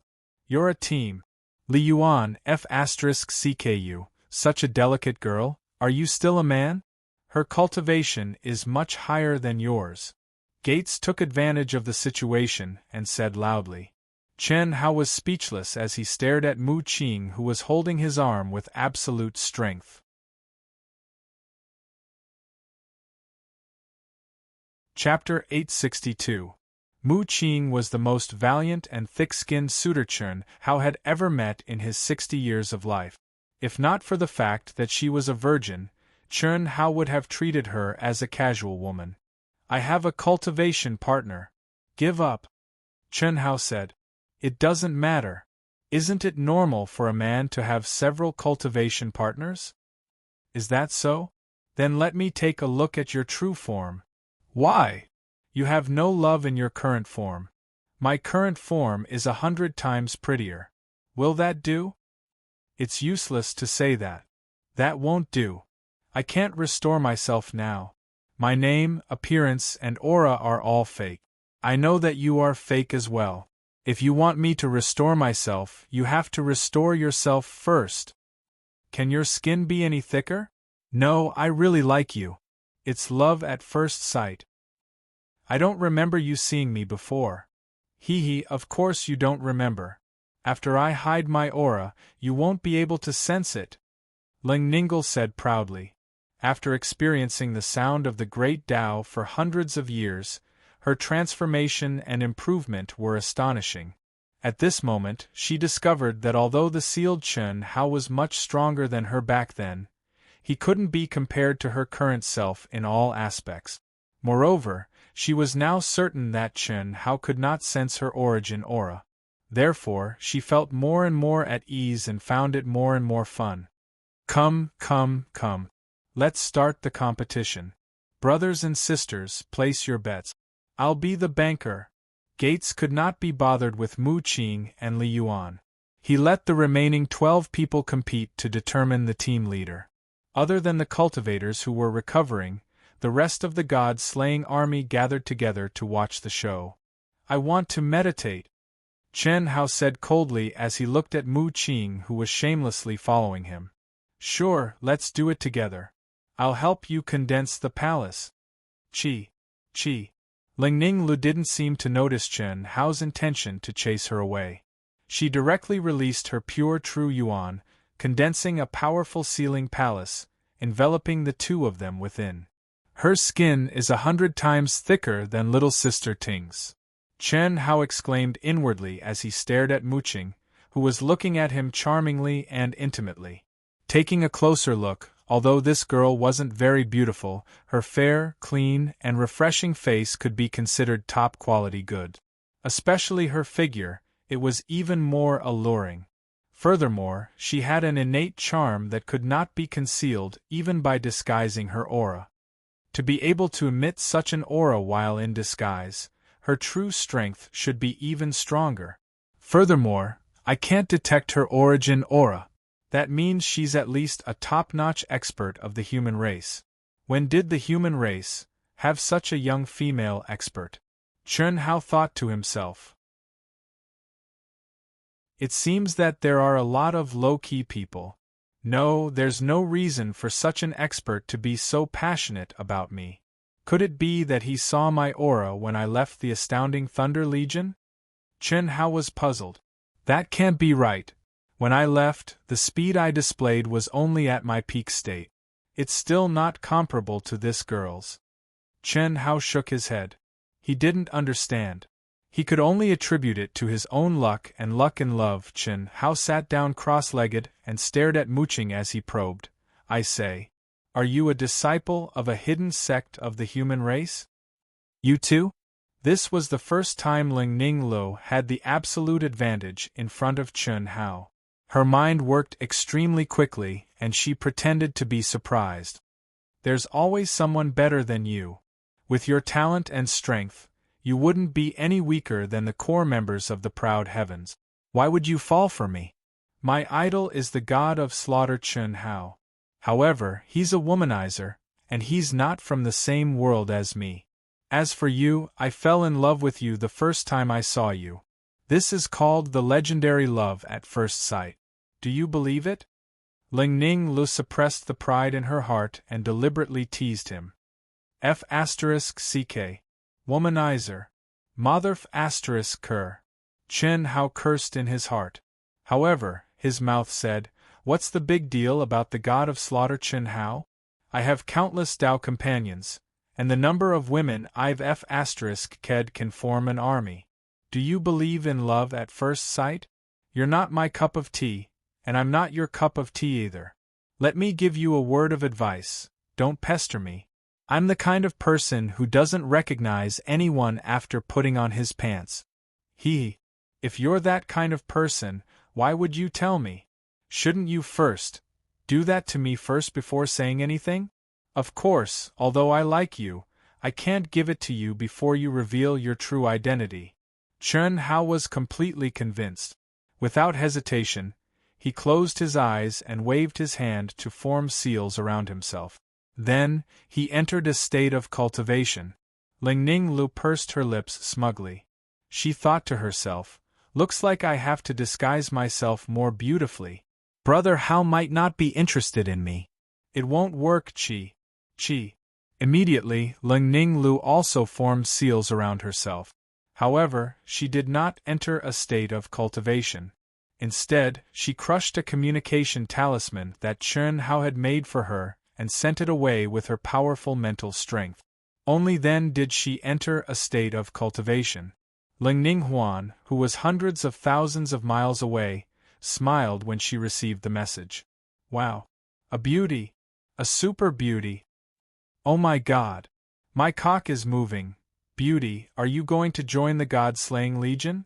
You're a team. Li Yuan, F***CKU, such a delicate girl, are you still a man? Her cultivation is much higher than yours. Gates took advantage of the situation and said loudly. Chen Hao was speechless as he stared at Mu Qing, who was holding his arm with absolute strength. Chapter 862. Mu Qing was the most valiant and thick-skinned suitor Chen Hao had ever met in his 60 years of life. If not for the fact that she was a virgin, Chen Hao would have treated her as a casual woman. I have a cultivation partner. Give up. Chen Hao said. It doesn't matter. Isn't it normal for a man to have several cultivation partners? Is that so? Then let me take a look at your true form. Why? You have no love in your current form. My current form is 100 times prettier. Will that do? It's useless to say that. That won't do. I can't restore myself now. My name, appearance, and aura are all fake. I know that you are fake as well. If you want me to restore myself, you have to restore yourself first. Can your skin be any thicker? No, I really like you. It's love at first sight. I don't remember you seeing me before. Hee, of course you don't remember. After I hide my aura, you won't be able to sense it. Ling Ningle said proudly. After experiencing the sound of the great Tao for hundreds of years, her transformation and improvement were astonishing. At this moment, she discovered that although the sealed Chen Hao was much stronger than her back then, he couldn't be compared to her current self in all aspects. Moreover, she was now certain that Chen Hao could not sense her origin aura. Therefore, she felt more and more at ease and found it more and more fun. Come. Let's start the competition. Brothers and sisters, place your bets. I'll be the banker. Gates could not be bothered with Mu Qing and Li Yuan. He let the remaining 12 people compete to determine the team leader. Other than the cultivators who were recovering, the rest of the god-slaying army gathered together to watch the show. I want to meditate, Chen Hao said coldly as he looked at Mu Qing, who was shamelessly following him. Sure, let's do it together. I'll help you condense the palace. Chi. Ling Ninglu didn't seem to notice Chen Hao's intention to chase her away. She directly released her pure true yuan, condensing a powerful sealing palace, enveloping the two of them within. Her skin is 100 times thicker than little sister Ting's. Chen Hao exclaimed inwardly as he stared at Mu Qing, who was looking at him charmingly and intimately. Taking a closer look, although this girl wasn't very beautiful, her fair, clean, and refreshing face could be considered top-quality good. Especially her figure, it was even more alluring. Furthermore, she had an innate charm that could not be concealed even by disguising her aura. To be able to emit such an aura while in disguise, her true strength should be even stronger. Furthermore, I can't detect her origin aura. That means she's at least a top-notch expert of the human race. When did the human race have such a young female expert? Chen Hao thought to himself. It seems that there are a lot of low-key people. No, there's no reason for such an expert to be so passionate about me. Could it be that he saw my aura when I left the astounding Thunder Legion? Chen Hao was puzzled. That can't be right. When I left, the speed I displayed was only at my peak state. It's still not comparable to this girl's. Chen Hao shook his head. He didn't understand. He could only attribute it to his own luck and love. Chen Hao sat down cross-legged and stared at Mu Qing as he probed. I say, are you a disciple of a hidden sect of the human race? You too? This was the first time Ling Ninglu had the absolute advantage in front of Chun Hao. Her mind worked extremely quickly, and she pretended to be surprised. There's always someone better than you. With your talent and strength, you wouldn't be any weaker than the core members of the proud heavens. Why would you fall for me? My idol is the god of slaughter Chun Hao. However, he's a womanizer, and he's not from the same world as me. As for you, I fell in love with you the first time I saw you. This is called the legendary love at first sight. Do you believe it? Ling Ninglu suppressed the pride in her heart and deliberately teased him. F***ck. Womanizer. Mother***ker. Chun Hao cursed in his heart. However, his mouth said, "What's the big deal about the god of slaughter Chun Hao? I have countless Tao companions, and the number of women I've F***ked can form an army. Do you believe in love at first sight? You're not my cup of tea, and I'm not your cup of tea either. Let me give you a word of advice, don't pester me. I'm the kind of person who doesn't recognize anyone after putting on his pants. If you're that kind of person, why would you tell me? Shouldn't you do that to me first before saying anything? Of course, although I like you, I can't give it to you before you reveal your true identity." Chun Hao was completely convinced. Without hesitation, he closed his eyes and waved his hand to form seals around himself. Then, he entered a state of cultivation. Ling Ninglu pursed her lips smugly. She thought to herself, "Looks like I have to disguise myself more beautifully. Brother Hao might not be interested in me. It won't work, Chi. Immediately, Ling Ninglu also formed seals around herself. However, she did not enter a state of cultivation. Instead, she crushed a communication talisman that Chun Hao had made for her and sent it away with her powerful mental strength. Only then did she enter a state of cultivation. Ling Ninghuan, who was hundreds of thousands of miles away, smiled when she received the message. Wow! A beauty! A super beauty! Oh my god! My cock is moving. Beauty, are you going to join the God-slaying legion?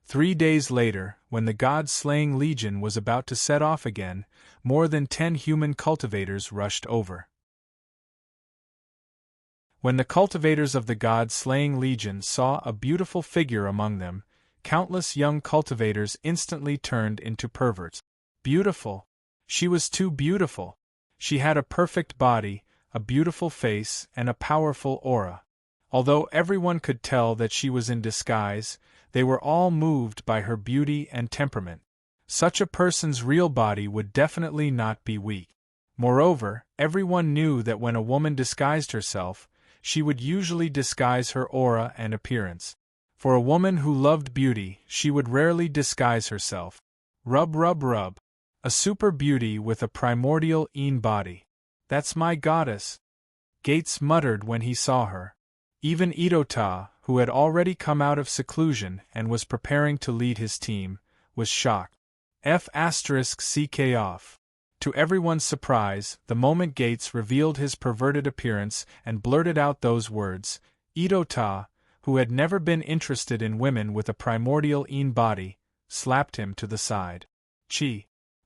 3 days later, when the God-slaying legion was about to set off again, more than 10 human cultivators rushed over. When the cultivators of the God-slaying legion saw a beautiful figure among them, countless young cultivators instantly turned into perverts. Beautiful! She was too beautiful! She had a perfect body, a beautiful face, and a powerful aura. Although everyone could tell that she was in disguise, they were all moved by her beauty and temperament. Such a person's real body would definitely not be weak. Moreover, everyone knew that when a woman disguised herself, she would usually disguise her aura and appearance. For a woman who loved beauty, she would rarely disguise herself. Rub. A super beauty with a primordial body. That's my goddess. Gates muttered when he saw her. Even Idota, who had already come out of seclusion and was preparing to lead his team, was shocked. F***ck off. To everyone's surprise, the moment Gates revealed his perverted appearance and blurted out those words, Idota, who had never been interested in women with a primordial body, slapped him to the side.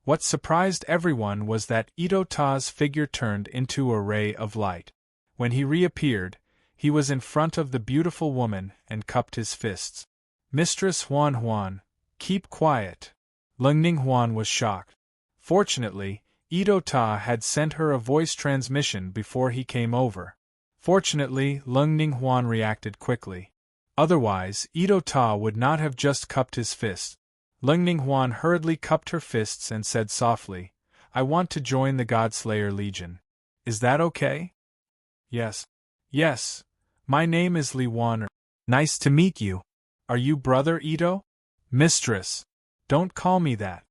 What surprised everyone was that Idota's figure turned into a ray of light. When he reappeared, he was in front of the beautiful woman and cupped his fists. Mistress Huan, keep quiet. Ling Ninghuan was shocked. Fortunately, Idota had sent her a voice transmission before he came over. Fortunately, Ling Ninghuan reacted quickly. Otherwise, Idota would not have just cupped his fist. Ling Ninghuan hurriedly cupped her fists and said softly, "I want to join the Godslayer Legion. Is that okay?" Yes. My name is Li Wan. Nice to meet you. Are you Brother Ito? Mistress. Don't call me that.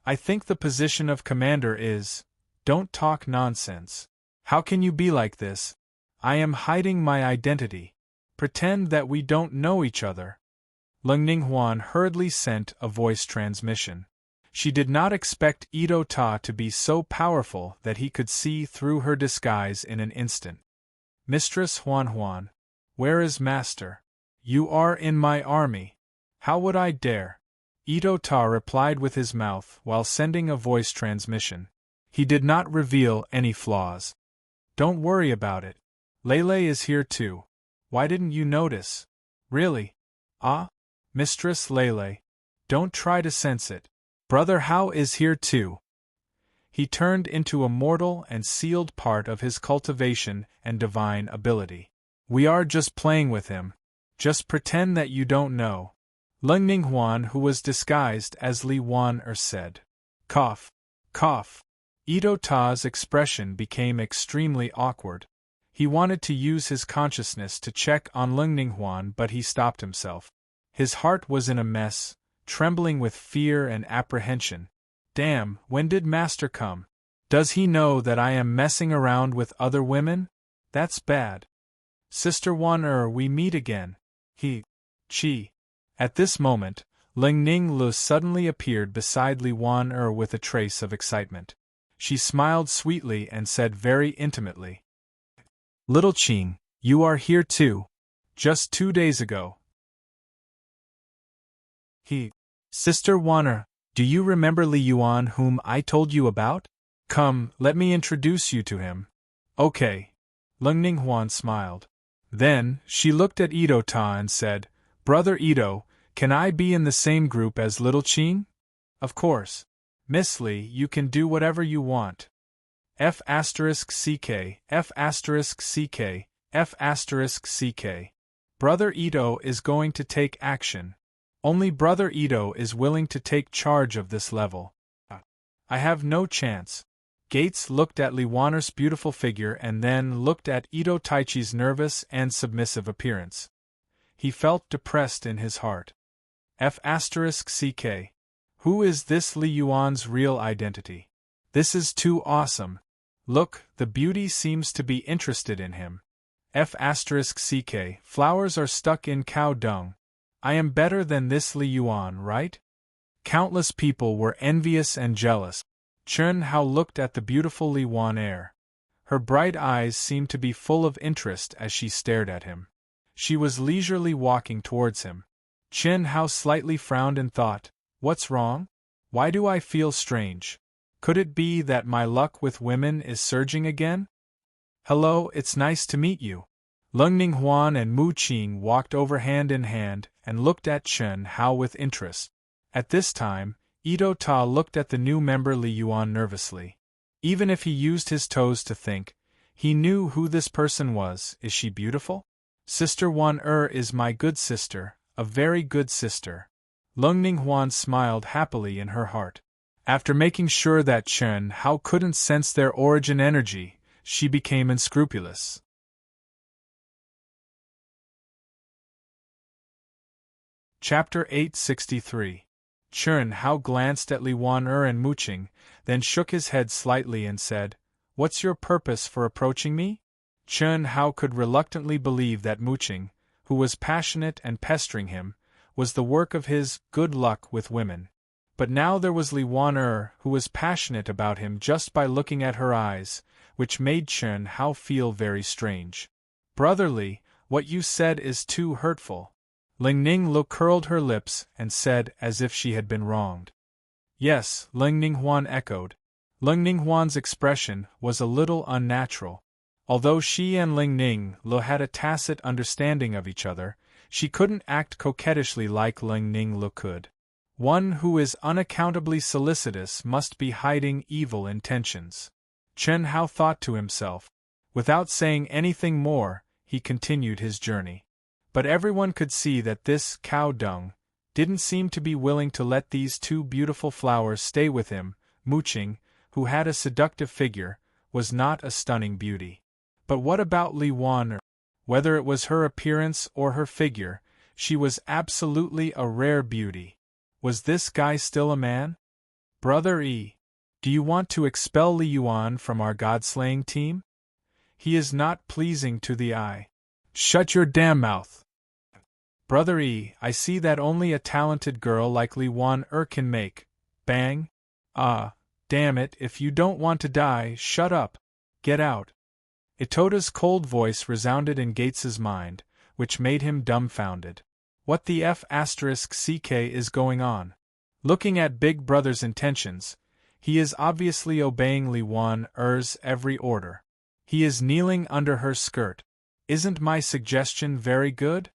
I think the position of commander is... Don't talk nonsense. How can you be like this? I am hiding my identity. Pretend that we don't know each other. Ling Ninghuan hurriedly sent a voice transmission. She did not expect Idota to be so powerful that he could see through her disguise in an instant. Mistress Huan, where is Master? You are in my army. How would I dare? Ito Ta replied with his mouth while sending a voice transmission. He did not reveal any flaws. Don't worry about it. Lele is here too. Why didn't you notice? Really? Ah? Mistress Lele. Don't try to sense it. Brother Hao is here too. He turned into a mortal and sealed part of his cultivation and divine ability. We are just playing with him. Just pretend that you don't know. Leng Ninghuan, who was disguised as Li Wan said. Cough. Cough. Ito Ta's expression became extremely awkward. He wanted to use his consciousness to check on Leng Ninghuan, but he stopped himself. His heart was in a mess, trembling with fear and apprehension. Damn, when did Master come? Does he know that I am messing around with other women? That's bad. Sister Wan we meet again. Chi. At this moment, Ling Ning Lu suddenly appeared beside Li Wan with a trace of excitement. She smiled sweetly and said very intimately, Little Qing, you are here too. Just 2 days ago. Sister Wan do you remember Li Yuan whom I told you about? Come, let me introduce you to him. Okay. Leng Ninghuan smiled. Then, she looked at Ito Ta and said, Brother Ito, can I be in the same group as Little Qing? Of course. Miss Li, you can do whatever you want. F*CK, F*CK, F*CK. Brother Ito is going to take action. Only Brother Ito is willing to take charge of this level. I have no chance. Gates looked at Li Wan'er's beautiful figure and then looked at Ito Taichi's nervous and submissive appearance. He felt depressed in his heart. F*CK. Who is this Li Yuan's real identity? This is too awesome. Look, the beauty seems to be interested in him. F*CK. Flowers are stuck in cow dung. I am better than this Li Yuan, right? Countless people were envious and jealous. Chen Hao looked at the beautiful Li Wan. Her bright eyes seemed to be full of interest as she stared at him. She was leisurely walking towards him. Chen Hao slightly frowned and thought, what's wrong? Why do I feel strange? Could it be that my luck with women is surging again? Hello, it's nice to meet you. Leng Ninghuan and Mu Qing walked over hand in hand and looked at Chen Hao with interest. At this time, Ito Ta looked at the new member Li Yuan nervously. Even if he used his toes to think, he knew who this person was. Is she beautiful? Sister Wan is my good sister, a very good sister. Leng Ninghuan smiled happily in her heart. After making sure that Chen Hao couldn't sense their origin energy, she became unscrupulous. Chapter 863. Chen Hao glanced at Li Wan and Mu Qing, then shook his head slightly and said, What's your purpose for approaching me? Chen Hao could reluctantly believe that Mu Qing, who was passionate and pestering him, was the work of his good luck with women. But now there was Li Wan who was passionate about him just by looking at her eyes, which made Chen Hao feel very strange. Brotherly, what you said is too hurtful. Ling Ninglu curled her lips and said as if she had been wronged. Yes, Ling Ninghuan echoed. Ling Ninghuan's expression was a little unnatural. Although she and Ling Ninglu had a tacit understanding of each other, she couldn't act coquettishly like Ling Ninglu could. One who is unaccountably solicitous must be hiding evil intentions. Chen Hao thought to himself. Without saying anything more, he continued his journey. But everyone could see that this cow dung didn't seem to be willing to let these two beautiful flowers stay with him. Mu Qing, who had a seductive figure, was not a stunning beauty. But what about Li Wan? Whether it was her appearance or her figure, she was absolutely a rare beauty. Was this guy still a man? Brother E, do you want to expel Li Yuan from our god-slaying team? He is not pleasing to the eye. Shut your damn mouth! Brother E, I see that only a talented girl like Li Wan can make. Bang! Ah, damn it, if you don't want to die, shut up. Get out. Itota's cold voice resounded in Gates's mind, which made him dumbfounded. What the F***ck is going on? Looking at Big Brother's intentions, he is obviously obeying Li Wan-er's every order. He is kneeling under her skirt. Isn't my suggestion very good?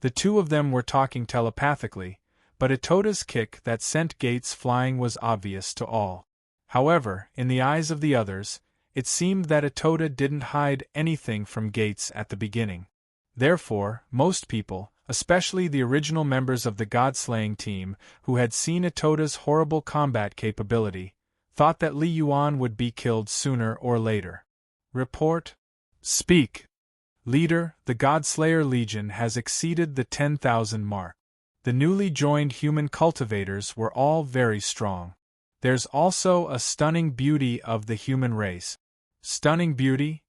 The two of them were talking telepathically, but Itota's kick that sent Gates flying was obvious to all. However, in the eyes of the others, it seemed that Itota didn't hide anything from Gates at the beginning. Therefore, most people, especially the original members of the God-slaying team who had seen Itota's horrible combat capability, thought that Li Yuan would be killed sooner or later. Report? Speak. Leader, the Godslayer Legion has exceeded the 10,000 mark. The newly joined human cultivators were all very strong. There's also a stunning beauty of the human race. Stunning beauty?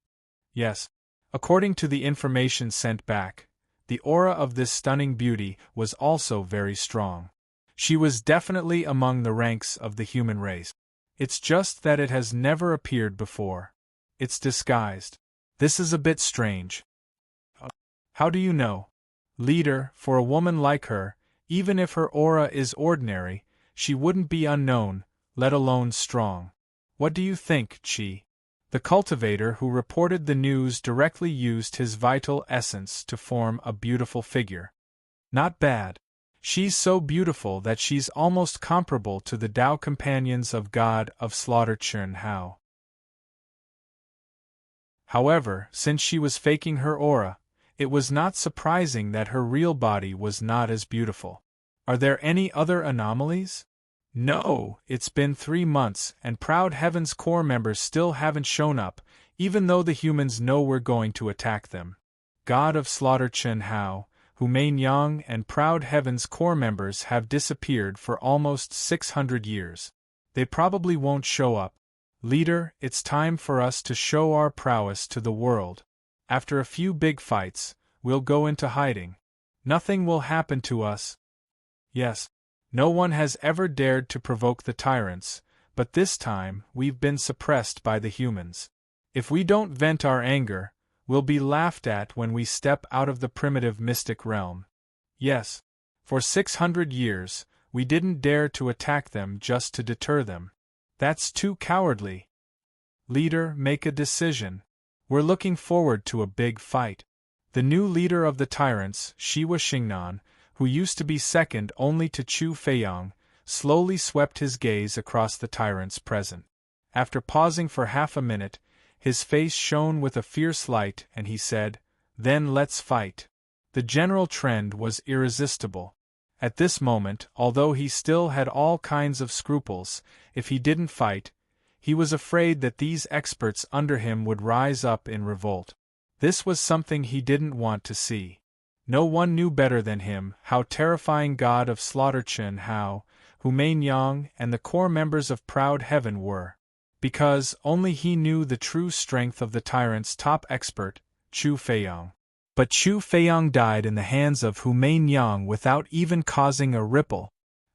Yes. According to the information sent back, the aura of this stunning beauty was also very strong. She was definitely among the ranks of the human race. It's just that it has never appeared before. It's disguised. This is a bit strange. How do you know? Leader, for a woman like her, even if her aura is ordinary, she wouldn't be unknown, let alone strong. What do you think, Chi? The cultivator who reported the news directly used his vital essence to form a beautiful figure. Not bad. She's so beautiful that she's almost comparable to the Tao companions of God of Slaughter Chun Hao. However, since she was faking her aura, it was not surprising that her real body was not as beautiful. Are there any other anomalies? No, it's been 3 months and Proud Heaven's core members still haven't shown up, even though the humans know we're going to attack them. God of Slaughter Chun Hao, Hu Yang and Proud Heaven's core members have disappeared for almost 600 years. They probably won't show up. Leader, it's time for us to show our prowess to the world. After a few big fights, we'll go into hiding. Nothing will happen to us. Yes. No one has ever dared to provoke the tyrants, but this time we've been suppressed by the humans. If we don't vent our anger, we'll be laughed at when we step out of the primitive mystic realm. Yes, for 600 years, we didn't dare to attack them just to deter them. That's too cowardly. Leader, make a decision. We're looking forward to a big fight. The new leader of the tyrants, Shiwa Xingnan, who used to be second only to Chu Feiyang, slowly swept his gaze across the tyrants present. After pausing for half a minute, his face shone with a fierce light and he said, "Then let's fight." The general trend was irresistible. At this moment, although he still had all kinds of scruples, if he didn't fight, he was afraid that these experts under him would rise up in revolt. This was something he didn't want to see. No one knew better than him how terrifying God of Slaughter Chun Hao, Hu Yang and the core members of Proud Heaven were. Because only he knew the true strength of the tyrant's top expert, Chu Feiyang. But Chu Feiyang died in the hands of Hu Yang without even causing a ripple.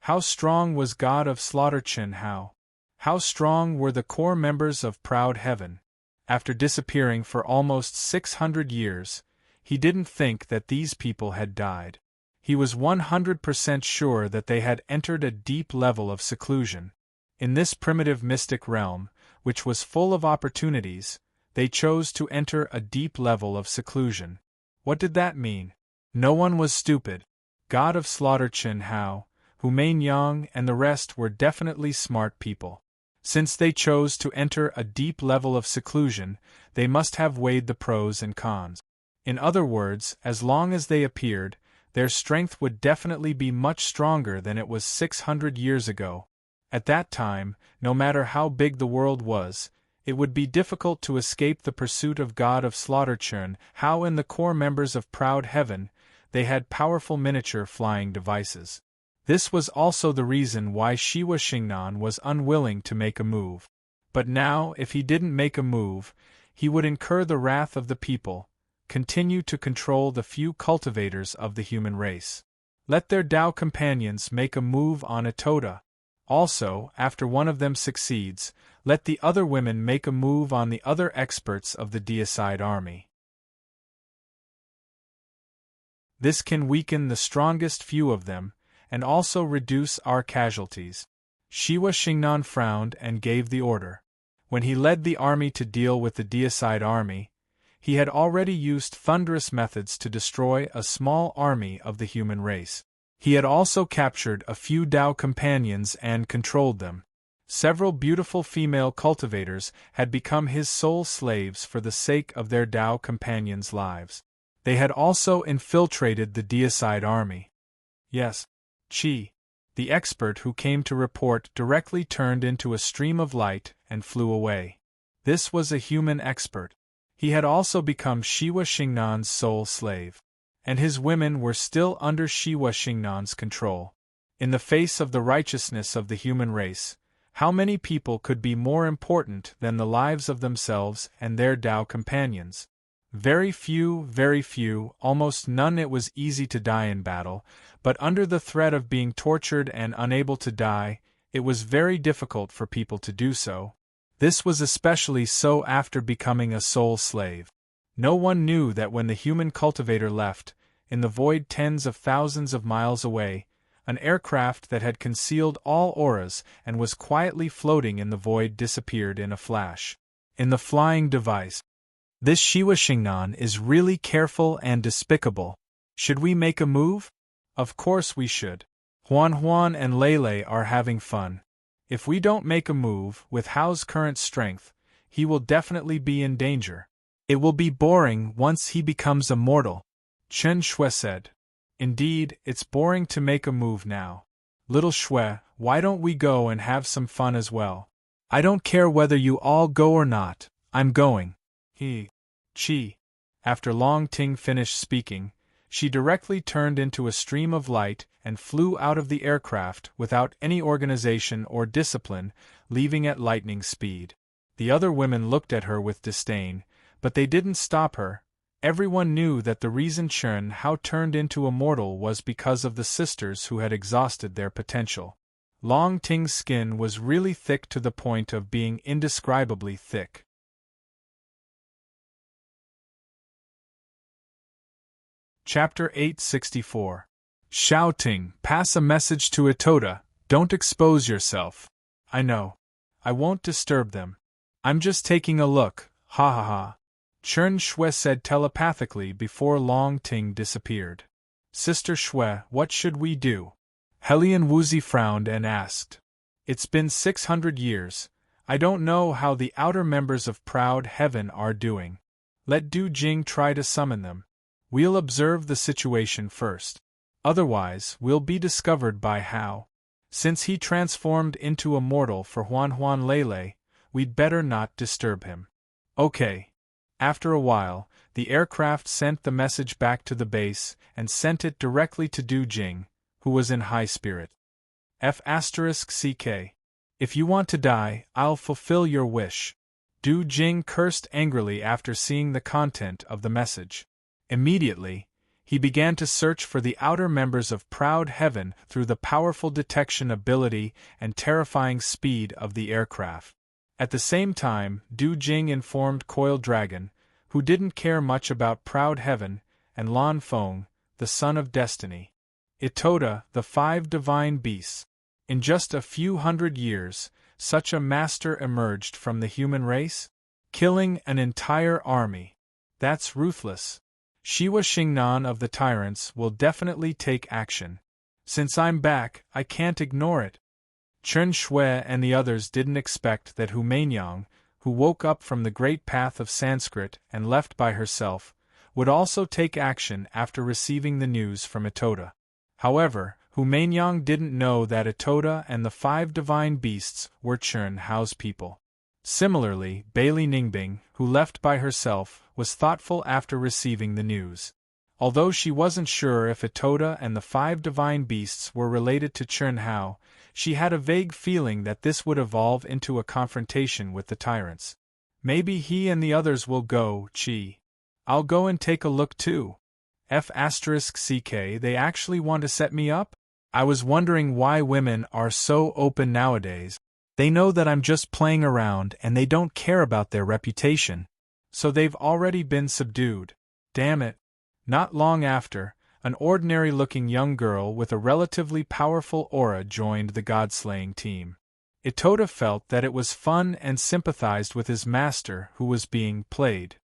How strong was God of Slaughter Chun Hao? How strong were the core members of Proud Heaven? After disappearing for almost 600 years, he didn't think that these people had died. He was 100% sure that they had entered a deep level of seclusion. In this primitive mystic realm, which was full of opportunities, they chose to enter a deep level of seclusion. What did that mean? No one was stupid. God of Slaughter Chun Hao, Hu Yang and the rest were definitely smart people. Since they chose to enter a deep level of seclusion, they must have weighed the pros and cons. In other words, as long as they appeared, their strength would definitely be much stronger than it was 600 years ago. At that time, no matter how big the world was, it would be difficult to escape the pursuit of God of Slaughter Chun Hao and the core members of Proud Heaven. They had powerful miniature flying devices. This was also the reason why Shiwa Xingnan was unwilling to make a move. But now, if he didn't make a move, he would incur the wrath of the people, continue to control the few cultivators of the human race. Let their Tao companions make a move on Itota. Also, after one of them succeeds, let the other women make a move on the other experts of the deicide army. This can weaken the strongest few of them, and also reduce our casualties. Shiwa Xingnan frowned and gave the order. When he led the army to deal with the deicide army, he had already used thunderous methods to destroy a small army of the human race. He had also captured a few Dao companions and controlled them. Several beautiful female cultivators had become his sole slaves for the sake of their Dao companions' lives. They had also infiltrated the deicide army. Yes, Qi, the expert who came to report, directly turned into a stream of light and flew away. This was a human expert. He had also become Shiwa Xingnan's sole slave. And his women were still under Shiwa Xingnan's control. In the face of the righteousness of the human race, how many people could be more important than the lives of themselves and their Dao companions? Very few, almost none. It was easy to die in battle, but under the threat of being tortured and unable to die, it was very difficult for people to do so. This was especially so after becoming a soul slave. No one knew that when the human cultivator left, in the void tens of thousands of miles away, an aircraft that had concealed all auras and was quietly floating in the void disappeared in a flash. In the flying device. This Shiwa Xingnan is really careful and despicable. Should we make a move? Of course we should. Huan and Lele are having fun. If we don't make a move, with Hao's current strength, he will definitely be in danger. It will be boring once he becomes immortal, Chen Shui said. Indeed, it's boring to make a move now. Little Shui, why don't we go and have some fun as well? I don't care whether you all go or not, I'm going. Qi. After Long Ting finished speaking, she directly turned into a stream of light and flew out of the aircraft without any organization or discipline, leaving at lightning speed. The other women looked at her with disdain, but they didn't stop her. Everyone knew that the reason Chen Hao turned into a mortal was because of the sisters who had exhausted their potential. Long Ting's skin was really thick to the point of being indescribably thick. Chapter 864. Shouting, pass a message to Itoda, don't expose yourself. I know. I won't disturb them. I'm just taking a look, ha ha ha. Chen Shui said telepathically before Long Ting disappeared. Sister Shui, what should we do? Helian Wuzi frowned and asked. It's been 600 years. I don't know how the outer members of Proud Heaven are doing. Let Du Jing try to summon them. We'll observe the situation first. Otherwise, we'll be discovered by Hao. Since he transformed into a mortal for Huan Lele, we'd better not disturb him. Okay. After a while, the aircraft sent the message back to the base and sent it directly to Du Jing, who was in high spirit. F***CK. If you want to die, I'll fulfill your wish. Du Jing cursed angrily after seeing the content of the message. Immediately, he began to search for the outer members of Proud Heaven through the powerful detection ability and terrifying speed of the aircraft. At the same time, Du Jing informed Coil Dragon, who didn't care much about Proud Heaven, and Lan Feng, the son of destiny. Itoda, the 5 divine beasts. In just a few hundred years, such a master emerged from the human race? Killing an entire army. That's ruthless. Shiwa Xingnan of the Tyrants will definitely take action. Since I'm back, I can't ignore it. Chen Shui and the others didn't expect that Hu Mainyang, who woke up from the great path of Sanskrit and left by herself, would also take action after receiving the news from Itoda. However, Hu Mainyang didn't know that Itoda and the 5 divine beasts were Chen Hao's people. Similarly, Bailey Ningbing, who left by herself, was thoughtful after receiving the news. Although she wasn't sure if Itoda and the 5 divine beasts were related to Chen Hao, she had a vague feeling that this would evolve into a confrontation with the tyrants. Maybe he and the others will go, Qi. I'll go and take a look too. F***CK, they actually want to set me up? I was wondering why women are so open nowadays. They know that I'm just playing around and they don't care about their reputation. So they've already been subdued. Damn it. Not long after, An ordinary-looking young girl with a relatively powerful aura joined the god-slaying team. Itoda felt that it was fun and sympathized with his master who was being played.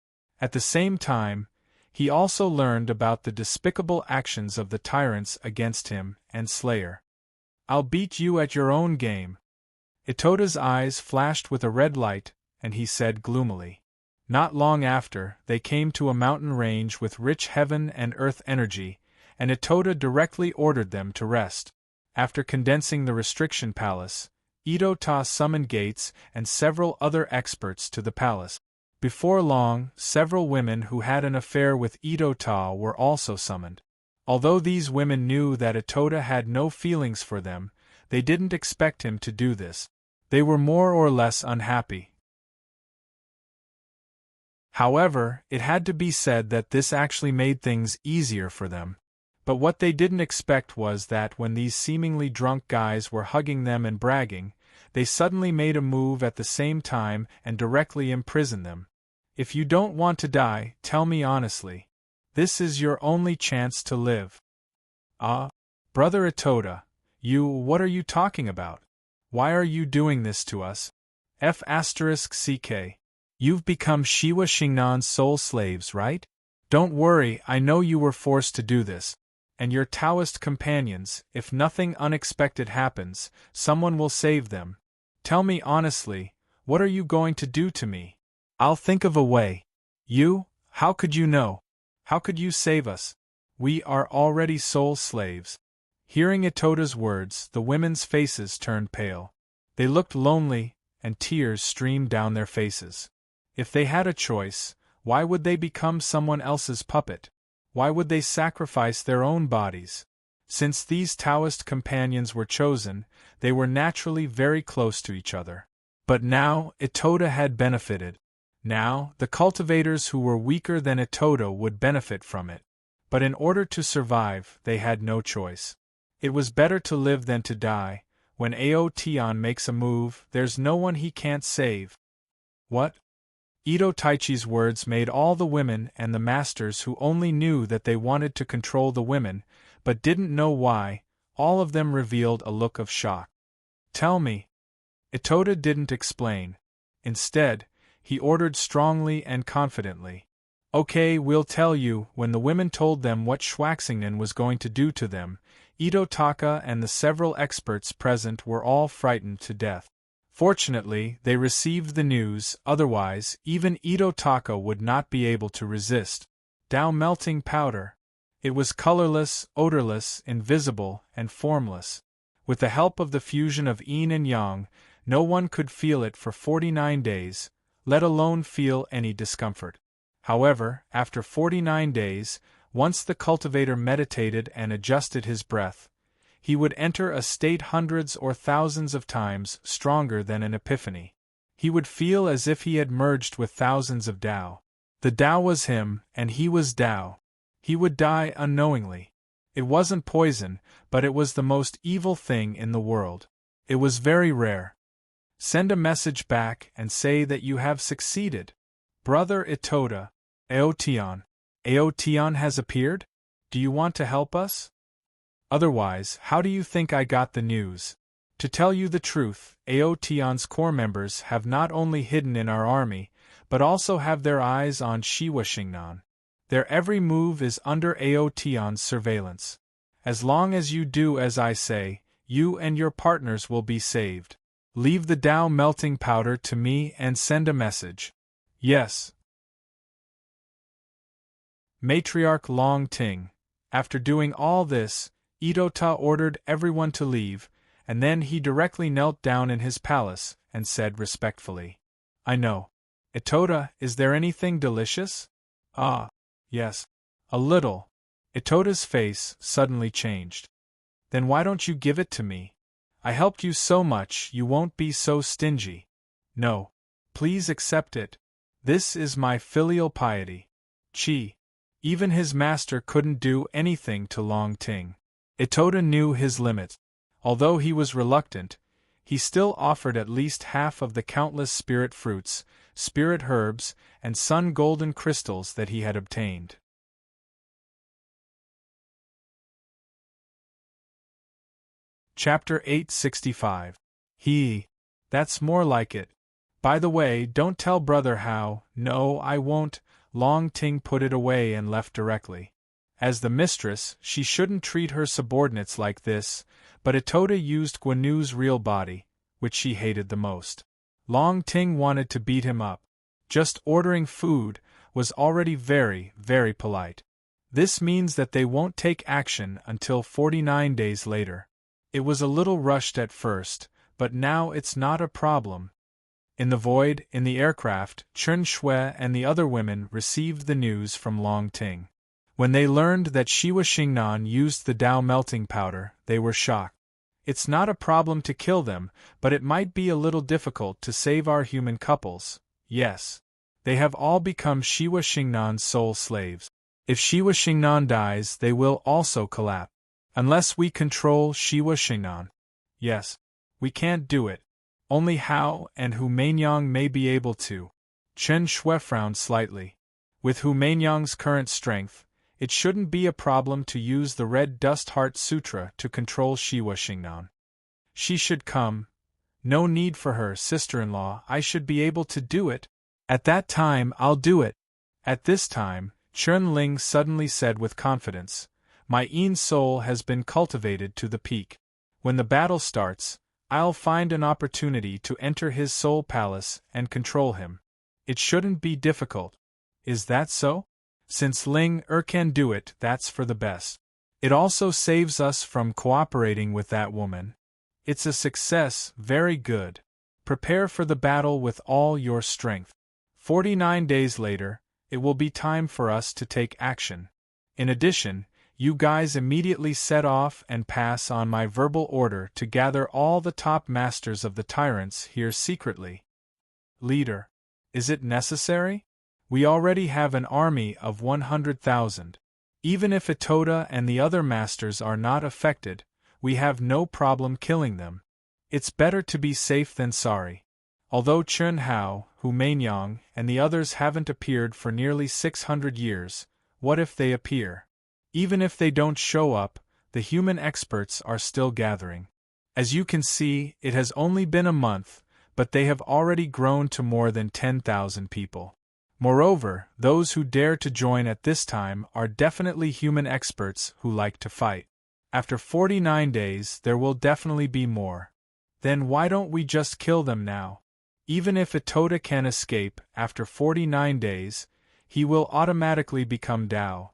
At the same time, he also learned about the despicable actions of the tyrants against him and Slayer. "I'll beat you at your own game." Itoda's eyes flashed with a red light, and he said gloomily. Not long after, they came to a mountain range with rich heaven and earth energy, and Itoda directly ordered them to rest. After condensing the restriction palace, Ito-ta summoned Gates and several other experts to the palace. Before long, several women who had an affair with Ito-ta were also summoned. Although these women knew that Itoda had no feelings for them, they didn't expect him to do this. They were more or less unhappy. However, it had to be said that this actually made things easier for them. But what they didn't expect was that when these seemingly drunk guys were hugging them and bragging, they suddenly made a move at the same time and directly imprisoned them. "If you don't want to die, tell me honestly. This is your only chance to live." "Ah, Brother Itoda, what are you talking about? Why are you doing this to us? F***ck. You've become Shiwa Xingnan's soul slaves, right? Don't worry, I know you were forced to do this. And your Taoist companions, if nothing unexpected happens, someone will save them. Tell me honestly, what are you going to do to me? I'll think of a way." How could you know? How could you save us? We are already soul slaves." Hearing Itoda's words, the women's faces turned pale. They looked lonely, and tears streamed down their faces. If they had a choice, why would they become someone else's puppet? Why would they sacrifice their own bodies? Since these Taoist companions were chosen, they were naturally very close to each other. But now, Itoda had benefited. Now, the cultivators who were weaker than Itoda would benefit from it. But in order to survive, they had no choice. It was better to live than to die. When Ao Tian makes a move, there's no one he can't save. What? Ito Taichi's words made all the women and the masters who only knew that they wanted to control the women, but didn't know why, all of them revealed a look of shock. "Tell me." Itoda didn't explain. Instead, he ordered strongly and confidently. "Okay, we'll tell you." When the women told them what Schwaxingen was going to do to them, Ito Taka and the several experts present were all frightened to death. Fortunately, they received the news, otherwise, even Ito Taka would not be able to resist. Tao melting powder. It was colorless, odorless, invisible, and formless. With the help of the fusion of yin and yang, no one could feel it for 49 days, let alone feel any discomfort. However, after 49 days, once the cultivator meditated and adjusted his breath, he would enter a state hundreds or thousands of times stronger than an epiphany. He would feel as if he had merged with thousands of Tao. The Tao was him, and he was Tao. He would die unknowingly. It wasn't poison, but it was the most evil thing in the world. It was very rare. Send a message back and say that you have succeeded. Brother Itoda, Aotian. Aotian has appeared? Do you want to help us? Otherwise, how do you think I got the news? To tell you the truth, Aotian's core members have not only hidden in our army, but also have their eyes on Shiwa Xingnan. Their every move is under Aotian's surveillance. As long as you do as I say, you and your partners will be saved. Leave the Tao melting powder to me and send a message. Yes. Matriarch Long Ting. After doing all this, Itota ordered everyone to leave, and then he directly knelt down in his palace and said respectfully, "I know. Itoda, is there anything delicious?" "Ah, yes. A little." Itoda's face suddenly changed. "Then why don't you give it to me? I helped you so much, you won't be so stingy. No. Please accept it. This is my filial piety." Chi. Even his master couldn't do anything to Long Ting. Itoda knew his limit. Although he was reluctant, he still offered at least half of the countless spirit fruits, spirit herbs, and sun golden crystals that he had obtained. Chapter 865. That's more like it. By the way, don't tell brother how. No, I won't. Long Ting put it away and left directly. As the mistress, she shouldn't treat her subordinates like this, but Itoda used Guanu's real body, which she hated the most. Long Ting wanted to beat him up. Just ordering food was already very, very polite. This means that they won't take action until 49 days later. It was a little rushed at first, but now it's not a problem. In the void, in the aircraft, Chen Shui and the other women received the news from Long Ting. When they learned that Shiwa Xingnan used the Dao melting powder, they were shocked. It's not a problem to kill them, but it might be a little difficult to save our human couples. Yes. They have all become Shiwa Xingnan's sole slaves. If Shiwa Xingnan dies, they will also collapse. Unless we control Shiwa Xingnan. Yes. We can't do it. Only Hao and Hu Mainyang may be able to. Chen Shui frowned slightly. With Hu Mainyang's current strength, it shouldn't be a problem to use the Red Dust Heart Sutra to control Shiwa Xingnan. She should come. No need for her sister-in-law, I should be able to do it. At that time I'll do it. At this time, Chen Ling suddenly said with confidence, my Yin soul has been cultivated to the peak. When the battle starts, I'll find an opportunity to enter his soul palace and control him. It shouldn't be difficult. Is that so? Since Ling can do it, that's for the best. It also saves us from cooperating with that woman. It's a success, very good. Prepare for the battle with all your strength. 49 days later, it will be time for us to take action. In addition, you guys immediately set off and pass on my verbal order to gather all the top masters of the tyrants here secretly. Leader. Is it necessary? We already have an army of 100,000. Even if Itoda and the other masters are not affected, we have no problem killing them. It's better to be safe than sorry. Although Chen Hao, Hu Mainyang, and the others haven't appeared for nearly 600 years, what if they appear? Even if they don't show up, the human experts are still gathering. As you can see, it has only been a month, but they have already grown to more than 10,000 people. Moreover, those who dare to join at this time are definitely human experts who like to fight. After 49 days, there will definitely be more. Then why don't we just kill them now? Even if Itoda can escape after 49 days, he will automatically become Dao.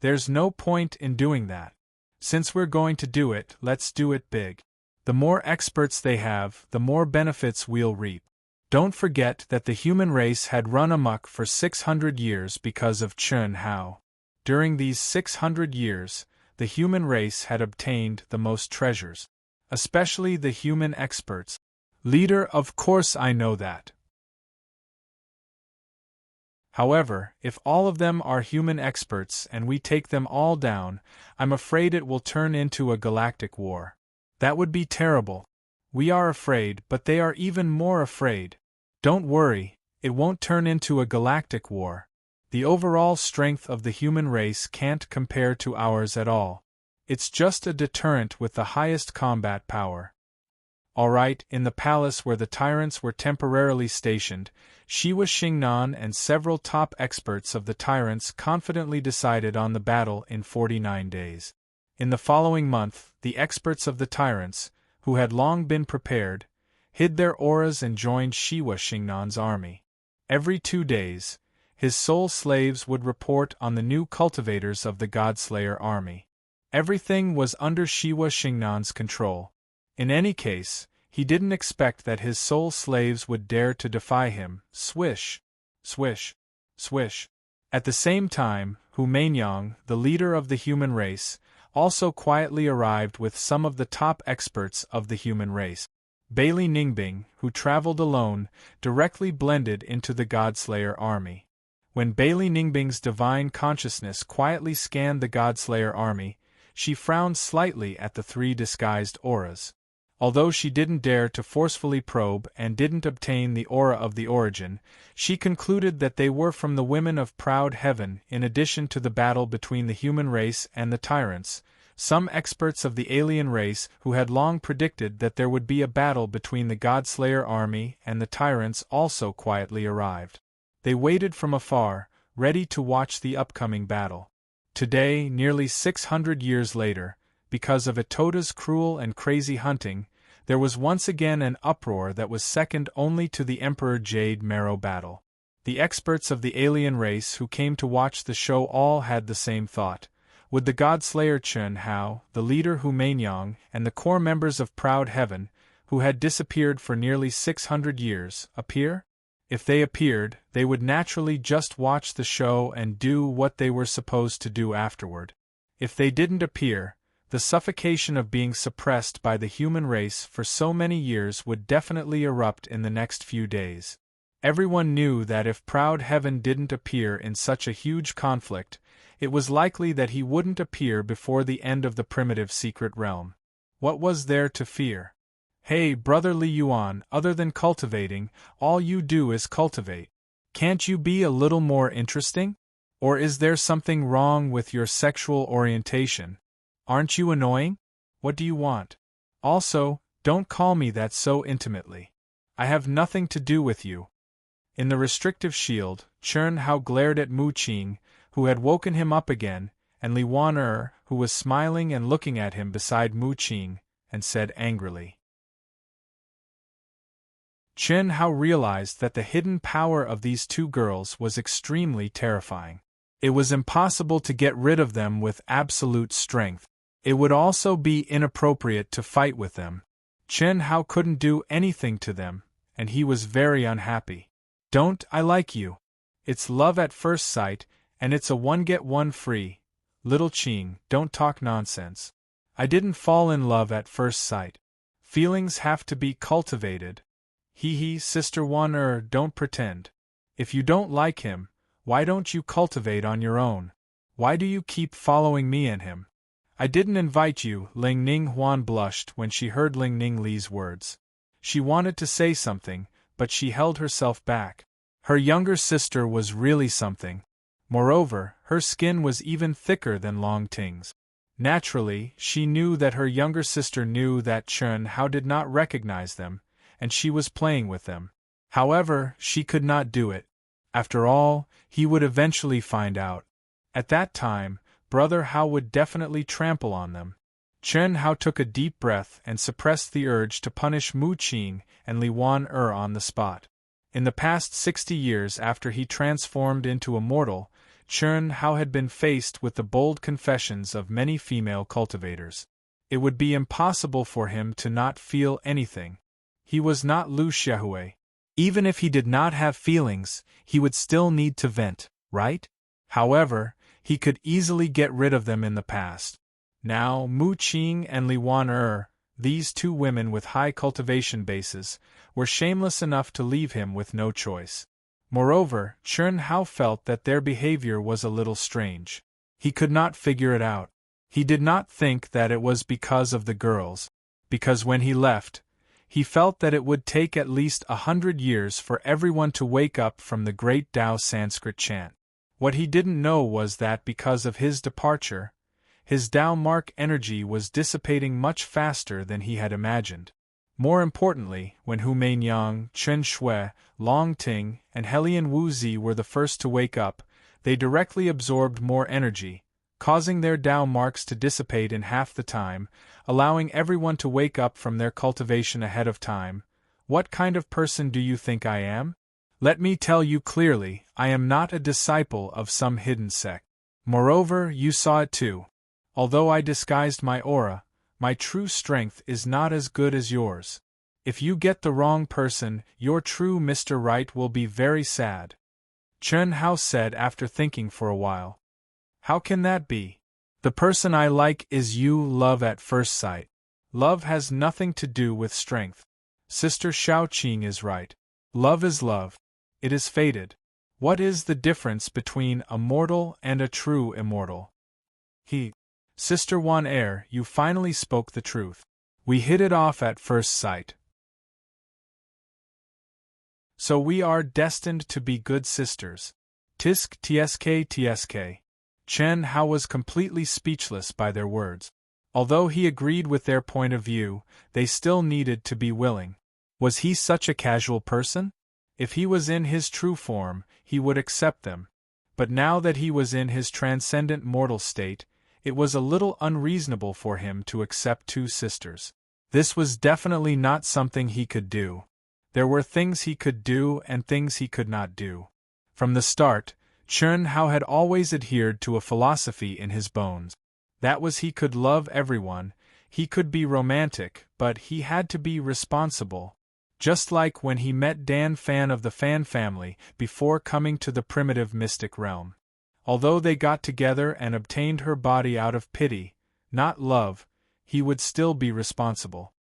There's no point in doing that. Since we're going to do it, let's do it big. The more experts they have, the more benefits we'll reap. Don't forget that the human race had run amok for 600 years because of Chen Hao. During these 600 years, the human race had obtained the most treasures. Especially the human experts. Leader, of course I know that. However, if all of them are human experts and we take them all down, I'm afraid it will turn into a galactic war. That would be terrible. We are afraid, but they are even more afraid. Don't worry, it won't turn into a galactic war. The overall strength of the human race can't compare to ours at all. It's just a deterrent with the highest combat power. Alright, in the palace where the tyrants were temporarily stationed, Shiwa Xingnan and several top experts of the tyrants confidently decided on the battle in 49 days. In the following month, the experts of the tyrants, who had long been prepared, hid their auras and joined Shiwa Xingnan's army. Every 2 days, his soul slaves would report on the new cultivators of the Godslayer army. Everything was under Shiwa Xingnan's control. In any case, he didn't expect that his soul slaves would dare to defy him. Swish, swish, swish. At the same time, Hu Mainyang, the leader of the human race, also quietly arrived with some of the top experts of the human race. Bailey Ningbing, who traveled alone, directly blended into the Godslayer army. When Bailey Ningbing's divine consciousness quietly scanned the Godslayer army, she frowned slightly at the 3 disguised auras. Although she didn't dare to forcefully probe and didn't obtain the aura of the origin, she concluded that they were from the women of proud heaven. In addition to the battle between the human race and the tyrants, some experts of the alien race who had long predicted that there would be a battle between the Godslayer army and the tyrants also quietly arrived. They waited from afar, ready to watch the upcoming battle. Today, nearly 600 years later, because of Itota's cruel and crazy hunting, there was once again an uproar that was second only to the Emperor Jade Marrow battle. The experts of the alien race who came to watch the show all had the same thought. Would the Godslayer Chun Hao, the leader Hu Mainyang, and the core members of Proud Heaven, who had disappeared for nearly 600 years, appear? If they appeared, they would naturally just watch the show and do what they were supposed to do afterward. If they didn't appear, the suffocation of being suppressed by the human race for so many years would definitely erupt in the next few days. Everyone knew that if Proud Heaven didn't appear in such a huge conflict, it was likely that he wouldn't appear before the end of the primitive secret realm. What was there to fear? Hey, Brother Li Yuan, other than cultivating, all you do is cultivate. Can't you be a little more interesting? Or is there something wrong with your sexual orientation? Aren't you annoying? What do you want? Also, don't call me that so intimately. I have nothing to do with you. In the restrictive shield, Chern Hao glared at Mu Qing, who had woken him up again, and Li Wan who was smiling and looking at him beside Mu Qing, and said angrily. Chen Hao realized that the hidden power of these two girls was extremely terrifying. It was impossible to get rid of them with absolute strength. It would also be inappropriate to fight with them. Chen Hao couldn't do anything to them, and he was very unhappy. Don't I like you? It's love at first sight, and it's a one get one free. Little Qing, don't talk nonsense. I didn't fall in love at first sight. Feelings have to be cultivated. Hee, Sister Wan don't pretend. If you don't like him, why don't you cultivate on your own? Why do you keep following me and him? I didn't invite you, Ling Ning Huan blushed when she heard Ling Ning Li's words. She wanted to say something, but she held herself back. Her younger sister was really something. Moreover, her skin was even thicker than Long Ting's. Naturally, she knew that her younger sister knew that Chun Hao did not recognize them, and she was playing with them. However, she could not do it. After all, he would eventually find out. At that time, Brother Hao would definitely trample on them. Chen Hao took a deep breath and suppressed the urge to punish Mu Qing and Li Wan on the spot. In the past 60 years after he transformed into a mortal, Chen Hao had been faced with the bold confessions of many female cultivators. It would be impossible for him to not feel anything. He was not Lu Xiaohui. Even if he did not have feelings, he would still need to vent, right? However, he could easily get rid of them in the past. Now, Mu Qing and Li Wan these two women with high cultivation bases, were shameless enough to leave him with no choice. Moreover, Chen Hao felt that their behavior was a little strange. He could not figure it out. He did not think that it was because of the girls, because when he left, he felt that it would take at least 100 years for everyone to wake up from the great Tao Sanskrit chant. What he didn't know was that because of his departure, his Tao mark energy was dissipating much faster than he had imagined. More importantly, when Hu Mainyang, Chen Shui, Long Ting, and Helian Wuzi were the first to wake up, they directly absorbed more energy, causing their Tao marks to dissipate in half the time, allowing everyone to wake up from their cultivation ahead of time. What kind of person do you think I am? Let me tell you clearly, I am not a disciple of some hidden sect. Moreover, you saw it too. Although I disguised my aura, my true strength is not as good as yours. If you get the wrong person, your true Mr. Right will be very sad. Chen Hao said after thinking for a while. How can that be? The person I like is you. Love at first sight. Love has nothing to do with strength. Sister Shaoqing is right. Love is love. It is fated. What is the difference between a mortal and a true immortal? Sister Wan you finally spoke the truth. We hit it off at first sight. So we are destined to be good sisters. Tisk tsk tsk. Chen Hao was completely speechless by their words. Although he agreed with their point of view, they still needed to be willing. Was he such a casual person? If he was in his true form, he would accept them. But now that he was in his transcendent mortal state, it was a little unreasonable for him to accept two sisters. This was definitely not something he could do. There were things he could do and things he could not do. From the start, Chun Hao had always adhered to a philosophy in his bones. That was, he could love everyone, he could be romantic, but he had to be responsible. Just like when he met Dan Fan of the Fan family before coming to the primitive mystic realm. Although they got together and obtained her body out of pity, not love, he would still be responsible.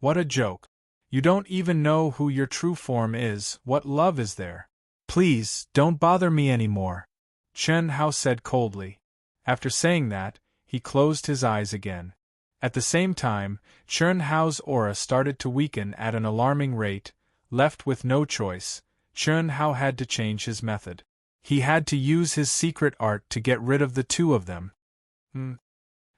What a joke. You don't even know who your true form is, what love is there? Please, don't bother me anymore, Chun Hao said coldly. After saying that, he closed his eyes again. At the same time, Chun Hao's aura started to weaken at an alarming rate. Left with no choice, Chun Hao had to change his method. He had to use his secret art to get rid of the two of them.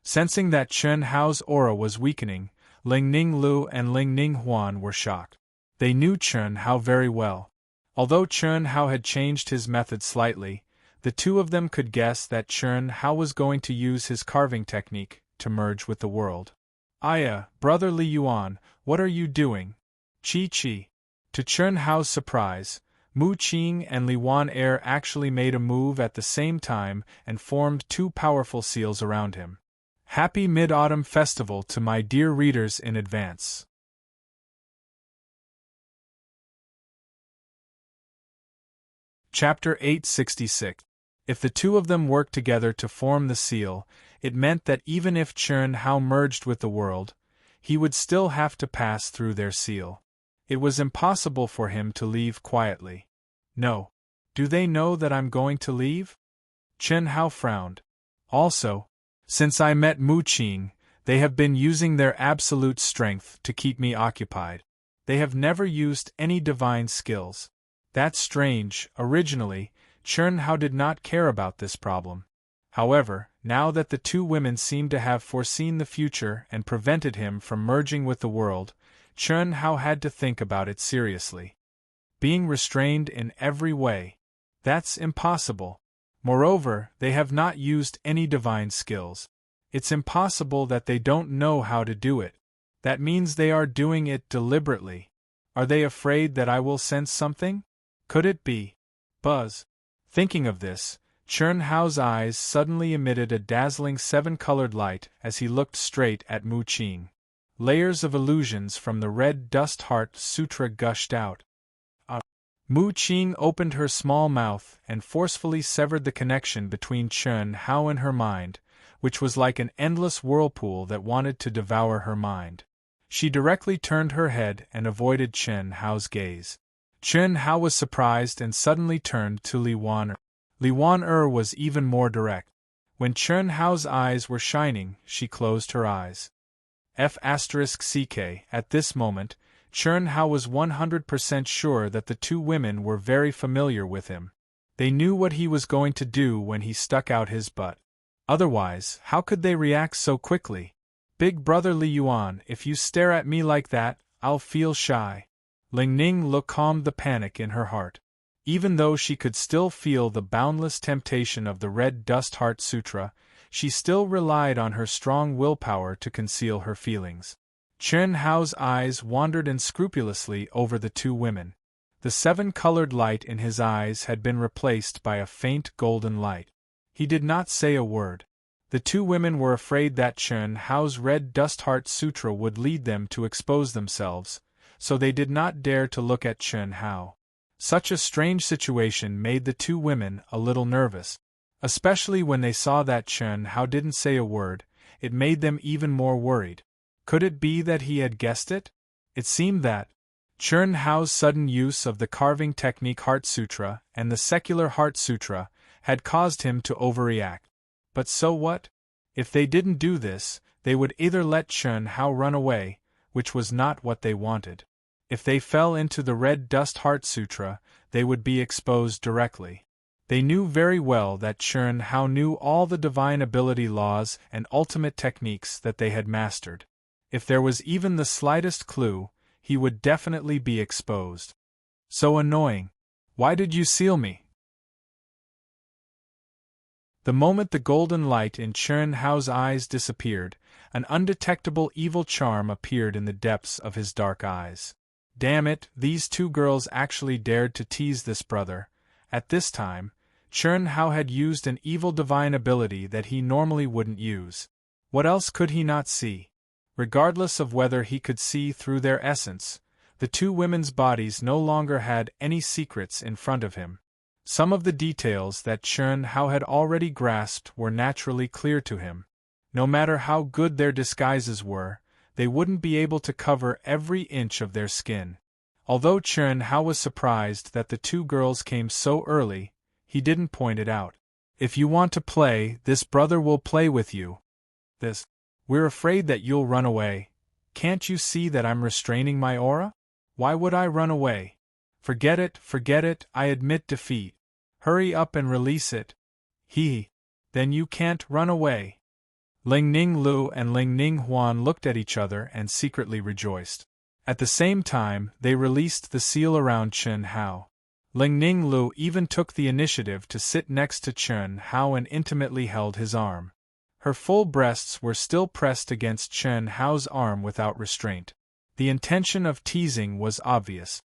Sensing that Chun Hao's aura was weakening, Ling Ning Lu and Ling Ning Huan were shocked. They knew Chun Hao very well. Although Chun Hao had changed his method slightly, the two of them could guess that Chun Hao was going to use his carving technique to merge with the world. Aya, brother Li Yuan, what are you doing? Chi. To Chun Hao's surprise, Mu Qing and Li Wan Er actually made a move at the same time and formed two powerful seals around him. Happy Mid-Autumn Festival to my dear readers in advance. Chapter 866. If the two of them worked together to form the seal, it meant that even if Chun Hao merged with the world, he would still have to pass through their seal. It was impossible for him to leave quietly. No. Do they know that I'm going to leave? Chun Hao frowned. Also, since I met Mu Qing, they have been using their absolute strength to keep me occupied. They have never used any divine skills. That's strange. Originally, Chun Hao did not care about this problem. However, now that the two women seemed to have foreseen the future and prevented him from merging with the world, Chun Hao had to think about it seriously. Being restrained in every way. That's impossible. Moreover, they have not used any divine skills. It's impossible that they don't know how to do it. That means they are doing it deliberately. Are they afraid that I will sense something? Could it be? Buzz. Thinking of this, Chun Hao's eyes suddenly emitted a dazzling seven-colored light as he looked straight at Mu Qing. Layers of illusions from the Red Dust Heart Sutra gushed out. Mu Qing opened her small mouth and forcefully severed the connection between Chun Hao and her mind, which was like an endless whirlpool that wanted to devour her mind. She directly turned her head and avoided Chun Hao's gaze. Chun Hao was surprised and suddenly turned to Li Wan Er. Li Wan Er was even more direct. When Chun Hao's eyes were shining, she closed her eyes. F***ck. At this moment, Chun Hao was 100% sure that the two women were very familiar with him. They knew what he was going to do when he stuck out his butt. Otherwise, how could they react so quickly? Big brother Li Yuan, if you stare at me like that, I'll feel shy. Ling Ning Lu calmed the panic in her heart. Even though she could still feel the boundless temptation of the Red Dust Heart Sutra, she still relied on her strong willpower to conceal her feelings. Chun Hao's eyes wandered unscrupulously over the two women. The seven-colored light in his eyes had been replaced by a faint golden light. He did not say a word. The two women were afraid that Chun Hao's Red Dust Heart Sutra would lead them to expose themselves, so they did not dare to look at Chun Hao. Such a strange situation made the two women a little nervous. Especially when they saw that Chun Hao didn't say a word, it made them even more worried. Could it be that he had guessed it? It seemed that Chun Hao's sudden use of the carving technique Heart Sutra and the secular Heart Sutra had caused him to overreact. But so what? If they didn't do this, they would either let Chun Hao run away, which was not what they wanted. If they fell into the Red Dust Heart Sutra, they would be exposed directly. They knew very well that Chern Hao knew all the divine ability laws and ultimate techniques that they had mastered. If there was even the slightest clue, he would definitely be exposed. So annoying. Why did you seal me? The moment the golden light in Chern Hao's eyes disappeared, an undetectable evil charm appeared in the depths of his dark eyes. Damn it, these two girls actually dared to tease this brother. At this time, Chern Hao had used an evil divine ability that he normally wouldn't use. What else could he not see? Regardless of whether he could see through their essence, the two women's bodies no longer had any secrets in front of him. Some of the details that Chern Hao had already grasped were naturally clear to him. No matter how good their disguises were, they wouldn't be able to cover every inch of their skin. Although Chern Hao was surprised that the two girls came so early, he didn't point it out. If you want to play, this brother will play with you. We're afraid that you'll run away. Can't you see that I'm restraining my aura? Why would I run away? Forget it, I admit defeat. Hurry up and release it. Then you can't run away. Ling Ning Lu and Ling Ning Huan looked at each other and secretly rejoiced. At the same time, they released the seal around Chern Hao. Ling Ning Lu even took the initiative to sit next to Chern Hao and intimately held his arm. Her full breasts were still pressed against Chern Hao's arm without restraint. The intention of teasing was obvious.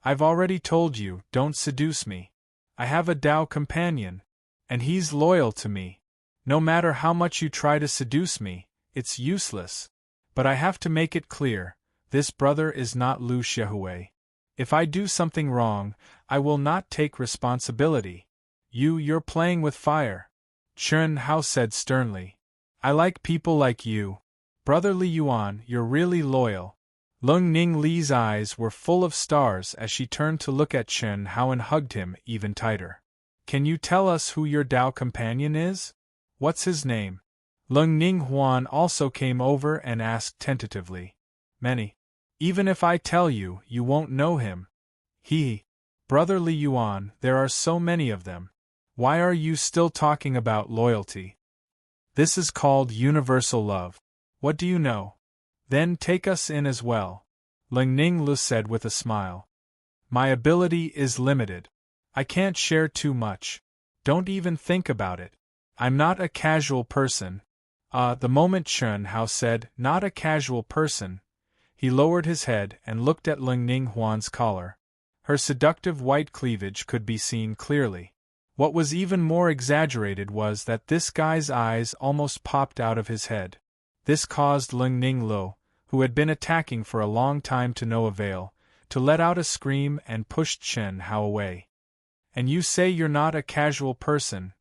I've already told you, don't seduce me. I have a Tao companion, and he's loyal to me. No matter how much you try to seduce me, it's useless. But I have to make it clear, this brother is not Lu Xiaohui. If I do something wrong, I will not take responsibility. You're playing with fire. Chern Hao said sternly. I like people like you. Brother Li Yuan, you're really loyal. Lung Ning Li's eyes were full of stars as she turned to look at Chern Hao and hugged him even tighter. Can you tell us who your Tao companion is? What's his name? Lung Ning Huan also came over and asked tentatively. Many. Even if I tell you, you won't know him. Brother Li Yuan, there are so many of them. Why are you still talking about loyalty? This is called universal love. What do you know? Then take us in as well. Ling Ning Lu said with a smile. My ability is limited. I can't share too much. Don't even think about it. I'm not a casual person. The moment Chern Hao said, not a casual person, he lowered his head and looked at Ling Ning Huan's collar. Her seductive white cleavage could be seen clearly. What was even more exaggerated was that this guy's eyes almost popped out of his head. This caused Ling Ning Lu, who had been attacking for a long time to no avail, to let out a scream and pushed Chern Hao away. And you say you're not a casual person?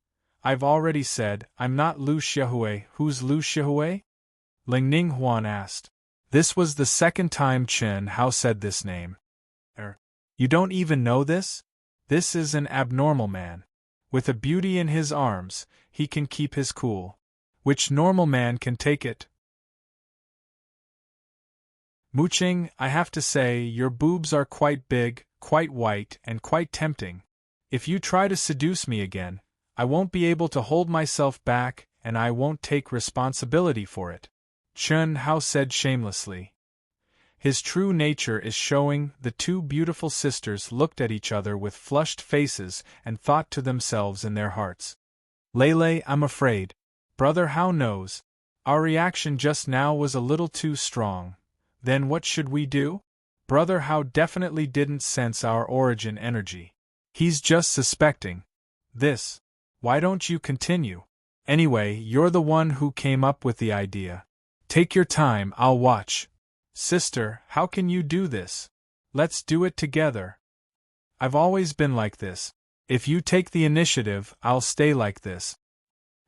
I've already said, I'm not Lu Xiaohui. Who's Lu Xiaohui? Ling Ning Huan asked. This was the second time Chern Hao said this name. You don't even know this? This is an abnormal man. With a beauty in his arms, he can keep his cool. Which normal man can take it? Muqing, I have to say, your boobs are quite big, quite white, and quite tempting. If you try to seduce me again, I won't be able to hold myself back, and I won't take responsibility for it. Chern Hao said shamelessly. His true nature is showing. The two beautiful sisters looked at each other with flushed faces and thought to themselves in their hearts. Lele, I'm afraid. Brother Hao knows. Our reaction just now was a little too strong. Then what should we do? Brother Hao definitely didn't sense our origin energy. He's just suspecting. This. Why don't you continue? Anyway, you're the one who came up with the idea. Take your time, I'll watch. Sister, how can you do this? Let's do it together. I've always been like this. If you take the initiative, I'll stay like this.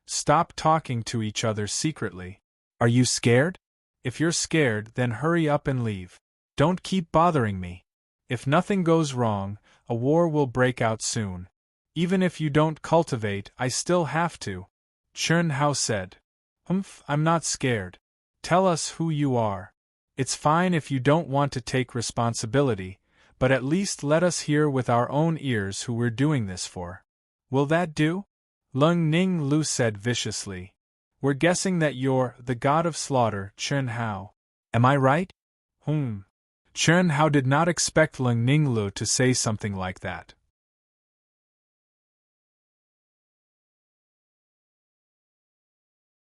Stop talking to each other secretly. Are you scared? If you're scared, then hurry up and leave. Don't keep bothering me. If nothing goes wrong, a war will break out soon. Even if you don't cultivate, I still have to. Chern Hao said. I'm not scared. Tell us who you are. It's fine if you don't want to take responsibility, but at least let us hear with our own ears who we're doing this for. Will that do? Lung Ning Lu said viciously. We're guessing that you're the god of slaughter, Chen Hao. Am I right? Chen Hao did not expect Lung Ning Lu to say something like that.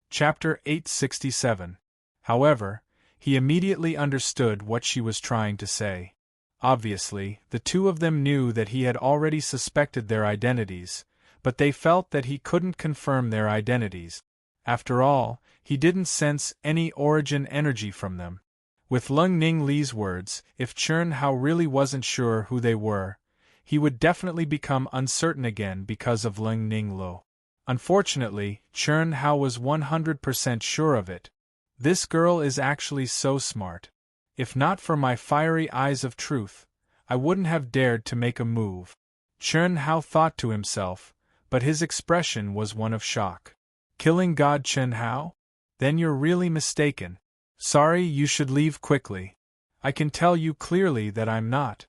Chapter 867. However, he immediately understood what she was trying to say. Obviously, the two of them knew that he had already suspected their identities, but they felt that he couldn't confirm their identities. After all, he didn't sense any origin energy from them. With Lung Ning Li's words, if Chen Hao really wasn't sure who they were, he would definitely become uncertain again because of Lung Ning Lu. Unfortunately, Chen Hao was 100% sure of it. This girl is actually so smart. If not for my fiery eyes of truth, I wouldn't have dared to make a move. Chen Hao thought to himself, but his expression was one of shock. Killing God Chen Hao? Then you're really mistaken. Sorry, you should leave quickly. I can tell you clearly that I'm not.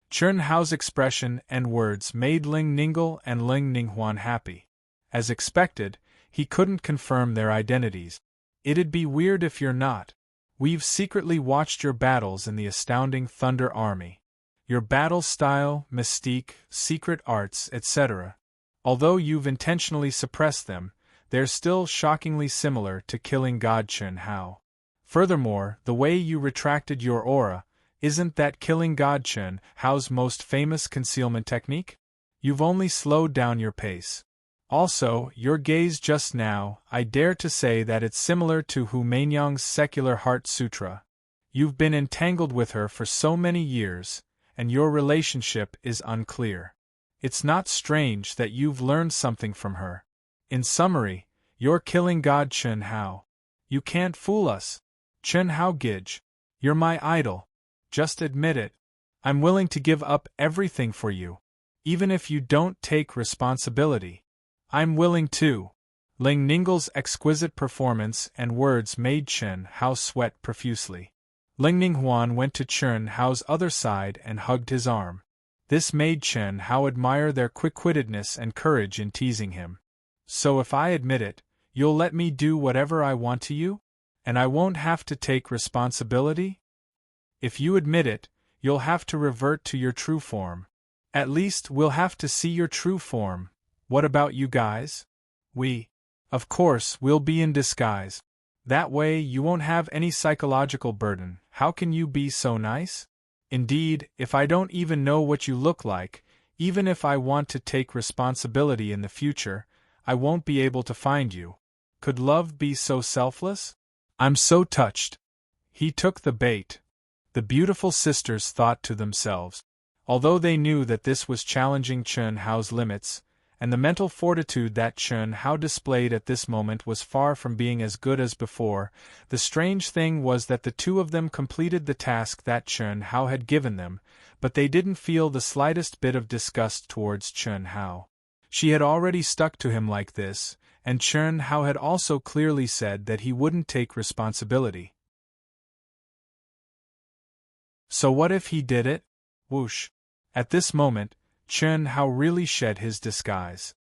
Chen Hao's expression and words made Ling Ningle and Ling Ninghuan happy. As expected, he couldn't confirm their identities. It'd be weird if you're not. We've secretly watched your battles in the astounding Thunder Army. Your battle style, mystique, secret arts, etc. Although you've intentionally suppressed them, they're still shockingly similar to killing God Chen Hao. Furthermore, the way you retracted your aura, isn't that killing God Chen Hao's most famous concealment technique? You've only slowed down your pace. Also, your gaze just now, I dare to say that it's similar to Hu Meinyang's Secular Heart Sutra. You've been entangled with her for so many years, and your relationship is unclear. It's not strange that you've learned something from her. In summary, you're killing God Chen Hao. You can't fool us. Chen Hao Gij, you're my idol. Just admit it. I'm willing to give up everything for you. Even if you don't take responsibility. I'm willing to. Ling Ningle's exquisite performance and words made Chen Hao sweat profusely. Ling Ninghuan went to Chen Hao's other side and hugged his arm. This made Chen Hao admire their quick-wittedness and courage in teasing him. So if I admit it, you'll let me do whatever I want to you? And I won't have to take responsibility? If you admit it, you'll have to revert to your true form. At least we'll have to see your true form. What about you guys? Of course, we'll be in disguise. That way you won't have any psychological burden. How can you be so nice? Indeed, if I don't even know what you look like, even if I want to take responsibility in the future, I won't be able to find you. Could love be so selfless? I'm so touched. He took the bait. The beautiful sisters thought to themselves. Although they knew that this was challenging Chen Hao's limits, and the mental fortitude that Chen Hao displayed at this moment was far from being as good as before, the strange thing was that the two of them completed the task that Chen Hao had given them, but they didn't feel the slightest bit of disgust towards Chen Hao. She had already stuck to him like this, and Chen Hao had also clearly said that he wouldn't take responsibility. So what if he did it? Whoosh. At this moment, Chen Hao really shed his disguise.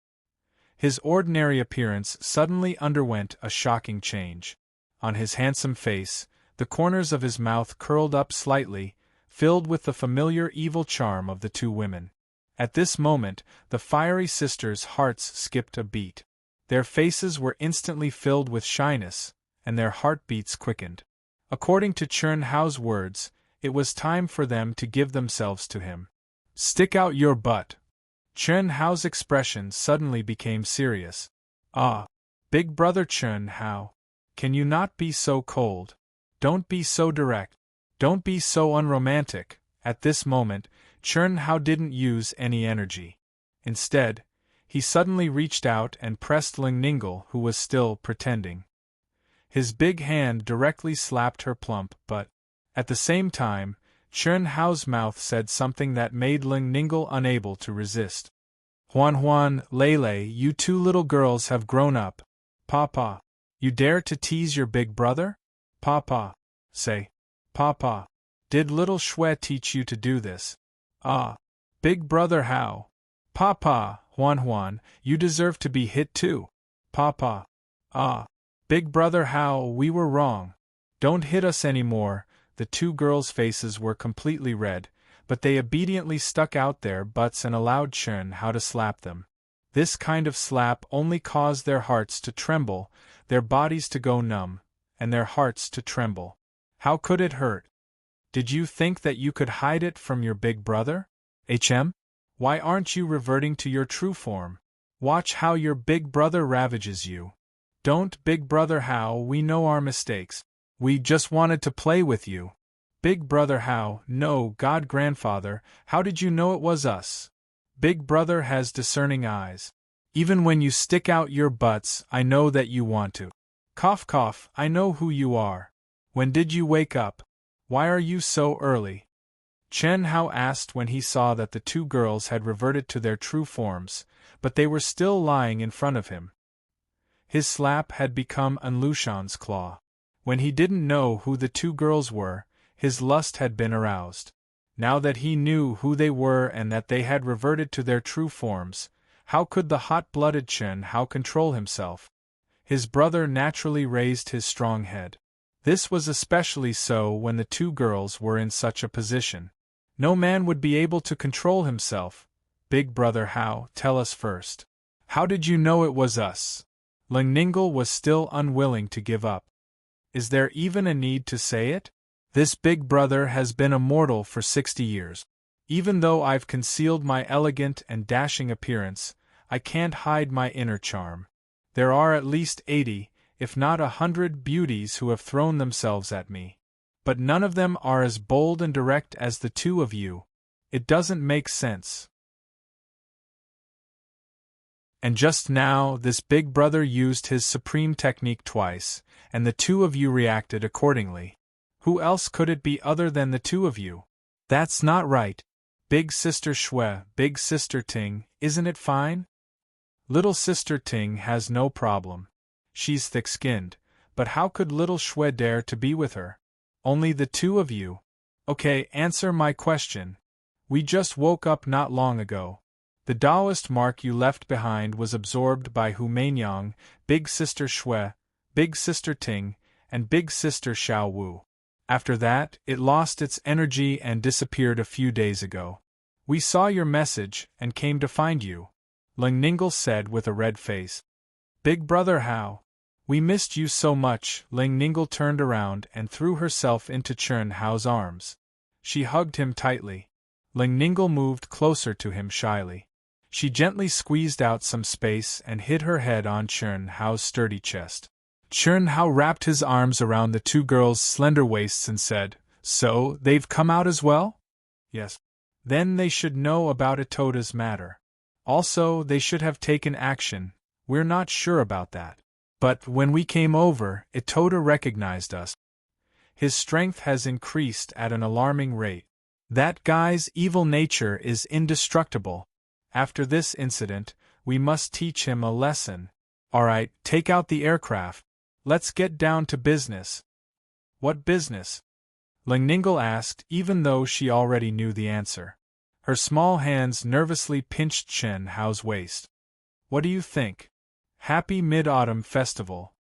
His ordinary appearance suddenly underwent a shocking change. On his handsome face, the corners of his mouth curled up slightly, filled with the familiar evil charm of the two women. At this moment, the fiery sisters' hearts skipped a beat. Their faces were instantly filled with shyness, and their heartbeats quickened. According to Chen Hao's words, it was time for them to give themselves to him. Stick out your butt. Chen Hao's expression suddenly became serious. Ah, big brother Chen Hao. Can you not be so cold? Don't be so direct. Don't be so unromantic. At this moment, Chen Hao didn't use any energy. Instead, he suddenly reached out and pressed Ling Ningle, who was still pretending. His big hand directly slapped her plump butt. At the same time, Chen Hao's mouth said something that made Ling Ningle unable to resist. Huan, Lele, you two little girls have grown up. Papa. You dare to tease your big brother? Papa. Say. Papa. Did little Shui teach you to do this? Ah. Big brother Hao. Papa, Juan, you deserve to be hit too. Papa. Ah. Big brother How, we were wrong. Don't hit us anymore. The two girls' faces were completely red, but they obediently stuck out their butts and allowed Chun How to slap them. This kind of slap only caused their hearts to tremble, their bodies to go numb, and their hearts to tremble. How could it hurt? Did you think that you could hide it from your big brother? Why aren't you reverting to your true form? Watch how your big brother ravages you. Don't, big brother How, we know our mistakes. We just wanted to play with you. Big brother How, no, God grandfather, how did you know it was us? Big brother has discerning eyes. Even when you stick out your butts, I know that you want to. Cough cough, I know who you are. When did you wake up? Why are you so early? Chen Hao asked when he saw that the two girls had reverted to their true forms, but they were still lying in front of him. His slap had become An Lushan's claw. When he didn't know who the two girls were, his lust had been aroused. Now that he knew who they were and that they had reverted to their true forms, how could the hot-blooded Chen Hao control himself? His brother naturally raised his strong head. This was especially so when the two girls were in such a position. No man would be able to control himself. Big brother Hao, tell us first. How did you know it was us? Ling Ningle was still unwilling to give up. Is there even a need to say it? This big brother has been immortal for 60 years. Even though I've concealed my elegant and dashing appearance, I can't hide my inner charm. There are at least 80, if not 100 beauties who have thrown themselves at me. But none of them are as bold and direct as the two of you. It doesn't make sense. And just now, this big brother used his supreme technique twice, and the two of you reacted accordingly. Who else could it be other than the two of you? That's not right. Big sister Shui, big sister Ting, isn't it fine? Little sister Ting has no problem. She's thick-skinned, but how could little Shui dare to be with her? Only the two of you. Okay, answer my question. We just woke up not long ago. The Taoist mark you left behind was absorbed by Hu Mainyang, big sister Shui, big sister Ting, and big sister Xiao Wu. After that, it lost its energy and disappeared a few days ago. We saw your message and came to find you, Ling Ningle said with a red face. Big brother Hao. We missed you so much. Ling Ningle turned around and threw herself into Chun Hao's arms. She hugged him tightly. Ling Ningle moved closer to him shyly. She gently squeezed out some space and hid her head on Chun Hao's sturdy chest. Chun Hao wrapped his arms around the two girls' slender waists and said, So, they've come out as well? Yes. Then they should know about Itota's matter. Also, they should have taken action. We're not sure about that. But when we came over, Itota recognized us. His strength has increased at an alarming rate. That guy's evil nature is indestructible. After this incident, we must teach him a lesson. All right, take out the aircraft. Let's get down to business. What business? Ling Ningle asked, even though she already knew the answer. Her small hands nervously pinched Chen Hao's waist. What do you think? Happy Mid-Autumn Festival.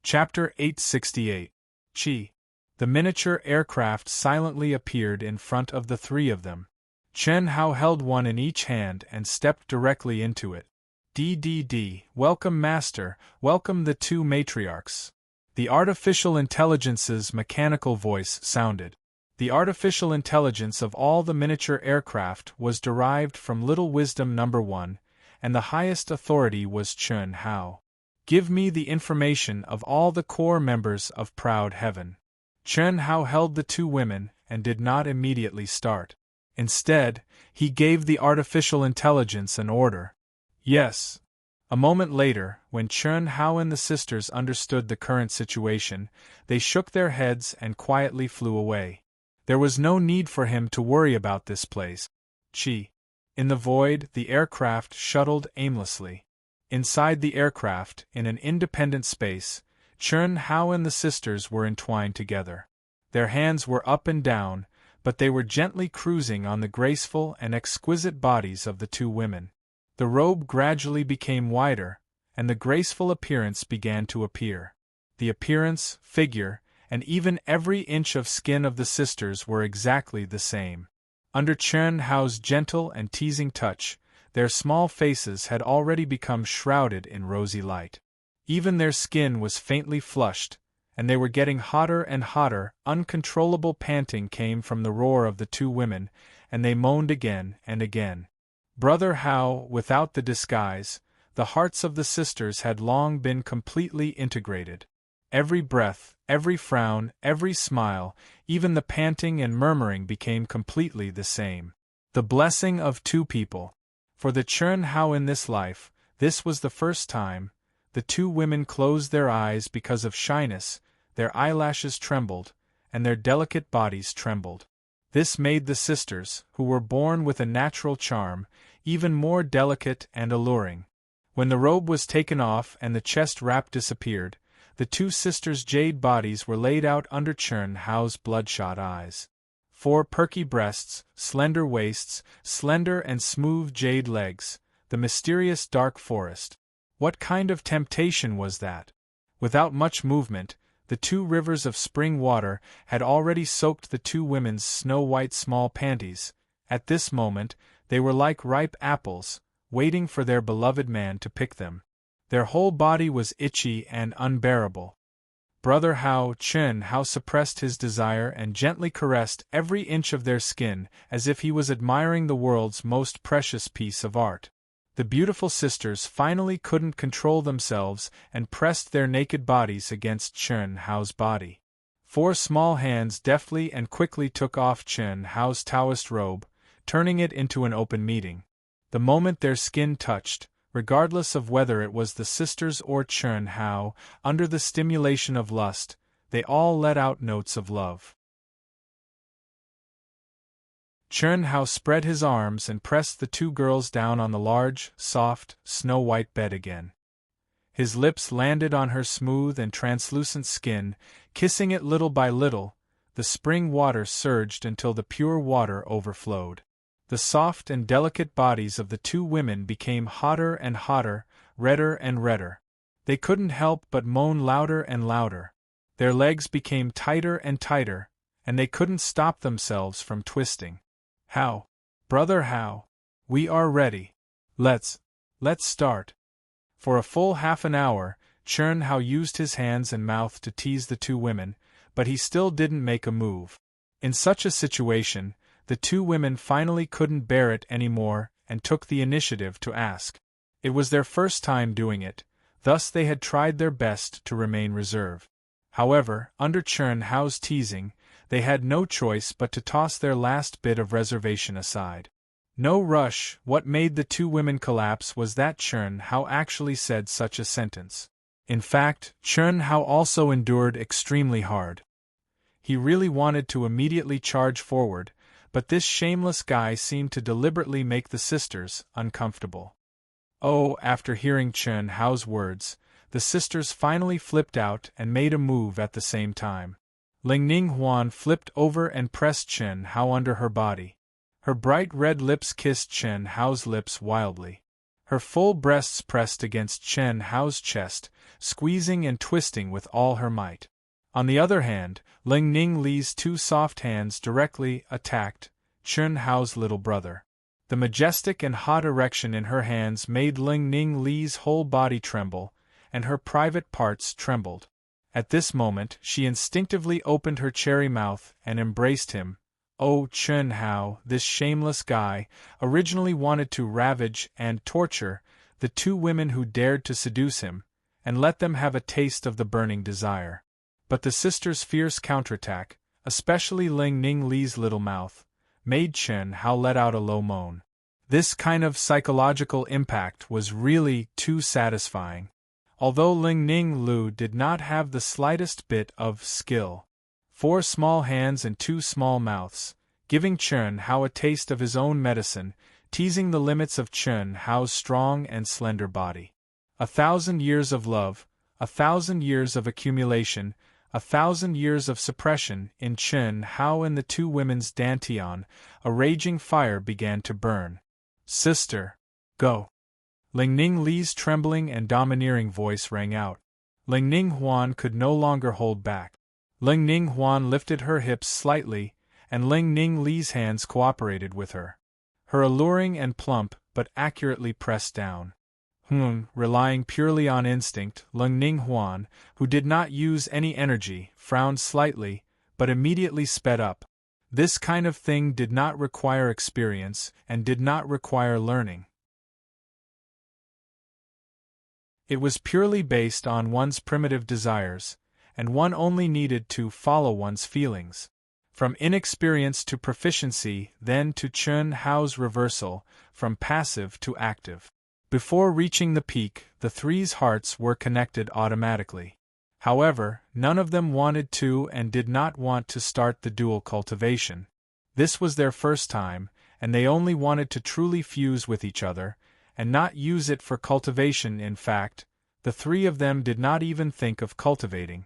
Chapter 868. Chi. The miniature aircraft silently appeared in front of the three of them. Chen Hao held one in each hand and stepped directly into it. DDD, welcome master, welcome the two matriarchs. The artificial intelligence's mechanical voice sounded. The artificial intelligence of all the miniature aircraft was derived from Little Wisdom Number 1, and the highest authority was Chun Hao. Give me the information of all the core members of Proud Heaven. Chun Hao held the two women and did not immediately start. Instead, he gave the artificial intelligence an order. Yes. A moment later, when Chun Hao and the sisters understood the current situation, they shook their heads and quietly flew away. There was no need for him to worry about this place. Chi. In the void, the aircraft shuttled aimlessly. Inside the aircraft, in an independent space, Chun Hao and the sisters were entwined together. Their hands were up and down, but they were gently cruising on the graceful and exquisite bodies of the two women. The robe gradually became wider, and the graceful appearance began to appear. The appearance, figure, and even every inch of skin of the sisters were exactly the same. Under Chen Hao's gentle and teasing touch, their small faces had already become shrouded in rosy light. Even their skin was faintly flushed, and they were getting hotter and hotter. Uncontrollable panting came from the roar of the two women, and they moaned again and again. Brother Hao, without the disguise, the hearts of the sisters had long been completely integrated. Every breath, every frown, every smile, even the panting and murmuring became completely the same. The blessing of two people. For the Chen Hao in this life, this was the first time. The two women closed their eyes because of shyness, their eyelashes trembled, and their delicate bodies trembled. This made the sisters, who were born with a natural charm, even more delicate and alluring. When the robe was taken off and the chest wrap disappeared, the two sisters' jade bodies were laid out under Chen Hao's bloodshot eyes. 4 perky breasts, slender waists, slender and smooth jade legs, the mysterious dark forest. What kind of temptation was that? Without much movement, the 2 rivers of spring water had already soaked the two women's snow-white small panties. At this moment, they were like ripe apples, waiting for their beloved man to pick them. Their whole body was itchy and unbearable. Brother Hao Chen Hao suppressed his desire and gently caressed every inch of their skin as if he was admiring the world's most precious piece of art. The beautiful sisters finally couldn't control themselves and pressed their naked bodies against Chen Hao's body. 4 small hands deftly and quickly took off Chen Hao's Taoist robe, turning it into an open meeting. The moment their skin touched, regardless of whether it was the sisters or Chen Hao, under the stimulation of lust, they all let out notes of love. Chen Hao spread his arms and pressed the 2 girls down on the large, soft, snow-white bed again. His lips landed on her smooth and translucent skin, kissing it little by little. The spring water surged until the pure water overflowed. The soft and delicate bodies of the 2 women became hotter and hotter, redder and redder. They couldn't help but moan louder and louder. Their legs became tighter and tighter, and they couldn't stop themselves from twisting. Hao, Brother Hao, we are ready. Let's start. For a full half an hour, Chen Hao used his hands and mouth to tease the 2 women, but he still didn't make a move. In such a situation, the 2 women finally couldn't bear it anymore and took the initiative to ask. It was their first time doing it, thus they had tried their best to remain reserved. However, under Chen Hao's teasing, they had no choice but to toss their last bit of reservation aside. No rush. What made the 2 women collapse was that Chen Hao actually said such a sentence. In fact, Chen Hao also endured extremely hard. He really wanted to immediately charge forward, but this shameless guy seemed to deliberately make the sisters uncomfortable. Oh, after hearing Chen Hao's words, the sisters finally flipped out and made a move at the same time. Lingning Huan flipped over and pressed Chen Hao under her body. Her bright red lips kissed Chen Hao's lips wildly. Her full breasts pressed against Chen Hao's chest, squeezing and twisting with all her might. On the other hand, Ling Ning Li's 2 soft hands directly attacked Chen Hao's little brother. The majestic and hot erection in her hands made Ling Ning Li's whole body tremble, and her private parts trembled. At this moment, she instinctively opened her cherry mouth and embraced him. Oh, Chen Hao, this shameless guy, originally wanted to ravage and torture the 2 women who dared to seduce him, and let them have a taste of the burning desire. But the sisters' fierce counterattack, especially Ling Ning Li's little mouth, made Chen Hao let out a low moan. This kind of psychological impact was really too satisfying. Although Ling Ning Lu did not have the slightest bit of skill. 4 small hands and 2 small mouths, giving Chen Hao a taste of his own medicine, teasing the limits of Chen Hao's strong and slender body. 1,000 years of love, 1,000 years of accumulation, 1,000 years of suppression in Chun Hao and the two women's dantian, a raging fire began to burn. Sister, go! Ling Ning Li's trembling and domineering voice rang out. Ling Ning Huan could no longer hold back. Ling Ning Huan lifted her hips slightly, and Ling Ning Li's hands cooperated with her. Her alluring and plump, but accurately pressed down. Relying purely on instinct, Ling Ning Huan, who did not use any energy, frowned slightly, but immediately sped up. This kind of thing did not require experience, and did not require learning. It was purely based on one's primitive desires, and one only needed to follow one's feelings. From inexperience to proficiency, then to Chun Hao's reversal, from passive to active. Before reaching the peak, the three's hearts were connected automatically. However, none of them wanted to and did not want to start the dual cultivation. This was their first time, and they only wanted to truly fuse with each other, and not use it for cultivation. In fact, the three of them did not even think of cultivating.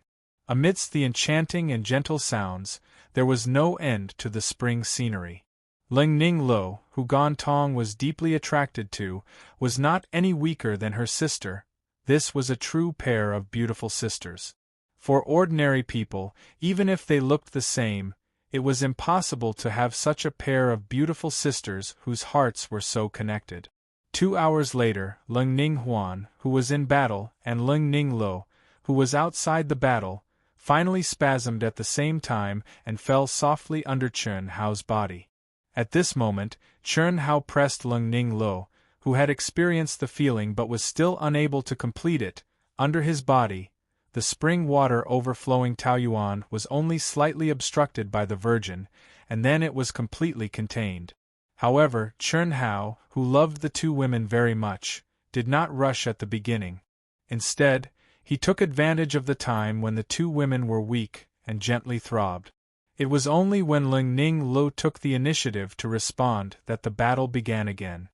Amidst the enchanting and gentle sounds, there was no end to the spring scenery. Ling Ning Lo, who Gan Tong was deeply attracted to, was not any weaker than her sister. This was a true pair of beautiful sisters. For ordinary people, even if they looked the same, it was impossible to have such a pair of beautiful sisters whose hearts were so connected. 2 hours later, Ling Ning Huan, who was in battle, and Ling Ning Lo, who was outside the battle, finally spasmed at the same time and fell softly under Chun Hao's body. At this moment, Chun Hao pressed Ling Ning Lo, who had experienced the feeling but was still unable to complete it, under his body. The spring water overflowing Taoyuan was only slightly obstructed by the Virgin, and then it was completely contained. However, Chun Hao, who loved the two women very much, did not rush at the beginning. Instead, he took advantage of the time when the two women were weak, and gently throbbed. It was only when Ling Ning Lo took the initiative to respond that the battle began again.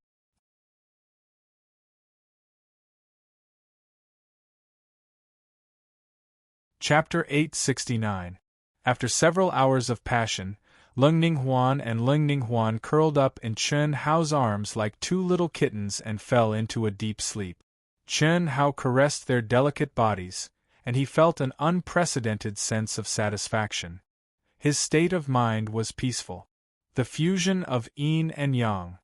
Chapter 869. After several hours of passion, Ling Ning Huan and Ling Ning Huan curled up in Chun Hao's arms like two little kittens and fell into a deep sleep. Chun Hao caressed their delicate bodies, and he felt an unprecedented sense of satisfaction. His state of mind was peaceful. The fusion of yin and yang.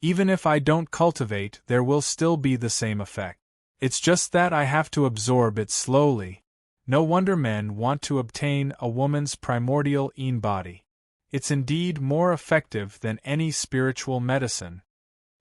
Even if I don't cultivate, there will still be the same effect. It's just that I have to absorb it slowly. No wonder men want to obtain a woman's primordial yin body. It's indeed more effective than any spiritual medicine.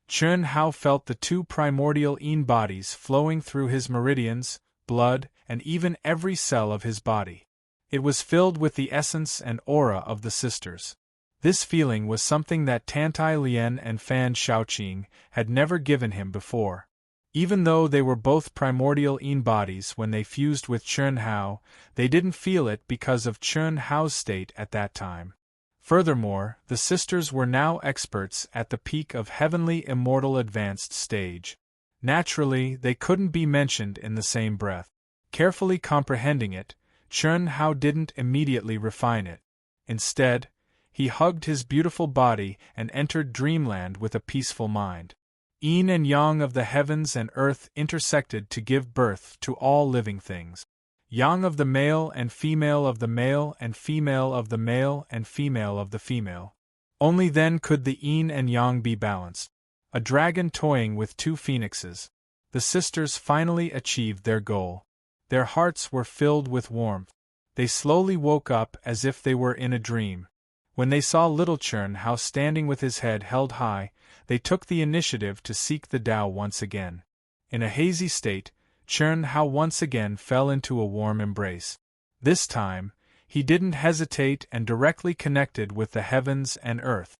Chun Hao felt the two primordial yin bodies flowing through his meridians, blood, and even every cell of his body. It was filled with the essence and aura of the sisters. This feeling was something that Tantai Lian and Fan Shaoqing had never given him before. Even though they were both primordial yin bodies when they fused with Chun Hao, they didn't feel it because of Chun Hao's state at that time. Furthermore, the sisters were now experts at the peak of heavenly immortal advanced stage. Naturally, they couldn't be mentioned in the same breath. Carefully comprehending it, Chun Hao didn't immediately refine it. Instead, he hugged his beautiful body and entered dreamland with a peaceful mind. Yin and yang of the heavens and earth intersected to give birth to all living things. Yang of the male and female of the male and female of the male and female of the female. Only then could the yin and yang be balanced. A dragon toying with two phoenixes. The sisters finally achieved their goal. Their hearts were filled with warmth. They slowly woke up as if they were in a dream. When they saw little Chun Hao standing with his head held high, they took the initiative to seek the Tao once again. In a hazy state, Chun Hao once again fell into a warm embrace. This time, he didn't hesitate and directly connected with the heavens and earth.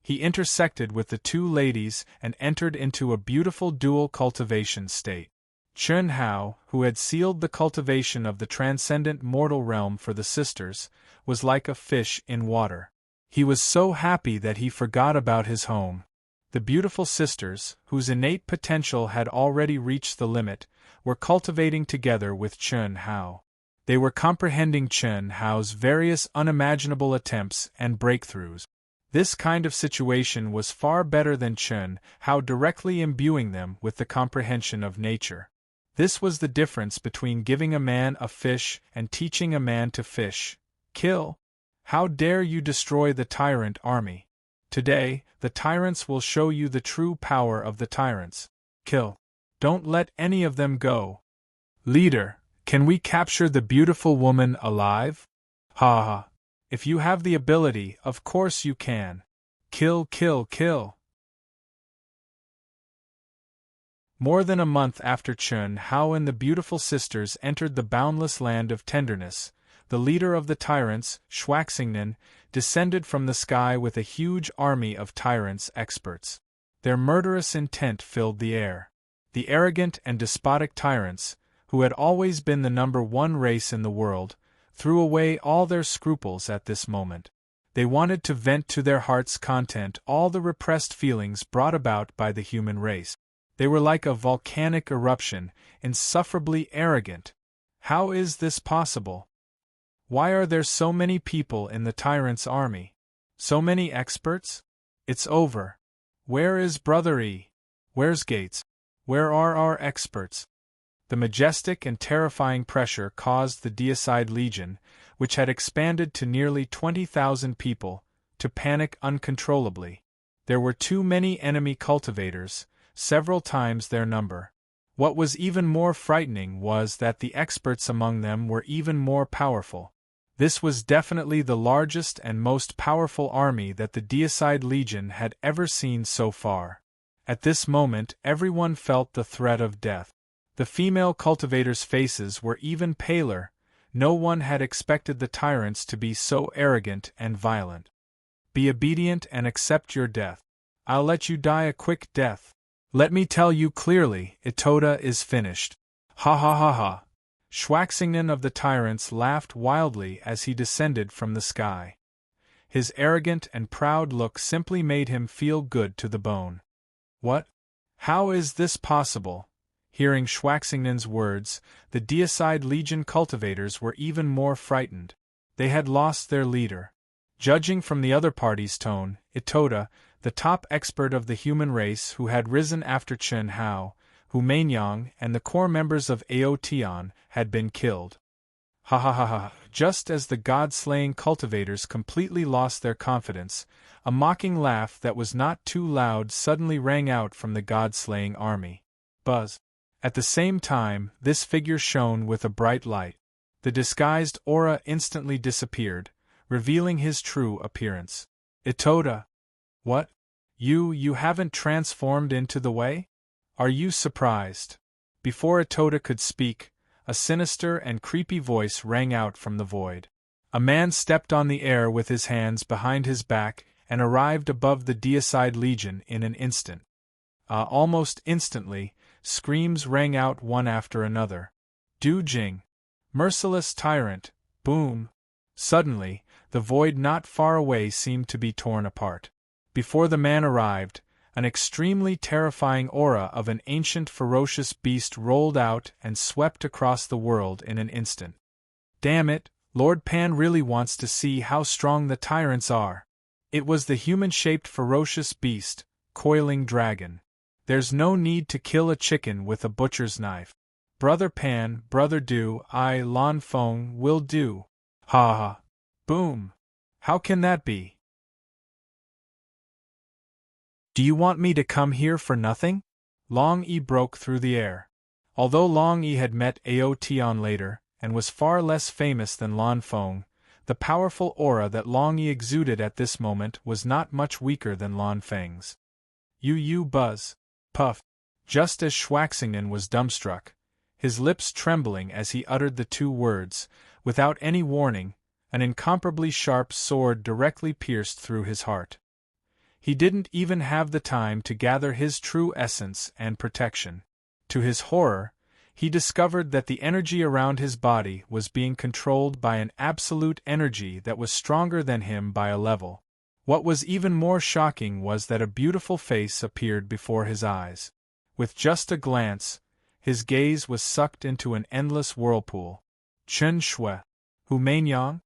He intersected with the two ladies and entered into a beautiful dual cultivation state. Chun Hao, who had sealed the cultivation of the transcendent mortal realm for the sisters, was like a fish in water. He was so happy that he forgot about his home. The beautiful sisters, whose innate potential had already reached the limit, were cultivating together with Chun Hao. They were comprehending Chen Hao's various unimaginable attempts and breakthroughs. This kind of situation was far better than Chen Hao directly imbuing them with the comprehension of nature. This was the difference between giving a man a fish and teaching a man to fish. Kill. How dare you destroy the tyrant army? Today, the tyrants will show you the true power of the tyrants. Kill. Don't let any of them go. Leader, can we capture the beautiful woman alive? Ha ha. If you have the ability, of course you can. Kill, kill, kill. More than a month after Chen Hao and the beautiful sisters entered the boundless land of tenderness, the leader of the tyrants, Schwaxingnan, descended from the sky with a huge army of tyrants experts. Their murderous intent filled the air. The arrogant and despotic tyrants, who had always been the #1 race in the world, threw away all their scruples at this moment. They wanted to vent to their heart's content all the repressed feelings brought about by the human race. They were like a volcanic eruption, insufferably arrogant. How is this possible? Why are there so many people in the tyrant's army? So many experts? It's over. Where is Brother E? Where's Gates? Where are our experts? The majestic and terrifying pressure caused the Deicide Legion, which had expanded to nearly 20,000 people, to panic uncontrollably. There were too many enemy cultivators, several times their number. What was even more frightening was that the experts among them were even more powerful. This was definitely the largest and most powerful army that the Deicide Legion had ever seen so far. At this moment, everyone felt the threat of death. The female cultivators' faces were even paler. No one had expected the tyrants to be so arrogant and violent. Be obedient and accept your death. I'll let you die a quick death. Let me tell you clearly, Itoda is finished. Ha ha ha ha. Schwaxingnan of the tyrants laughed wildly as he descended from the sky. His arrogant and proud look simply made him feel good to the bone. What? How is this possible? Hearing Schwaxingnan's words, the Deicide Legion cultivators were even more frightened. They had lost their leader. Judging from the other party's tone, Itoda, the top expert of the human race who had risen after Chen Hao, Hu Mainyang, and the core members of Aotian, had been killed. Ha ha ha ha! Just as the god-slaying cultivators completely lost their confidence, a mocking laugh that was not too loud suddenly rang out from the god-slaying army. Buzz. At the same time, this figure shone with a bright light. The disguised aura instantly disappeared, revealing his true appearance. Itoda. What? You haven't transformed into the way? Are you surprised? Before Itoda could speak, a sinister and creepy voice rang out from the void. A man stepped on the air with his hands behind his back and arrived above the Deicide Legion in an instant. Almost instantly, screams rang out one after another. Du Jing! Merciless tyrant! Boom! Suddenly, the void not far away seemed to be torn apart. Before the man arrived, an extremely terrifying aura of an ancient ferocious beast rolled out and swept across the world in an instant. Damn it, Lord Pan really wants to see how strong the tyrants are. It was the human-shaped ferocious beast, coiling dragon. There's no need to kill a chicken with a butcher's knife. Brother Pan, Brother Do, Lan Feng will do. Ha ha. Boom. How can that be? Do you want me to come here for nothing? Long Yi broke through the air. Although Long Yi had met Aotian later, and was far less famous than Lan Feng, the powerful aura that Long Yi exuded at this moment was not much weaker than Lan Feng's. You buzz. Puff. Just as Schwaxingnan was dumbstruck, his lips trembling as he uttered the two words, without any warning, an incomparably sharp sword directly pierced through his heart. He didn't even have the time to gather his true essence and protection. To his horror, he discovered that the energy around his body was being controlled by an absolute energy that was stronger than him by a level. What was even more shocking was that a beautiful face appeared before his eyes. With just a glance, his gaze was sucked into an endless whirlpool. Chen Shui. Hu Mainyang?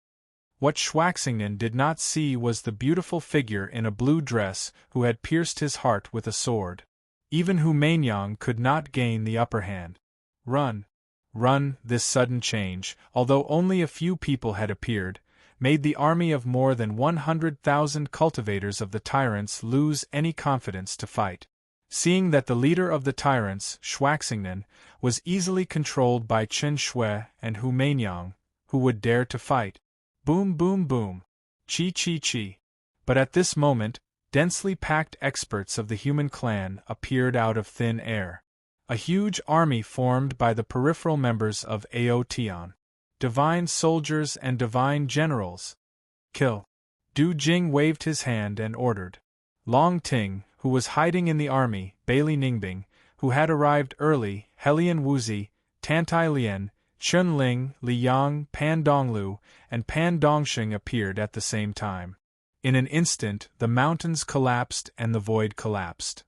What Schwaxingnan did not see was the beautiful figure in a blue dress who had pierced his heart with a sword. Even Hu Mainyang could not gain the upper hand. Run! Run! This sudden change, although only a few people had appeared, made the army of more than 100,000 cultivators of the tyrants lose any confidence to fight. Seeing that the leader of the tyrants, Schwaxingnan, was easily controlled by Chen Shui and Hu Mainyang, who would dare to fight? Boom boom boom. Chi chi chi. But at this moment, densely packed experts of the human clan appeared out of thin air. A huge army formed by the peripheral members of Aotion. Divine soldiers and divine generals. Kill. Du Jing waved his hand and ordered. Long Ting, who was hiding in the army, Bailey Ningbing, who had arrived early, Helian Wuzi, Tantai Lian, Chun Ling, Li Yang, Pan Donglu, and Pan Dongxing appeared at the same time. In an instant, the mountains collapsed and the void collapsed.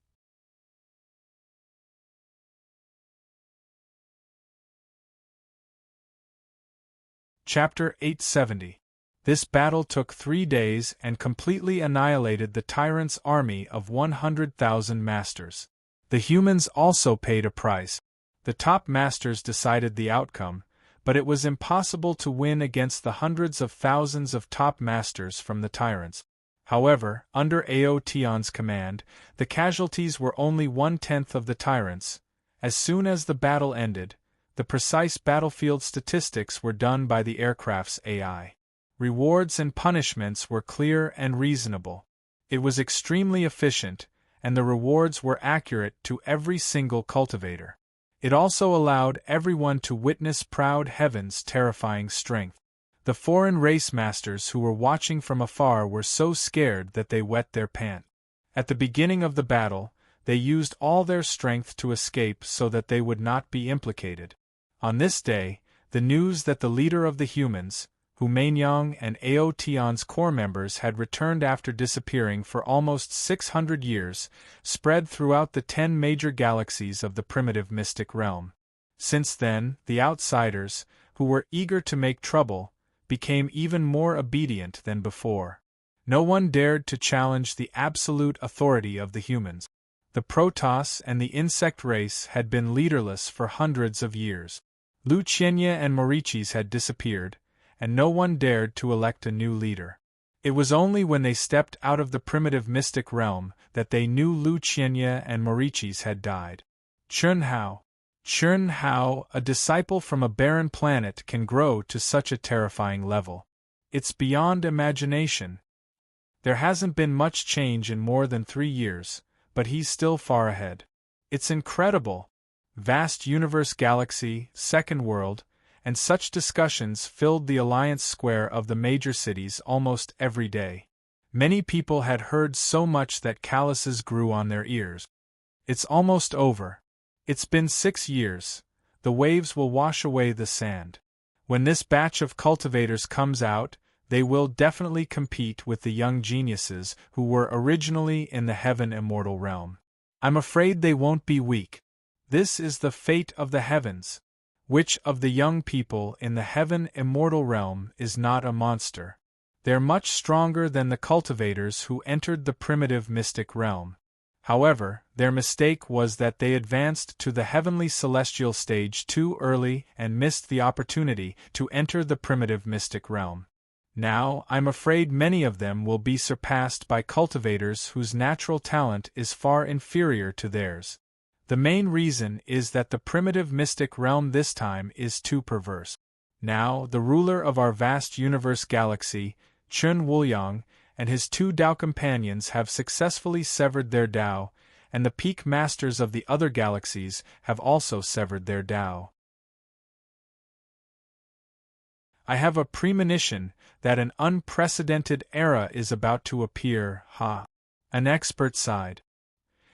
Chapter 870. This battle took 3 days and completely annihilated the tyrant's army of 100,000 masters. The humans also paid a price. The top masters decided the outcome, but it was impossible to win against the hundreds of thousands of top masters from the tyrants. However, under Aotion's command, the casualties were only 1/10 of the tyrants. As soon as the battle ended, the precise battlefield statistics were done by the aircraft's AI. Rewards and punishments were clear and reasonable. It was extremely efficient, and the rewards were accurate to every single cultivator. It also allowed everyone to witness proud heaven's terrifying strength. The foreign race masters who were watching from afar were so scared that they wet their pants. At the beginning of the battle, they used all their strength to escape so that they would not be implicated. On this day, the news that the leader of the humans, Hu Mainyang and Aotion's core members had returned after disappearing for almost 600 years, spread throughout the 10 major galaxies of the primitive mystic realm. Since then, the outsiders, who were eager to make trouble, became even more obedient than before. No one dared to challenge the absolute authority of the humans. The Protoss and the insect race had been leaderless for hundreds of years. Lu Qianye and Morichis had disappeared, and no one dared to elect a new leader. It was only when they stepped out of the primitive mystic realm that they knew Lu Qianye and Morichis had died. Chun Hao. Chun Hao, a disciple from a barren planet, can grow to such a terrifying level. It's beyond imagination. There hasn't been much change in more than 3 years, but he's still far ahead. It's incredible. Vast universe galaxy, second world, and such discussions filled the Alliance Square of the major cities almost every day. Many people had heard so much that calluses grew on their ears. It's almost over. It's been 6 years. The waves will wash away the sand. When this batch of cultivators comes out, they will definitely compete with the young geniuses who were originally in the heaven immortal realm. I'm afraid they won't be weak. This is the fate of the heavens. Which of the young people in the heaven immortal realm is not a monster? They're much stronger than the cultivators who entered the primitive mystic realm. However, their mistake was that they advanced to the heavenly celestial stage too early and missed the opportunity to enter the primitive mystic realm. Now, I'm afraid many of them will be surpassed by cultivators whose natural talent is far inferior to theirs. The main reason is that the primitive mystic realm this time is too perverse. Now, the ruler of our vast universe galaxy, Chun Wuliang, and his 2 Tao companions have successfully severed their Tao, and the peak masters of the other galaxies have also severed their Tao. I have a premonition that an unprecedented era is about to appear, ha! An expert sighed.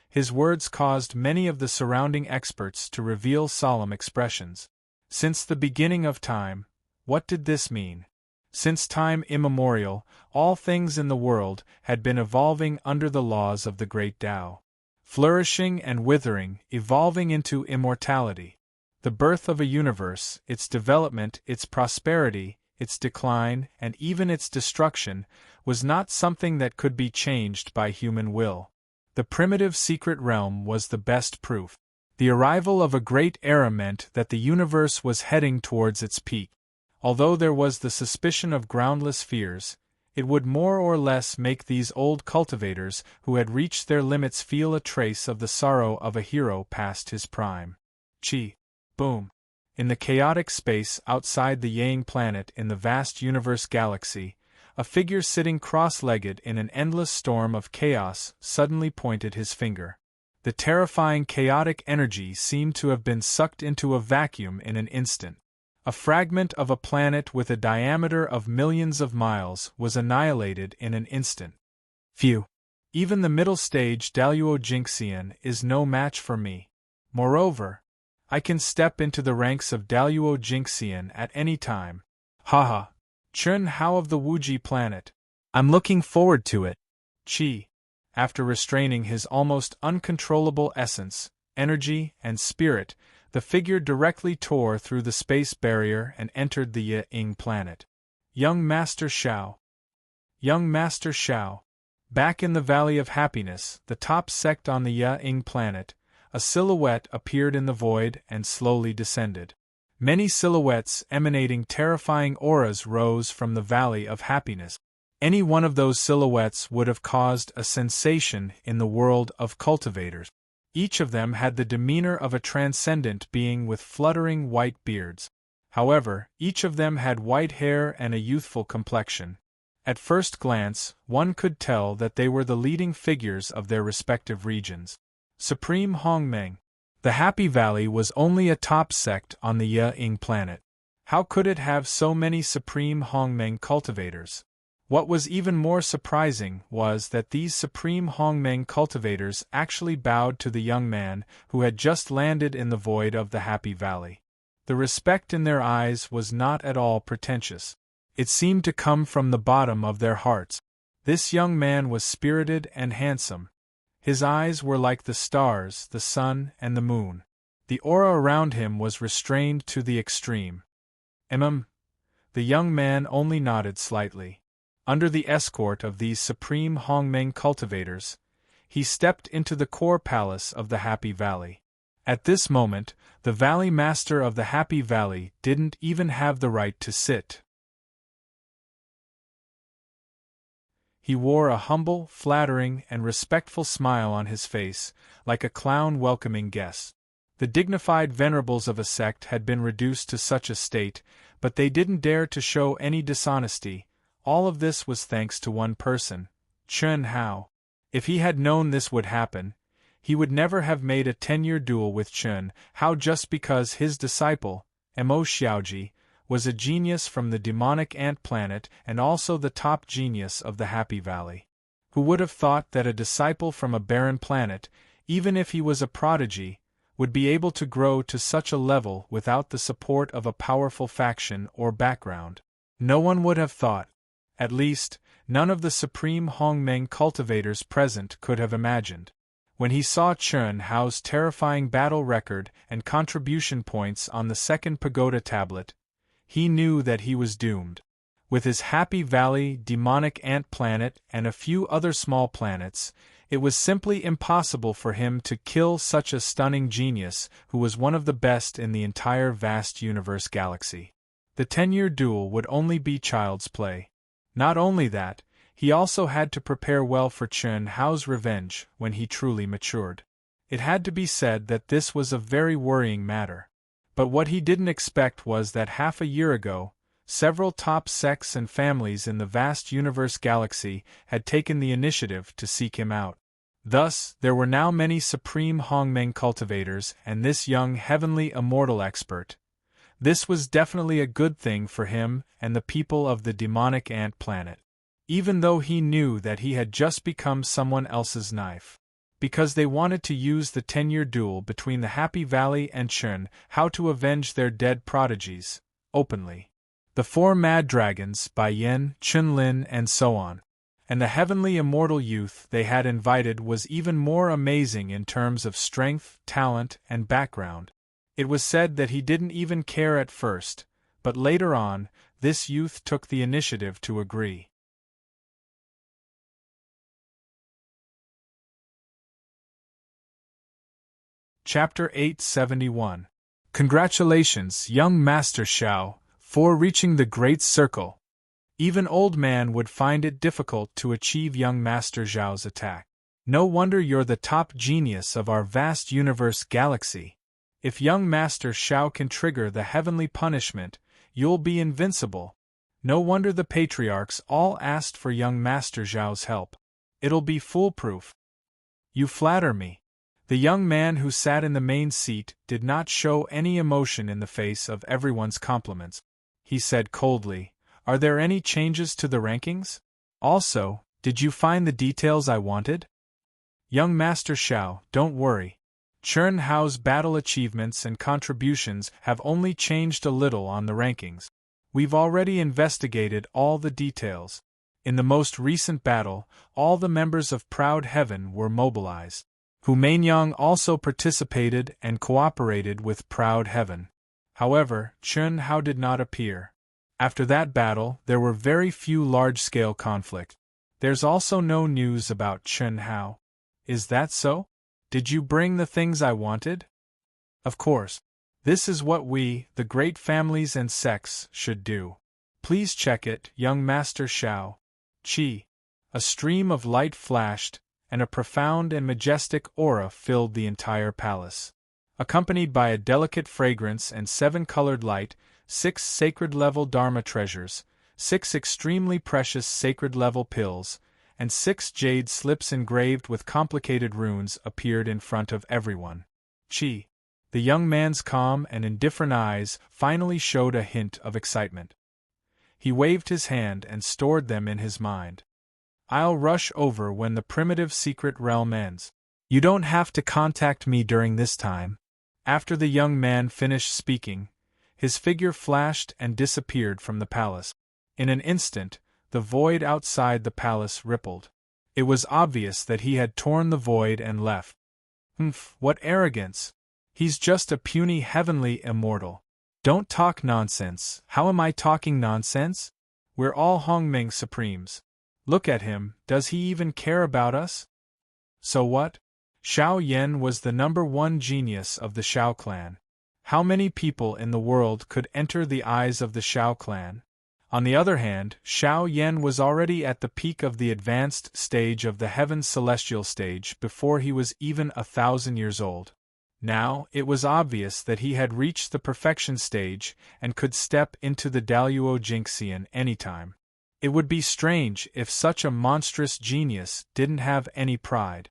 His words caused many of the surrounding experts to reveal solemn expressions. Since the beginning of time, what did this mean? Since time immemorial, all things in the world had been evolving under the laws of the great Tao. Flourishing and withering, evolving into immortality. The birth of a universe, its development, its prosperity, its decline, and even its destruction, was not something that could be changed by human will. The primitive secret realm was the best proof. The arrival of a great era meant that the universe was heading towards its peak. Although there was the suspicion of groundless fears, it would more or less make these old cultivators who had reached their limits feel a trace of the sorrow of a hero past his prime. Chi. Boom. In the chaotic space outside the Yang planet in the vast universe galaxy, a figure sitting cross-legged in an endless storm of chaos suddenly pointed his finger. The terrifying chaotic energy seemed to have been sucked into a vacuum in an instant. A fragment of a planet with a diameter of millions of miles was annihilated in an instant. Phew! Even the middle stage Daluo Jinxian is no match for me. Moreover, I can step into the ranks of Daluo Jinxian at any time. Haha. Chun Hao of the Wuji planet. I'm looking forward to it. Chi. After restraining his almost uncontrollable essence, energy, and spirit, the figure directly tore through the space barrier and entered the Yi-Ing planet. Young Master Shao. Young Master Shao. Back in the Valley of Happiness, the top sect on the Yi-Ing planet, a silhouette appeared in the void and slowly descended. Many silhouettes emanating terrifying auras rose from the Valley of Happiness. Any one of those silhouettes would have caused a sensation in the world of cultivators. Each of them had the demeanor of a transcendent being with fluttering white beards. However, each of them had white hair and a youthful complexion. At first glance, one could tell that they were the leading figures of their respective regions. Supreme Hongmeng. The Happy Valley was only a top sect on the Yi-Ing planet. How could it have so many Supreme Hongmeng cultivators? What was even more surprising was that these Supreme Hongmeng cultivators actually bowed to the young man who had just landed in the void of the Happy Valley. The respect in their eyes was not at all pretentious. It seemed to come from the bottom of their hearts. This young man was spirited and handsome. His eyes were like the stars, the sun, and the moon. The aura around him was restrained to the extreme. The young man only nodded slightly. Under the escort of these Supreme Hongmeng cultivators, he stepped into the core palace of the Happy Valley. At this moment, the Valley Master of the Happy Valley didn't even have the right to sit. He wore a humble, flattering, and respectful smile on his face, like a clown welcoming guests. The dignified venerables of a sect had been reduced to such a state, but they didn't dare to show any dishonesty. All of this was thanks to one person, Chun Hao. If he had known this would happen, he would never have made a 10-year duel with Chun Hao just because his disciple, Mo Xiaoji, was a genius from the demonic ant planet and also the top genius of the Happy Valley. Who would have thought that a disciple from a barren planet, even if he was a prodigy, would be able to grow to such a level without the support of a powerful faction or background? No one would have thought. At least, none of the Supreme Hongmeng cultivators present could have imagined. When he saw Chun Hao's terrifying battle record and contribution points on the second pagoda tablet, he knew that he was doomed. With his Happy Valley, demonic ant planet, and a few other small planets, it was simply impossible for him to kill such a stunning genius who was one of the best in the entire vast universe galaxy. The 10-year duel would only be child's play. Not only that, he also had to prepare well for Chun Hao's revenge when he truly matured. It had to be said that this was a very worrying matter. But what he didn't expect was that half a year ago, several top sects and families in the vast universe galaxy had taken the initiative to seek him out. Thus, there were now many Supreme Hongmeng cultivators and this young heavenly immortal expert. This was definitely a good thing for him and the people of the demonic ant planet. Even though he knew that he had just become someone else's knife. Because they wanted to use the 10-year duel between the Happy Valley and Chun Hao to avenge their dead prodigies, openly. The 4 Mad Dragons by Yen, Chunlin and so on. And the heavenly immortal youth they had invited was even more amazing in terms of strength, talent, and background. It was said that he didn't even care at first, but later on, this youth took the initiative to agree. Chapter 871. Congratulations, young Master Xiao, for reaching the Great Circle. Even old man would find it difficult to achieve young Master Zhao's attack. No wonder you're the top genius of our vast universe galaxy. If young Master Xiao can trigger the heavenly punishment, you'll be invincible. No wonder the patriarchs all asked for young Master Zhao's help. It'll be foolproof. You flatter me. The young man who sat in the main seat did not show any emotion in the face of everyone's compliments. He said coldly, "Are there any changes to the rankings? Also, did you find the details I wanted?" Young Master Xiao, don't worry. Chern Hao's battle achievements and contributions have only changed a little on the rankings. We've already investigated all the details. In the most recent battle, all the members of Proud Heaven were mobilized. Hu Mainyang also participated and cooperated with Proud Heaven. However, Chern Hao did not appear. After that battle, there were very few large-scale conflicts. There's also no news about Chern Hao. Is that so? Did you bring the things I wanted? Of course. This is what we, the great families and sects, should do. Please check it, young Master Xiao. Qi. A stream of light flashed, and a profound and majestic aura filled the entire palace. Accompanied by a delicate fragrance and 7 colored light, 6 sacred-level Dharma treasures, 6 extremely precious sacred-level pills, and 6 jade slips engraved with complicated runes appeared in front of everyone. Qi. The young man's calm and indifferent eyes finally showed a hint of excitement. He waved his hand and stored them in his mind. I'll rush over when the primitive secret realm ends. You don't have to contact me during this time. After the young man finished speaking, his figure flashed and disappeared from the palace. In an instant, the void outside the palace rippled. It was obvious that he had torn the void and left. What arrogance! He's just a puny heavenly immortal. Don't talk nonsense. How am I talking nonsense? We're all Hongming Supremes. Look at him, does he even care about us? So what? Xiao Yan was the #1 genius of the Xiao clan. How many people in the world could enter the eyes of the Xiao clan? On the other hand, Xiao Yan was already at the peak of the advanced stage of the Heaven's celestial stage before he was even 1,000 years old. Now, it was obvious that he had reached the perfection stage and could step into the Daluo Jinxian anytime. It would be strange if such a monstrous genius didn't have any pride.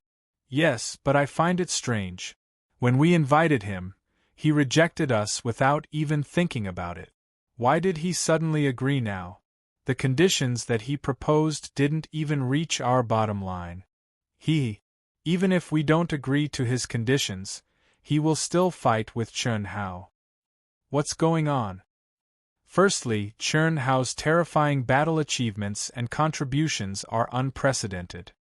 Yes, but I find it strange. When we invited him, he rejected us without even thinking about it. Why did he suddenly agree now? The conditions that he proposed didn't even reach our bottom line. Even if we don't agree to his conditions, he will still fight with Chern Hao. What's going on? Firstly, Chern Hao's terrifying battle achievements and contributions are unprecedented.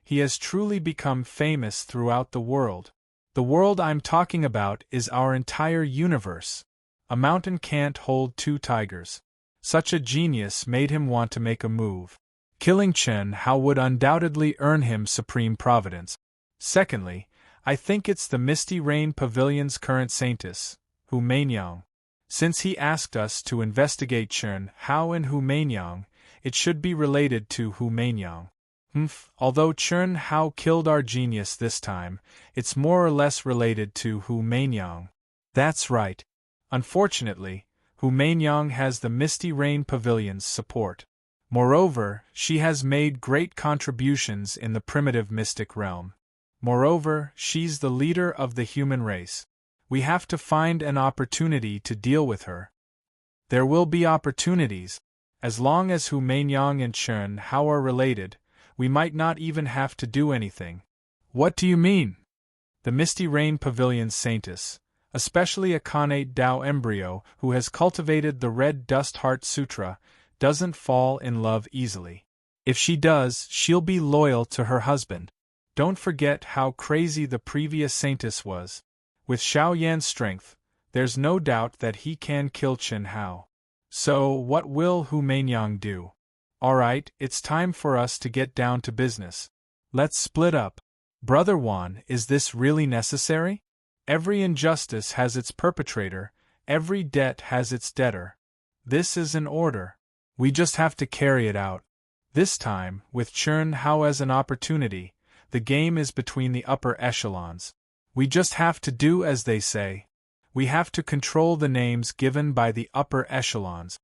He has truly become famous throughout the world. The world I'm talking about is our entire universe. A mountain can't hold 2 tigers. Such a genius made him want to make a move. Killing Chern Hao would undoubtedly earn him supreme providence. Secondly, I think it's the Misty Rain Pavilion's current saintess, Hu Mainyang. Since he asked us to investigate Chern Hao and Hu Mainyang, it should be related to Hu Mainyang. Although Chern Hao killed our genius this time, it's more or less related to Hu Mainyang. That's right. Unfortunately, Hu Mainyang has the Misty Rain Pavilion's support. Moreover, she has made great contributions in the primitive mystic realm. Moreover, she's the leader of the human race. We have to find an opportunity to deal with her. There will be opportunities. As long as Hu Mainyang and Chern Hao are related, we might not even have to do anything. What do you mean? The Misty Rain Pavilion's saintess, especially a Khanate Dao embryo who has cultivated the Red Dust Heart Sutra, doesn't fall in love easily. If she does, she'll be loyal to her husband. Don't forget how crazy the previous saintess was. With Xiao Yan's strength, there's no doubt that he can kill Chen Hao. So, what will Hu Mainyang do? Alright, it's time for us to get down to business. Let's split up. Brother Wan, is this really necessary? Every injustice has its perpetrator, every debt has its debtor. This is an order. We just have to carry it out. This time, with Chen Hao as an opportunity, the game is between the upper echelons. We just have to do as they say. We have to control the names given by the upper echelons.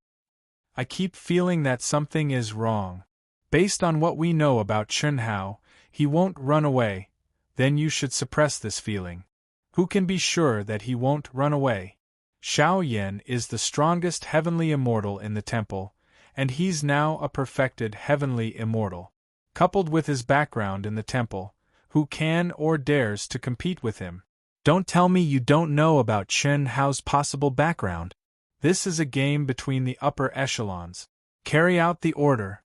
I keep feeling that something is wrong. Based on what we know about Chen Hao, he won't run away. Then you should suppress this feeling. Who can be sure that he won't run away? Xiao Yan is the strongest heavenly immortal in the temple, and he's now a perfected heavenly immortal. Coupled with his background in the temple, who can or dares to compete with him? Don't tell me you don't know about Chen Hao's possible background. This is a game between the upper echelons. Carry out the order.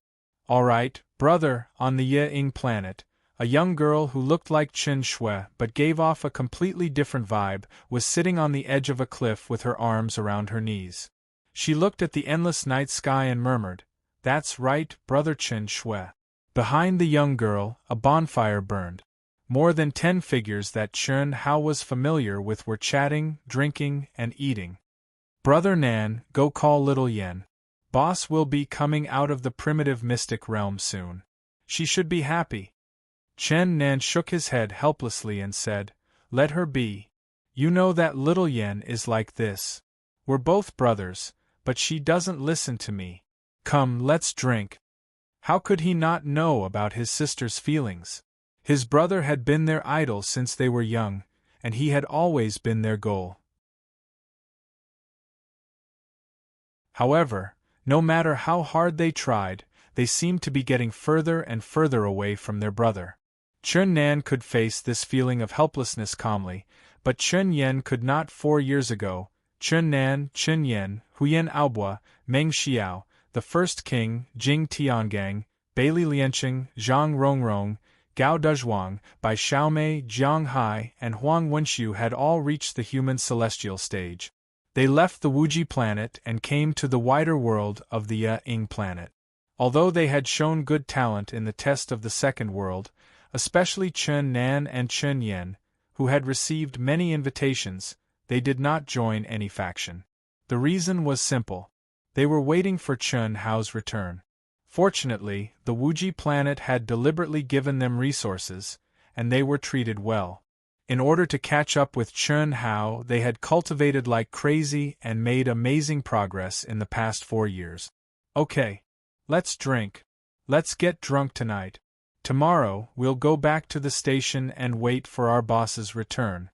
Alright, brother, on the Ying planet, a young girl who looked like Chen Shui but gave off a completely different vibe was sitting on the edge of a cliff with her arms around her knees. She looked at the endless night sky and murmured, "That's right, brother Chen Shui." Behind the young girl, a bonfire burned. More than 10 figures that Chen Hao was familiar with were chatting, drinking, and eating. Brother Nan, go call little Yen. Boss will be coming out of the primitive mystic realm soon. She should be happy. Chen Nan shook his head helplessly and said, "Let her be. You know that little Yen is like this. We're both brothers, but she doesn't listen to me. Come, let's drink." How could he not know about his sister's feelings? His brother had been their idol since they were young, and he had always been their goal. However, no matter how hard they tried, they seemed to be getting further and further away from their brother. Chen Nan could face this feeling of helplessness calmly, but Chen Yen could not 4 years ago. Chen Nan, Chen Yen, Huyen Aobua, Meng Xiao, the first king, Jing Tiangang, Bailey Lianqing, Zhang Rongrong, Gao Dezhuang, Bai Xiaomei, Jiang Hai, and Huang Wenxiu had all reached the human celestial stage. They left the Wuji planet and came to the wider world of the Ying planet. Although they had shown good talent in the test of the second world, especially Chen Nan and Chen Yen, who had received many invitations, they did not join any faction. The reason was simple. They were waiting for Chen Hao's return. Fortunately, the Wuji planet had deliberately given them resources, and they were treated well. In order to catch up with Chen Hao, they had cultivated like crazy and made amazing progress in the past 4 years. Okay. Let's drink. Let's get drunk tonight. Tomorrow, we'll go back to the station and wait for our boss's return.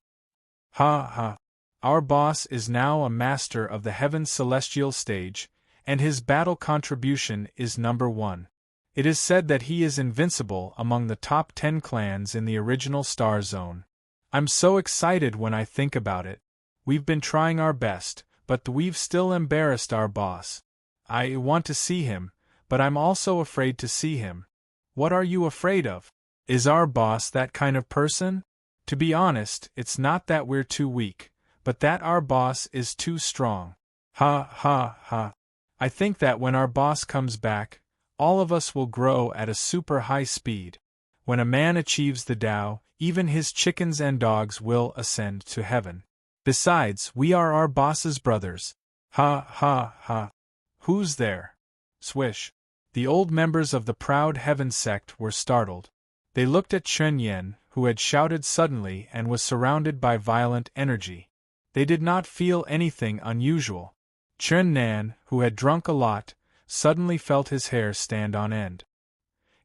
Ha ha. Our boss is now a master of the heaven's celestial stage, and his battle contribution is number 1. It is said that he is invincible among the top 10 clans in the original Star Zone. I'm so excited when I think about it. We've been trying our best, but we've still embarrassed our boss. I want to see him, but I'm also afraid to see him. What are you afraid of? Is our boss that kind of person? To be honest, it's not that we're too weak, but that our boss is too strong. Ha ha ha. I think that when our boss comes back, all of us will grow at a super high speed. When a man achieves the Tao, even his chickens and dogs will ascend to heaven. Besides, we are our boss's brothers. Ha ha ha. Who's there? Swish. The old members of the proud heaven sect were startled. They looked at Chen Yen, who had shouted suddenly and was surrounded by violent energy. They did not feel anything unusual. Chen Nan, who had drunk a lot, suddenly felt his hair stand on end.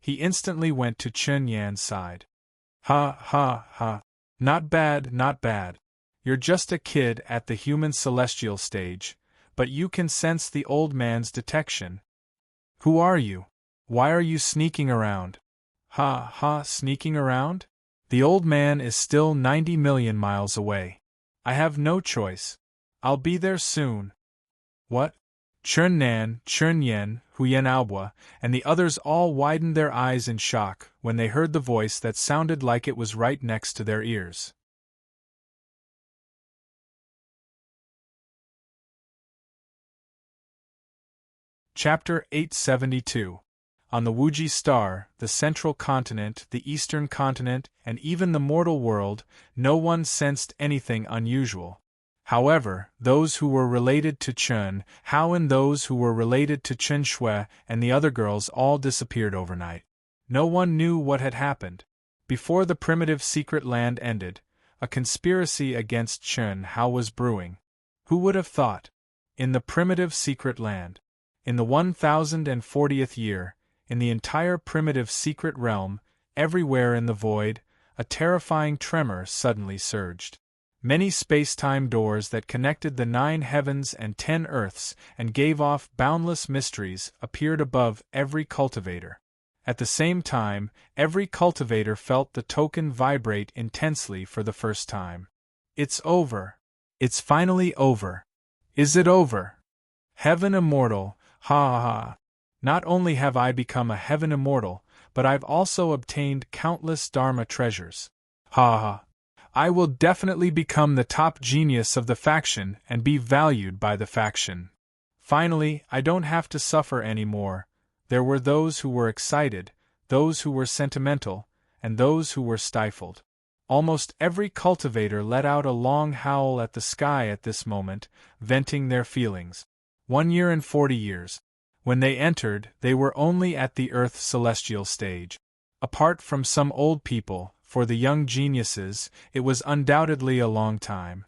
He instantly went to Chen Yan's side. Ha ha ha. Not bad, not bad. You're just a kid at the human celestial stage, but you can sense the old man's detection. Who are you? Why are you sneaking around? Ha ha, sneaking around? The old man is still 90 million miles away. I have no choice. I'll be there soon. What? Chun Nan, Chun Yen, Huyen Aobua, and the others all widened their eyes in shock when they heard the voice that sounded like it was right next to their ears. Chapter 872. On the Wuji star, the central continent, the eastern continent, and even the mortal world, no one sensed anything unusual. However, those who were related to Chun Hao and those who were related to Chen Shui and the other girls all disappeared overnight. No one knew what had happened. Before the primitive secret land ended, a conspiracy against Chun Hao was brewing. Who would have thought? In the primitive secret land. In the 1040th year, in the entire primitive secret realm, everywhere in the void, a terrifying tremor suddenly surged. Many space-time doors that connected the 9 heavens and 10 earths and gave off boundless mysteries appeared above every cultivator. At the same time, every cultivator felt the token vibrate intensely for the first time. It's over. It's finally over. Is it over? Heaven immortal, ha ha ha. Not only have I become a heaven immortal, but I've also obtained countless Dharma treasures. Ha ha. I will definitely become the top genius of the faction and be valued by the faction. Finally, I don't have to suffer anymore. There were those who were excited, those who were sentimental, and those who were stifled. Almost every cultivator let out a long howl at the sky at this moment, venting their feelings. 1 year and 40 years. When they entered, they were only at the Earth celestial stage. Apart from some old people, for the young geniuses, it was undoubtedly a long time.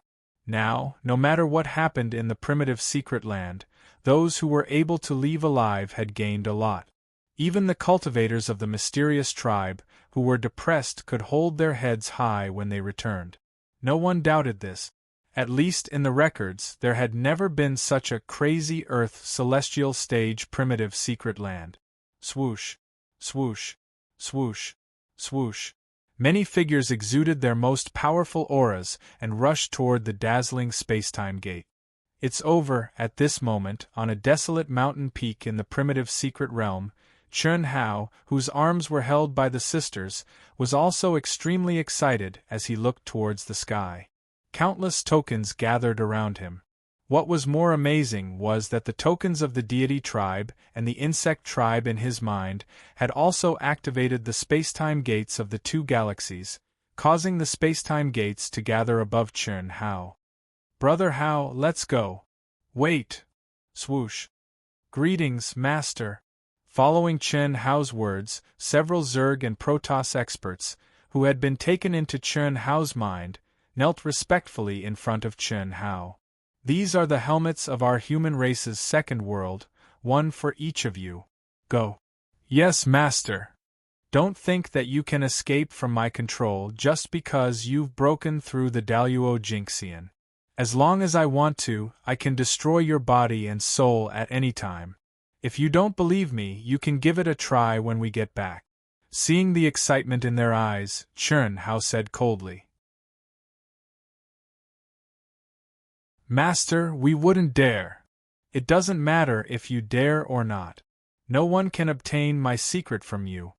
Now, no matter what happened in the primitive secret land, those who were able to leave alive had gained a lot. Even the cultivators of the mysterious tribe, who were depressed, could hold their heads high when they returned. No one doubted this. At least in the records, there had never been such a crazy Earth celestial stage primitive secret land. Swoosh, swoosh, swoosh, swoosh. Many figures exuded their most powerful auras and rushed toward the dazzling spacetime gate. It's over. At this moment, on a desolate mountain peak in the primitive secret realm, Chun Hao, whose arms were held by the sisters, was also extremely excited as he looked towards the sky. Countless tokens gathered around him. What was more amazing was that the tokens of the deity tribe and the insect tribe in his mind had also activated the spacetime gates of the 2 galaxies, causing the spacetime gates to gather above Chun Hao. Brother Hao, let's go. Wait. Swoosh. Greetings, Master. Following Chun Hao's words, several Zerg and Protoss experts, who had been taken into Chun Hao's mind, knelt respectfully in front of Chun Hao. These are the helmets of our human race's second world, one for each of you. Go. Yes, Master. Don't think that you can escape from my control just because you've broken through the Daluo Jinxian. As long as I want to, I can destroy your body and soul at any time. If you don't believe me, you can give it a try when we get back. Seeing the excitement in their eyes, Chun Hao said coldly. Master, we wouldn't dare. It doesn't matter if you dare or not. No one can obtain my secret from you.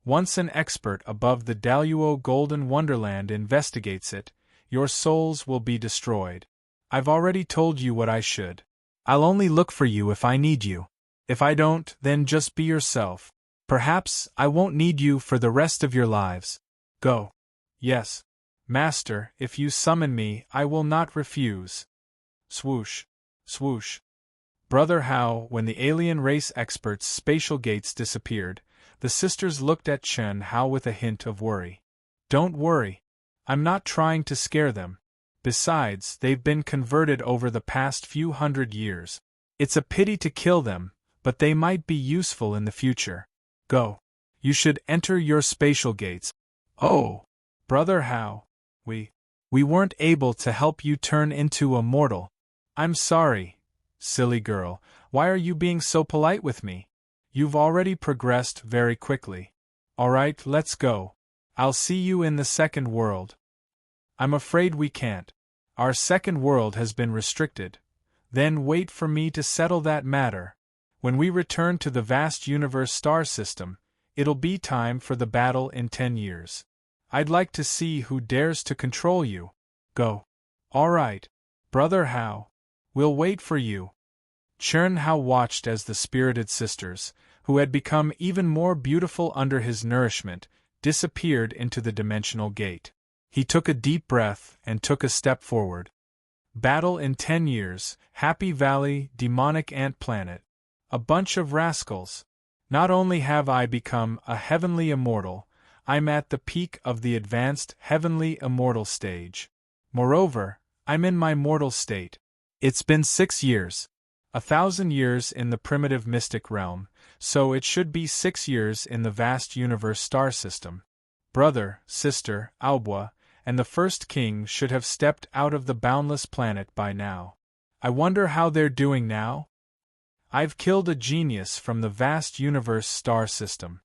Once an expert above the Daluo Golden Wonderland investigates it, your souls will be destroyed. I've already told you what I should. I'll only look for you if I need you. If I don't, then just be yourself. Perhaps I won't need you for the rest of your lives. Go. Yes. Master, if you summon me, I will not refuse. Swoosh, swoosh. Brother Hao, when the alien race experts' spatial gates disappeared, the sisters looked at Chun Hao with a hint of worry. Don't worry. I'm not trying to scare them. Besides, they've been converted over the past few hundred years. It's a pity to kill them, but they might be useful in the future. Go. You should enter your spatial gates. Oh, Brother Hao, we weren't able to help you turn into a mortal. I'm sorry, silly girl. Why are you being so polite with me? You've already progressed very quickly. All right, let's go. I'll see you in the second world. I'm afraid we can't. Our second world has been restricted. Then wait for me to settle that matter. When we return to the vast universe star system, it'll be time for the battle in 10 years. I'd like to see who dares to control you. Go. All right, Brother Hao. We'll wait for you. Chern Hao watched as the spirited sisters, who had become even more beautiful under his nourishment, disappeared into the dimensional gate. He took a deep breath and took a step forward. Battle in 10 years, Happy Valley, demonic ant planet. A bunch of rascals. Not only have I become a heavenly immortal, I'm at the peak of the advanced heavenly immortal stage. Moreover, I'm in my mortal state. It's been 6 years. 1,000 years in the primitive mystic realm, so it should be 6 years in the vast universe star system. Brother, sister, Aobwa, and the first king should have stepped out of the boundless planet by now. I wonder how they're doing now? I've killed a genius from the vast universe star system.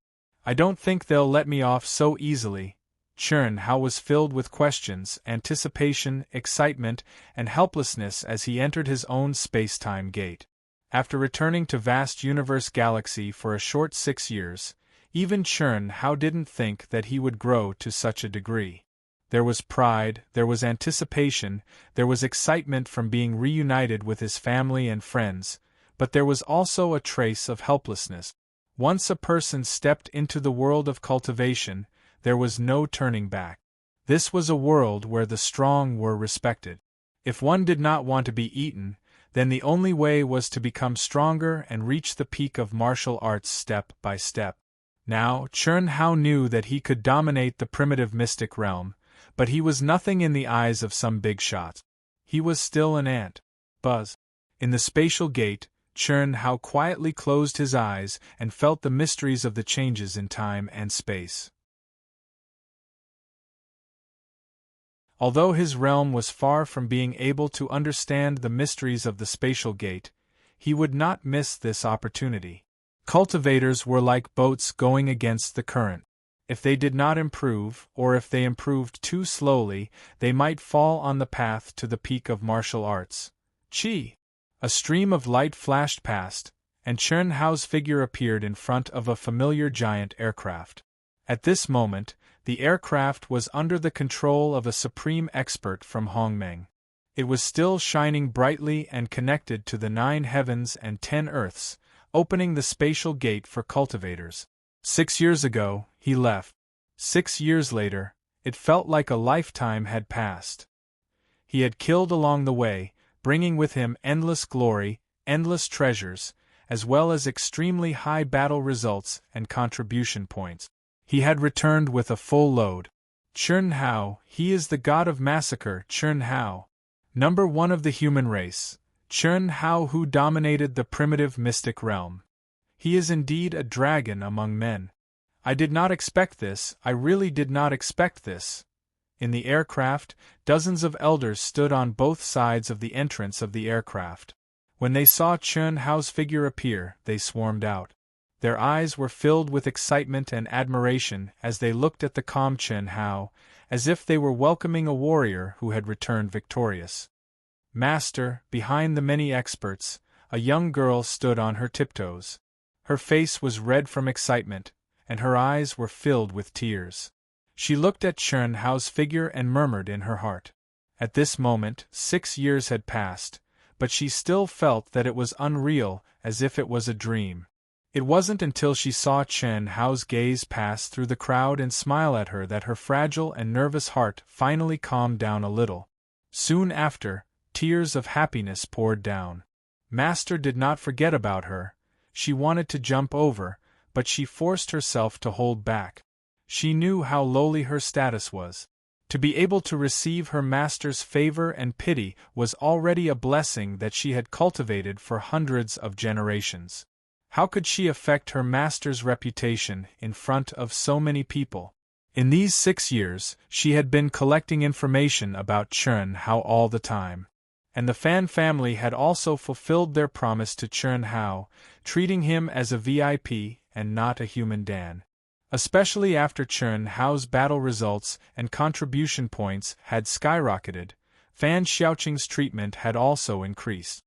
I don't think they'll let me off so easily. Chern Hao was filled with questions, anticipation, excitement, and helplessness as he entered his own space-time gate. After returning to vast universe galaxy for a short 6 years, even Chern Hao didn't think that he would grow to such a degree. There was pride, there was anticipation, there was excitement from being reunited with his family and friends, but there was also a trace of helplessness. Once a person stepped into the world of cultivation, there was no turning back. This was a world where the strong were respected. If one did not want to be eaten, then the only way was to become stronger and reach the peak of martial arts step by step. Now, Chern Hao knew that he could dominate the primitive mystic realm, but he was nothing in the eyes of some big shots. He was still an ant. Buzz. In the spatial gate, Chern Hao quietly closed his eyes and felt the mysteries of the changes in time and space. Although his realm was far from being able to understand the mysteries of the spatial gate, he would not miss this opportunity. Cultivators were like boats going against the current. If they did not improve, or if they improved too slowly, they might fall on the path to the peak of martial arts. Chi! A stream of light flashed past, and Chern Hao's figure appeared in front of a familiar giant aircraft. At this moment, the aircraft was under the control of a supreme expert from Hongmeng. It was still shining brightly and connected to the 9 heavens and 10 earths, opening the spatial gate for cultivators. 6 years ago, he left. 6 years later, it felt like a lifetime had passed. He had killed along the way, bringing with him endless glory, endless treasures, as well as extremely high battle results and contribution points. He had returned with a full load. Chern Hao, he is the god of massacre. Chern Hao, number 1 of the human race. Chern Hao, who dominated the primitive mystic realm. He is indeed a dragon among men. I did not expect this, I really did not expect this. In the aircraft, dozens of elders stood on both sides of the entrance of the aircraft. When they saw Chern Hao's figure appear, they swarmed out. Their eyes were filled with excitement and admiration as they looked at the calm Chern Hao, as if they were welcoming a warrior who had returned victorious. Master, behind the many experts, a young girl stood on her tiptoes. Her face was red from excitement, and her eyes were filled with tears. She looked at Chern Hao's figure and murmured in her heart. At this moment, 6 years had passed, but she still felt that it was unreal, as if it was a dream. It wasn't until she saw Chern Hao's gaze pass through the crowd and smile at her that her fragile and nervous heart finally calmed down a little. Soon after, tears of happiness poured down. Master did not forget about her. She wanted to jump over, but she forced herself to hold back. She knew how lowly her status was. To be able to receive her master's favor and pity was already a blessing that she had cultivated for hundreds of generations. How could she affect her master's reputation in front of so many people? In these 6 years, she had been collecting information about Chern Hao all the time. And the Fan family had also fulfilled their promise to Chern Hao, treating him as a VIP and not a human Dan. Especially after Chern Hao's battle results and contribution points had skyrocketed, Fan Xiaoqing's treatment had also increased.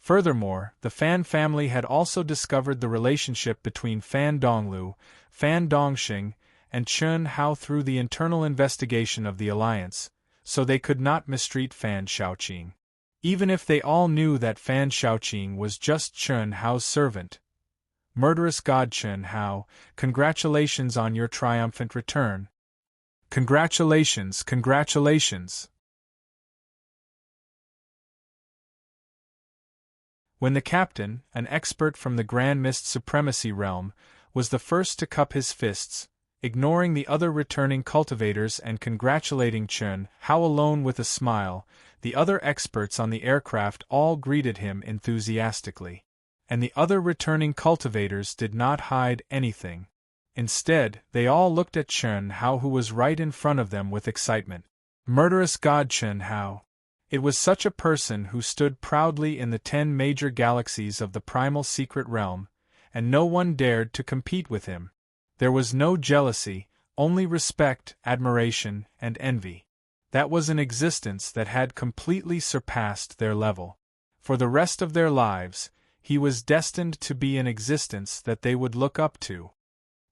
Furthermore, the Fan family had also discovered the relationship between Fan Donglu, Fan Dongxing, and Chen Hao through the internal investigation of the alliance, so they could not mistreat Fan Shaoqing. Even if they all knew that Fan Shaoqing was just Chen Hao's servant. Murderous God Chen Hao, congratulations on your triumphant return. Congratulations, congratulations. When the captain, an expert from the Grand Mist Supremacy realm, was the first to cup his fists, ignoring the other returning cultivators and congratulating Chen Hao alone with a smile, the other experts on the aircraft all greeted him enthusiastically. And the other returning cultivators did not hide anything. Instead, they all looked at Chen Hao, who was right in front of them, with excitement. Murderous God Chen Hao! It was such a person who stood proudly in the 10 major galaxies of the primal secret realm, and no one dared to compete with him. There was no jealousy, only respect, admiration, and envy. That was an existence that had completely surpassed their level. For the rest of their lives, he was destined to be an existence that they would look up to.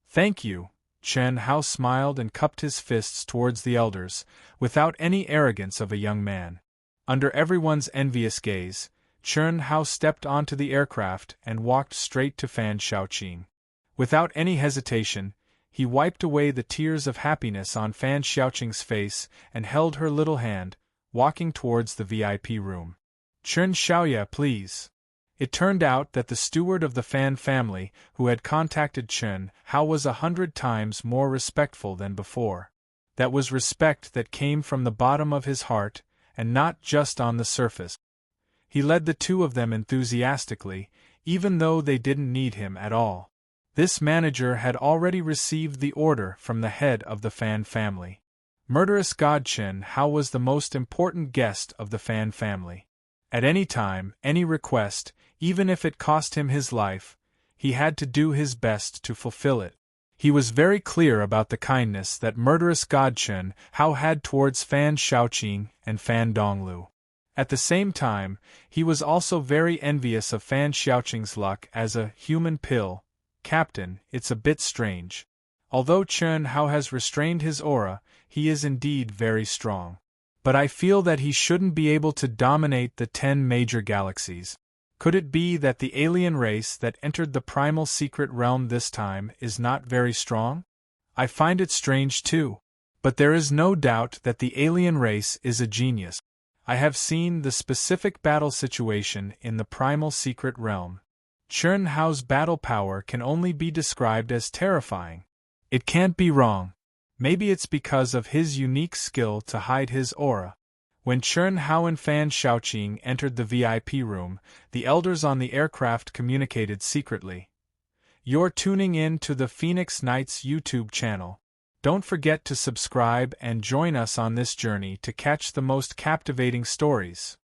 Thank you, Chen Hao smiled and cupped his fists towards the elders, without any arrogance of a young man. Under everyone's envious gaze, Chen Hao stepped onto the aircraft and walked straight to Fan Shaoqing. Without any hesitation, he wiped away the tears of happiness on Fan Shaoqing's face and held her little hand, walking towards the VIP room. Chen Xiaoya, please. It turned out that the steward of the Fan family, who had contacted Chen Hao, was 100 times more respectful than before. That was respect that came from the bottom of his heart, and not just on the surface. He led the two of them enthusiastically, even though they didn't need him at all. This manager had already received the order from the head of the Fan family. Murderous God Chen Hao was the most important guest of the Fan family. At any time, any request, even if it cost him his life, he had to do his best to fulfill it. He was very clear about the kindness that Murderous God Chen Hao had towards Fan Shaoqing and Fan Donglu. At the same time, he was also very envious of Fan Shaoqing's luck as a human pill. Captain, it's a bit strange. Although Chen Hao has restrained his aura, he is indeed very strong. But I feel that he shouldn't be able to dominate the 10 major galaxies. Could it be that the alien race that entered the primal secret realm this time is not very strong? I find it strange too. But there is no doubt that the alien race is a genius. I have seen the specific battle situation in the primal secret realm. Chen Hao's battle power can only be described as terrifying. It can't be wrong. Maybe it's because of his unique skill to hide his aura. When Chen Hao and Fan Shaoqing entered the VIP room, the elders on the aircraft communicated secretly. You're tuning in to the Phoenix Knights YouTube channel. Don't forget to subscribe and join us on this journey to catch the most captivating stories.